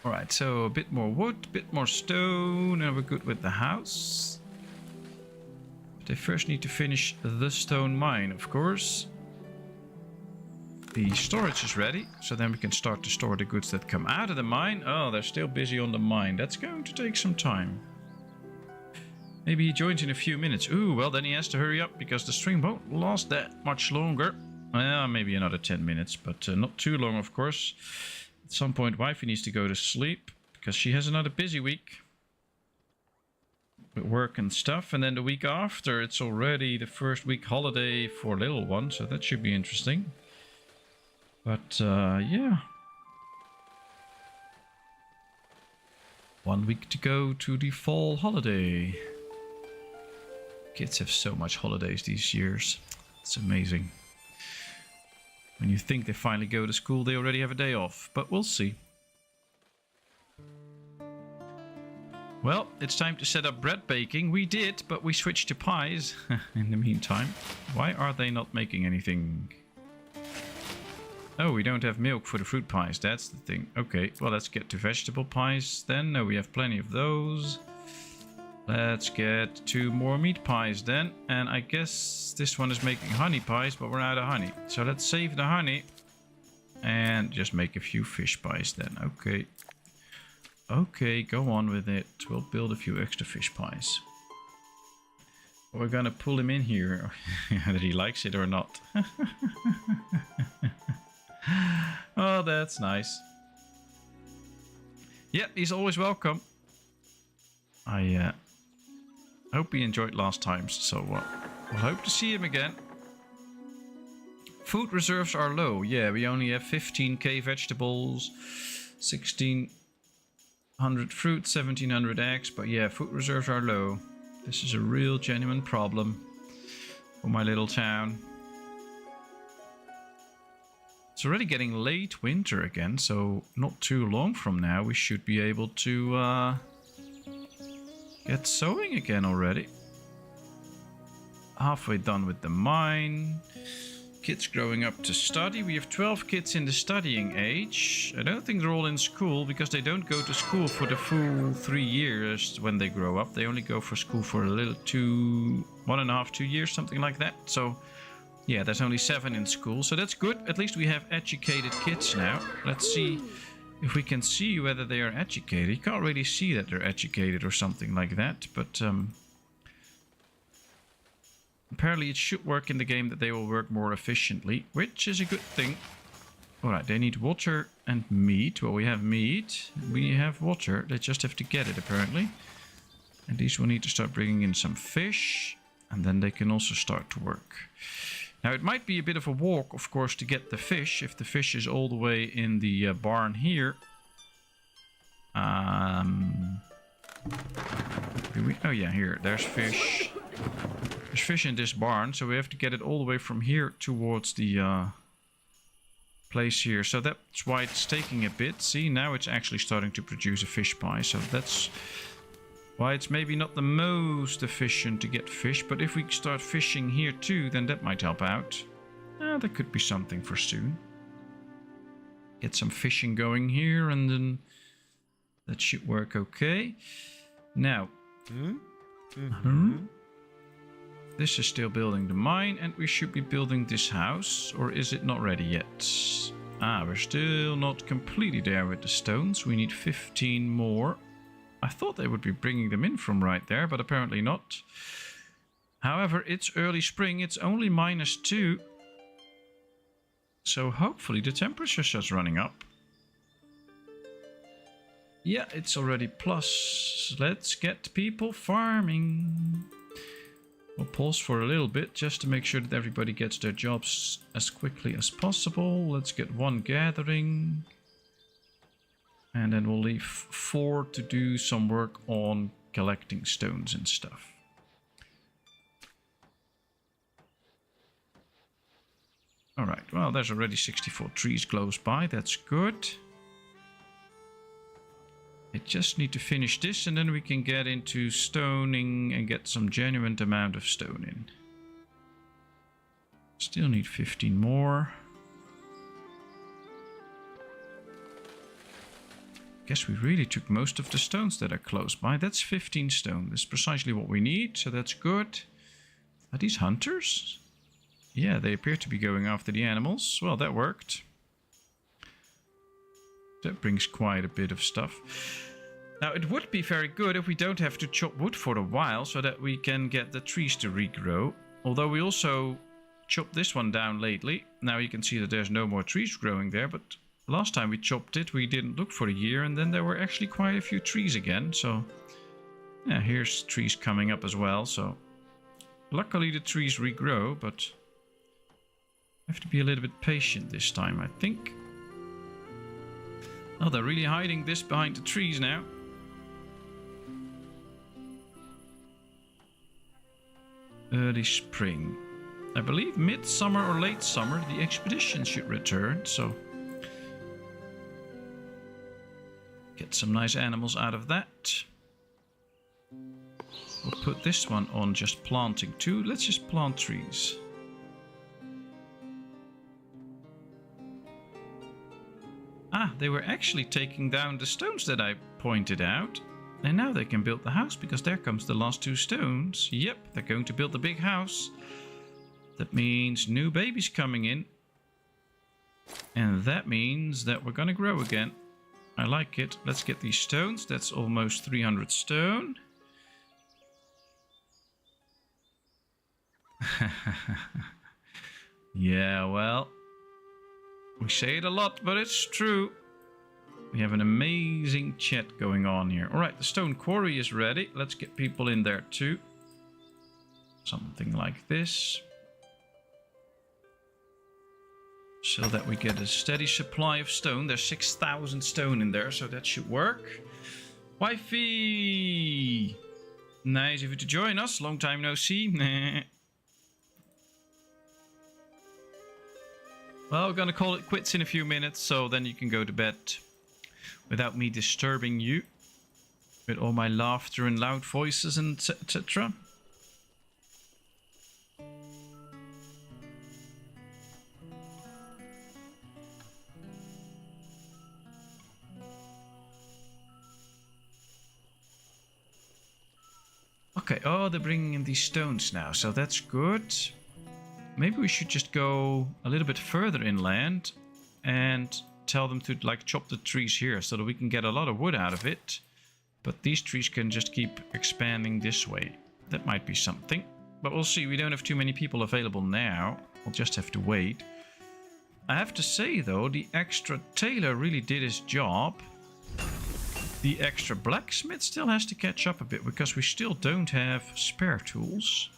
Alright, so a bit more wood, a bit more stone, and we're good with the house. But they first need to finish the stone mine, of course. The storage is ready, so then we can start to store the goods that come out of the mine. Oh, they're still busy on the mine. That's going to take some time. Maybe he joins in a few minutes. Ooh, well then he has to hurry up, because the stream won't last that much longer. Well, maybe another 10 minutes, but not too long, of course. At some point, wifey needs to go to sleep, because she has another busy week with work and stuff. And then the week after, it's already the first week holiday for little one, so that should be interesting. But yeah, 1 week to go to the fall holiday. Kids have so much holidays these years. It's amazing. When you think they finally go to school, they already have a day off. But we'll see. Well, it's time to set up bread baking. We did, but we switched to pies in the meantime. Why are they not making anything? Oh, we don't have milk for the fruit pies. That's the thing. Okay, well, let's get to vegetable pies then. No, we have plenty of those. Let's get 2 more meat pies then. And I guess this one is making honey pies, but we're out of honey. So let's save the honey and just make a few fish pies then. Okay. Okay, go on with it. We'll build a few extra fish pies. We're gonna pull him in here, whether he likes it or not. Oh, that's nice. Yep, he's always welcome. I hope he enjoyed last time, so we'll hope to see him again. Food reserves are low. Yeah, we only have 15k vegetables, 1600 fruit, 1700 eggs, but yeah, food reserves are low. This is a real genuine problem for my little town. It's already getting late winter again, so not too long from now we should be able to get sowing again already. Halfway done with the mine. kids growing up to study. We have 12 kids in the studying age. I don't think they're all in school because they don't go to school for the full 3 years when they grow up. They only go for school for a little 1.5, 2 years, something like that. So yeah, there's only 7 in school. So that's good. At least we have educated kids now. Let's see if we can see whether they are educated. You can't really see that they're educated or something like that, but apparently it should work in the game that they will work more efficiently, which is a good thing. Alright, they need water and meat. Well, we have meat, we have water. They just have to get it, apparently. And these will need to start bringing in some fish, and then they can also start to work. Now, it might be a bit of a walk, of course, to get the fish, if the fish is all the way in the barn here. Oh yeah, here, there's fish. There's fish in this barn, so we have to get it all the way from here towards the place here. So that's why it's taking a bit. See, now it's actually starting to produce a fish pie. So that's why it's maybe not the most efficient to get fish. But if we start fishing here too, then that might help out. That could be something for soon. Get some fishing going here, and then that should work okay. Now, this is still building the mine, and we should be building this house. Or is it not ready yet? We're still not completely there with the stones. We need 15 more. I thought they would be bringing them in from right there, but apparently not. However, it's early spring. It's only -2. So hopefully the temperature starts running up. Yeah, it's already plus. Let's get people farming. We'll pause for a little bit just to make sure that everybody gets their jobs as quickly as possible. Let's get 1 gathering. And then we'll leave 4 to do some work on collecting stones and stuff. Alright, well, there's already 64 trees close by. That's good. I just need to finish this, and then we can get into stoning and get some genuine amount of stone in. Still need 15 more. Guess we really took most of the stones that are close by. That's 15 stone. That's precisely what we need, so that's good. Are these hunters? Yeah, they appear to be going after the animals. Well, that worked. That brings quite a bit of stuff. Now, it would be very good if we don't have to chop wood for a while, so that we can get the trees to regrow. Although we also chopped this one down lately. Now you can see that there's no more trees growing there, but last time we chopped it, we didn't look for a year, and then there were actually quite a few trees again. So, yeah, here's trees coming up as well. So, luckily the trees regrow, but I have to be a little bit patient this time, I think. Oh, they're really hiding this behind the trees now. Early spring. I believe midsummer or late summer the expedition should return, so get some nice animals out of that. We'll put this one on just planting too. Let's just plant trees. They were actually taking down the stones that I pointed out. And now they can build the house, because there comes the last 2 stones. Yep, they're going to build the big house. That means new babies coming in. And that means that we're going to grow again. I like it. Let's get these stones. That's almost 300 stone. Yeah, well, we say it a lot, but it's true. We have an amazing chat going on here. Alright, the stone quarry is ready. Let's get people in there too. Something like this. So that we get a steady supply of stone. There's 6,000 stone in there, so that should work. Wifey! Nice of you to join us. Long time no see. Well, we're gonna call it quits in a few minutes, so then you can go to bed without me disturbing you with all my laughter and loud voices and etc. Okay, oh, they're bringing in these stones now, so that's good. Maybe we should just go a little bit further inland and tell them to like chop the trees here so that we can get a lot of wood out of it. But these trees can just keep expanding this way. That might be something. But we'll see, we don't have too many people available now. We'll just have to wait. I have to say though, the extra tailor really did his job. The extra blacksmith still has to catch up a bit because we still don't have spare tools.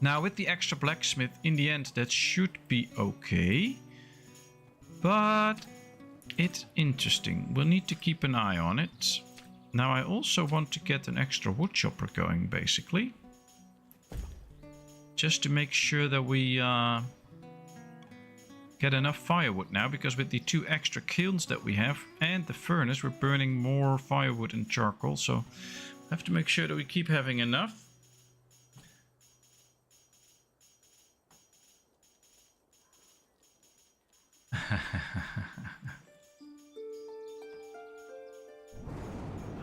Now with the extra blacksmith, in the end that should be okay. But it's interesting. We'll need to keep an eye on it. Now I also want to get an extra wood chopper going basically. Just to make sure that we get enough firewood now, because with the 2 extra kilns that we have and the furnace, we're burning more firewood and charcoal. So I have to make sure that we keep having enough.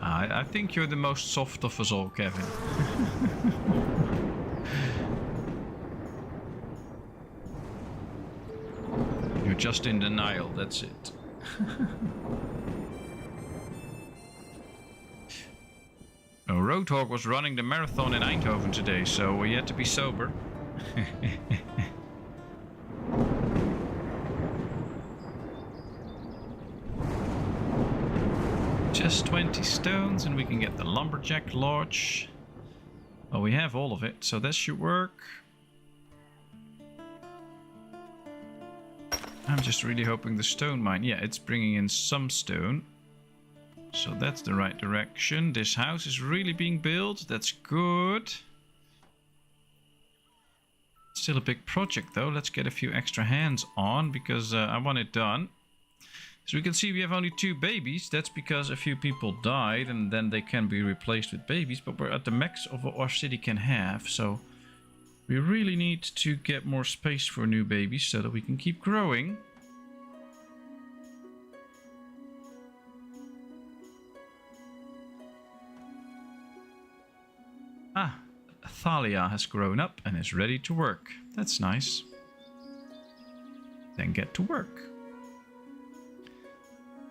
I think you're the most soft of us all, Kevin. You're just in denial, that's it. Oh, Roadhog was running the marathon in Eindhoven today, so we had to be sober. Just 20 stones and we can get the lumberjack lodge. Well, we have all of it, so that should work. I'm just really hoping the stone mine... Yeah, it's bringing in some stone. So that's the right direction. This house is really being built. That's good. Still a big project though. Let's get a few extra hands on because I want it done. So we can see we have only 2 babies. That's because a few people died and then they can be replaced with babies. But we're at the max of what our city can have. So we really need to get more space for new babies so that we can keep growing. Ah, Thalia has grown up and is ready to work. That's nice. Then get to work.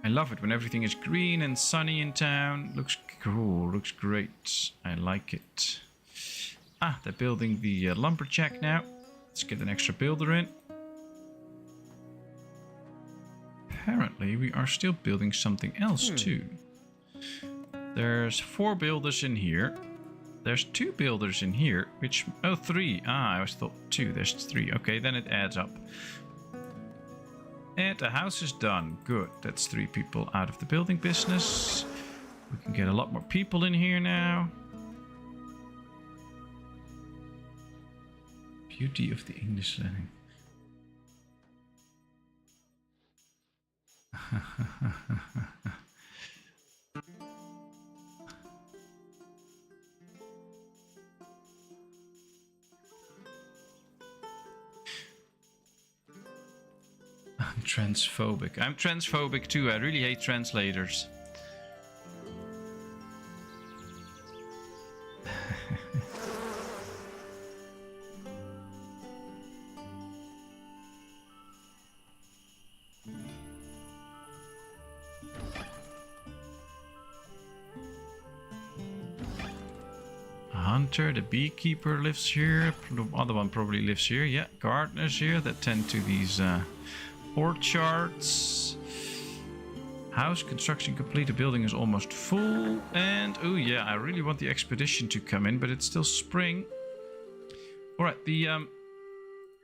I love it when everything is green and sunny in town. Looks cool, looks great. I like it. Ah, they're building the lumberjack now. Let's get an extra builder in. Apparently we are still building something else too. There's 4 builders in here. There's 2 builders in here, which... Oh, 3. Ah, I always thought 2. There's 3. Okay, then it adds up. And the house is done. Good. That's 3 people out of the building business. We can get a lot more people in here now. Beauty of the English setting. I'm transphobic. I'm transphobic too. I really hate translators. Hunter, the beekeeper lives here. The other one probably lives here. Yeah, gardeners here that tend to these orchards. House construction complete. The building is almost full. And oh yeah, I really want the expedition to come in, but it's still spring. Alright, the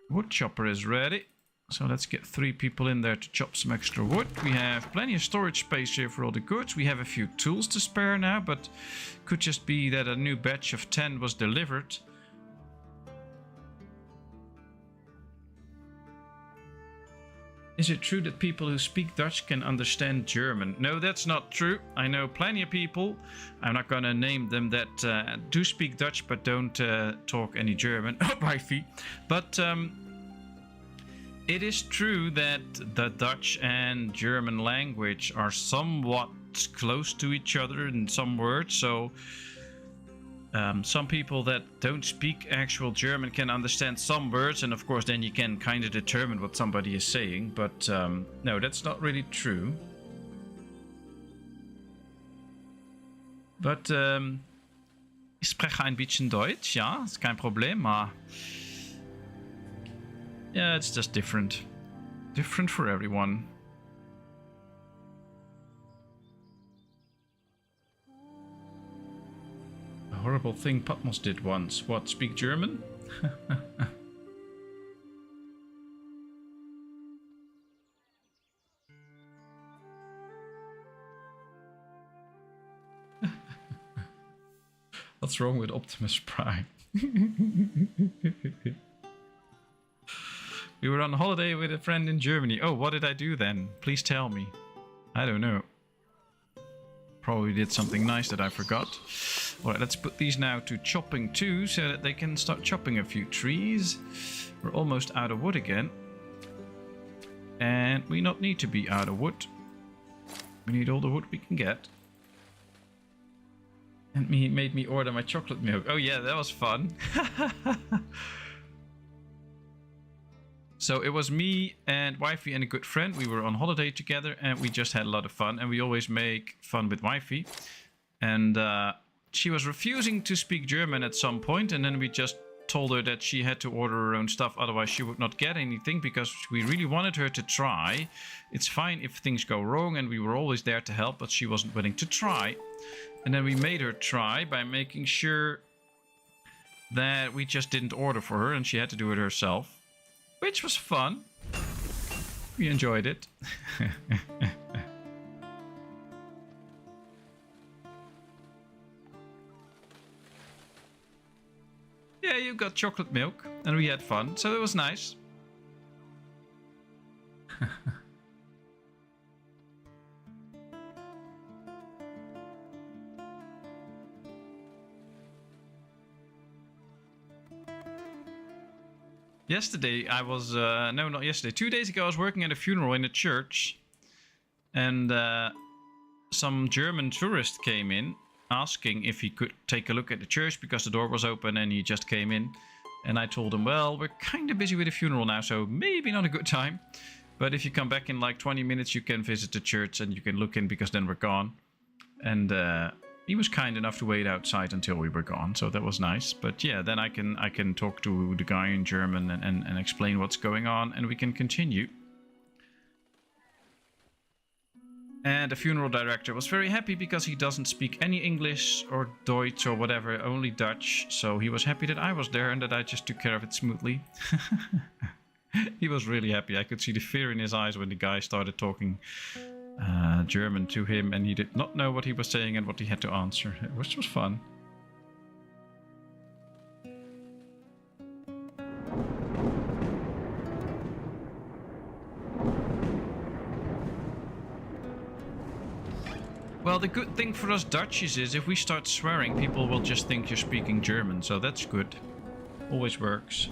wood chopper is ready. So let's get 3 people in there to chop some extra wood. We have plenty of storage space here for all the goods. We have a few tools to spare now, but could just be that a new batch of 10 was delivered. Is it true that people who speak Dutch can understand German? No, that's not true. I know plenty of people, I'm not going to name them, that do speak Dutch but don't talk any German. Wifey. But it is true that the Dutch and German language are somewhat close to each other in some words, so Some people that don't speak actual German can understand some words, and of course then you can kind of determine what somebody is saying, but no, that's not really true. But ich spreche ein bisschen Deutsch, ja, ist kein Problem, aber yeah, it's just different. Different for everyone. A horrible thing Patmos did once. What, speak German? What's wrong with Optimus Prime? We were on holiday with a friend in Germany. Oh, what did I do then? Please tell me. I don't know. Probably did something nice that I forgot. Alright, let's put these now to chopping too, so that they can start chopping a few trees. We're almost out of wood again. And we not need to be out of wood. We need all the wood we can get. And he made me order my chocolate milk. Oh yeah, that was fun. So it was me and Wifey and a good friend. We were on holiday together and we just had a lot of fun. And we always make fun with Wifey. And she was refusing to speak German at some point. And then we just told her that she had to order her own stuff. Otherwise she would not get anything, because we really wanted her to try. It's fine if things go wrong, and we were always there to help, but she wasn't willing to try. And then we made her try by making sure that we just didn't order for her and she had to do it herself. Which was fun. We enjoyed it. Yeah, you got chocolate milk and we had fun, so it was nice. Yesterday I was, no, not yesterday, 2 days ago I was working at a funeral in a church. And some German tourist came in asking if he could take a look at the church because the door was open and he just came in. And I told him, well, we're kind of busy with a funeral now, so maybe not a good time. But if you come back in like 20 minutes, you can visit the church and you can look in, because then we're gone. And he was kind enough to wait outside until we were gone, so that was nice. But yeah, then I can talk to the guy in German and explain what's going on, and we can continue. And the funeral director was very happy because he doesn't speak any English or Deutsch or whatever, only Dutch. So he was happy that I was there and that I just took care of it smoothly. He was really happy. I could see the fear in his eyes when the guy started talking German to him, and he did not know what he was saying and what he had to answer, which was fun. Well, the good thing for us Dutchies is if we start swearing, people will just think you're speaking German, so that's good. Always works.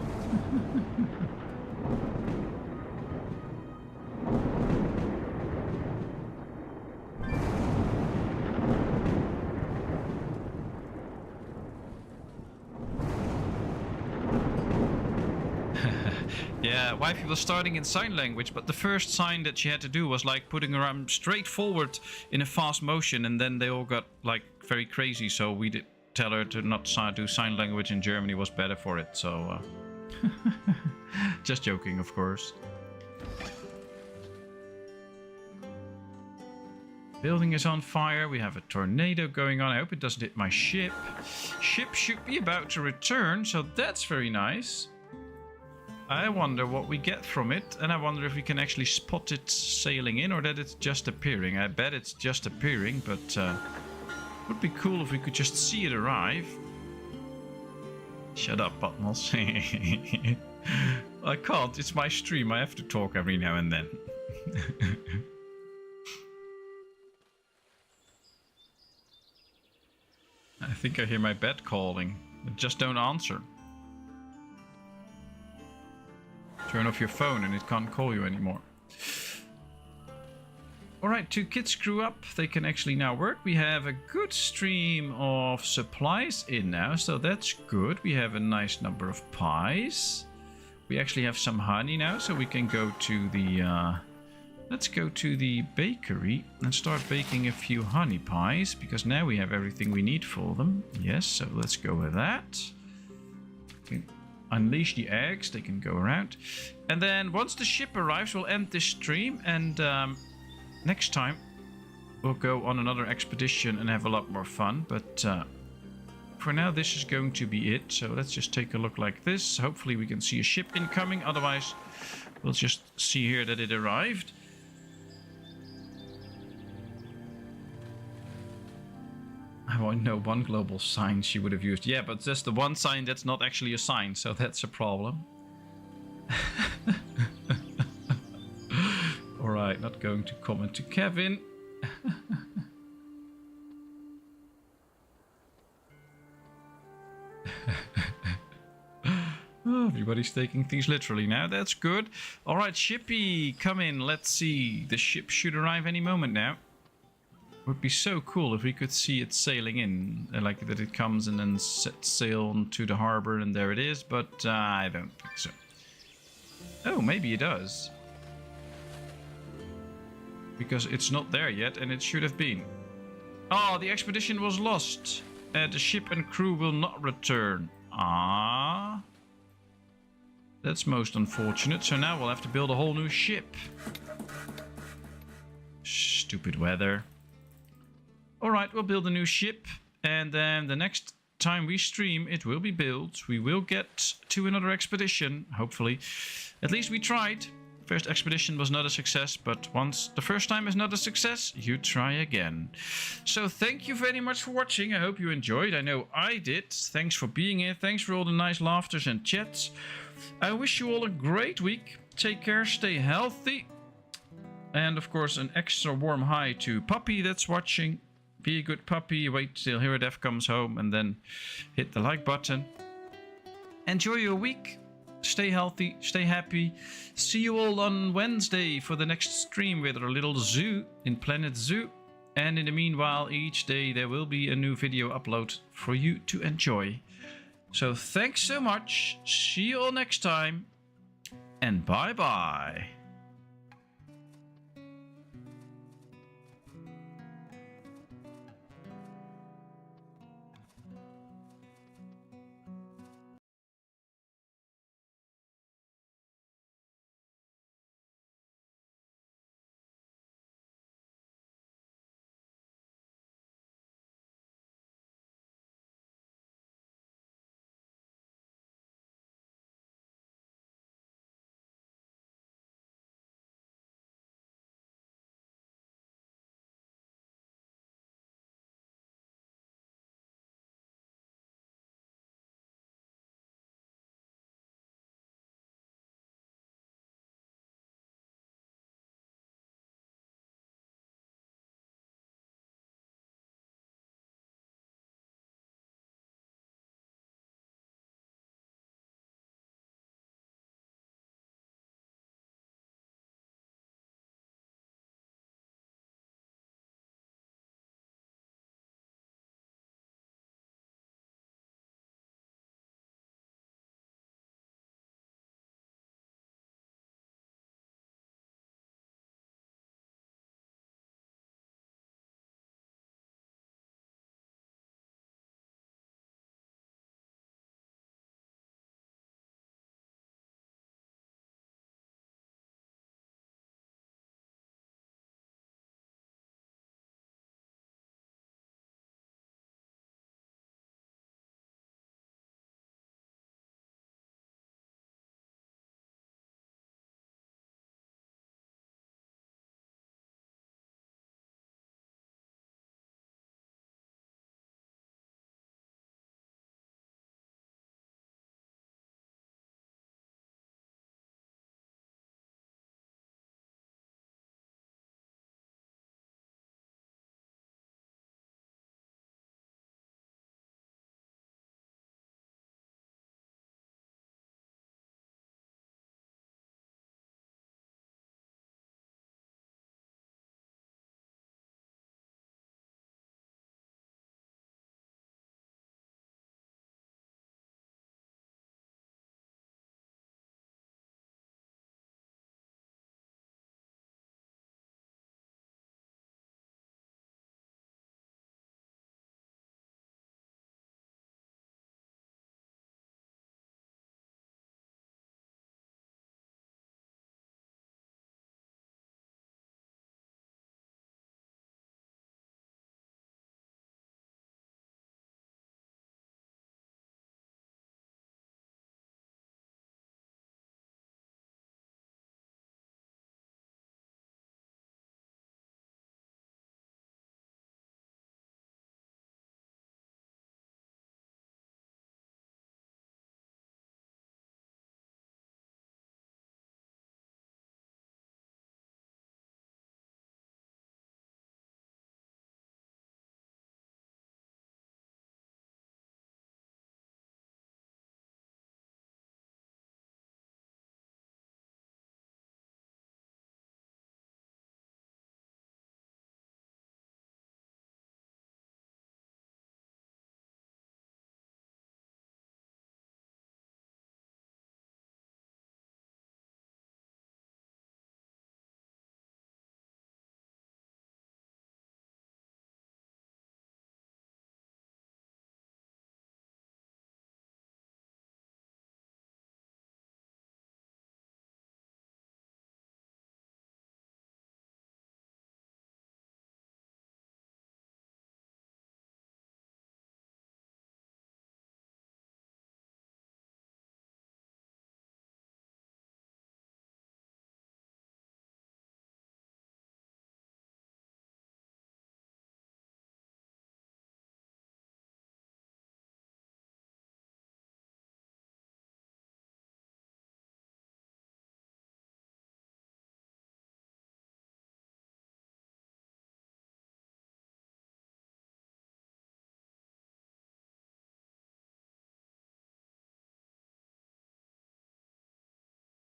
Yeah, Wifey was starting in sign language, but the first sign that she had to do was like putting her arm straight forward in a fast motion, and then they all got like very crazy, so we did tell her to not do sign language in Germany, was better for it, so just joking, of course. Building is on fire, we have a tornado going on. I hope it doesn't hit my ship. Ship should be about to return, so that's very nice. I wonder what we get from it, and I wonder if we can actually spot it sailing in or that it's just appearing. I bet it's just appearing, but it would be cool if we could just see it arrive. Shut up, Patmos. I can't, it's my stream, I have to talk every now and then. I think I hear my bed calling, but just don't answer. Turn off your phone and it can't call you anymore. Alright, 2 kids grew up. They can actually now work. We have a good stream of supplies in now, so that's good. We have a nice number of pies. We actually have some honey now, so we can go to the... let's go to the bakery and start baking a few honey pies, because now we have everything we need for them. Yes, so let's go with that. Unleash the eggs, they can go around. And then once the ship arrives, we'll end this stream, and next time we'll go on another expedition and have a lot more fun. But for now, this is going to be it. So let's just take a look like this. Hopefully we can see a ship incoming, otherwise we'll just see here that it arrived. I only know one global sign she would have used. Yeah, but that's the one sign that's not actually a sign, so that's a problem. Alright, not going to comment to Kevin. Oh, everybody's taking things literally now. That's good. Alright, shippy, come in. Let's see. The ship should arrive any moment now. Would be so cool if we could see it sailing in, like that it comes and then sets sail onto the harbor and there it is, but I don't think so. Oh, maybe it does. Because it's not there yet and it should have been. Oh, the expedition was lost. The ship and crew will not return. Ah. That's most unfortunate, so now we'll have to build a whole new ship. Stupid weather. Alright, we'll build a new ship, and then the next time we stream, it will be built. We will get to another expedition, hopefully. At least we tried. First expedition was not a success, but once the first time is not a success, you try again. So thank you very much for watching. I hope you enjoyed. I know I did. Thanks for being here. Thanks for all the nice laughters and chats. I wish you all a great week. Take care, stay healthy. And of course, an extra warm hi to Puppy that's watching. Be a good puppy, wait till Hiradef comes home and then hit the like button. Enjoy your week, stay healthy, stay happy. See you all on Wednesday for the next stream with our little zoo in Planet Zoo. And in the meanwhile, each day there will be a new video upload for you to enjoy. So thanks so much, see you all next time, and bye bye.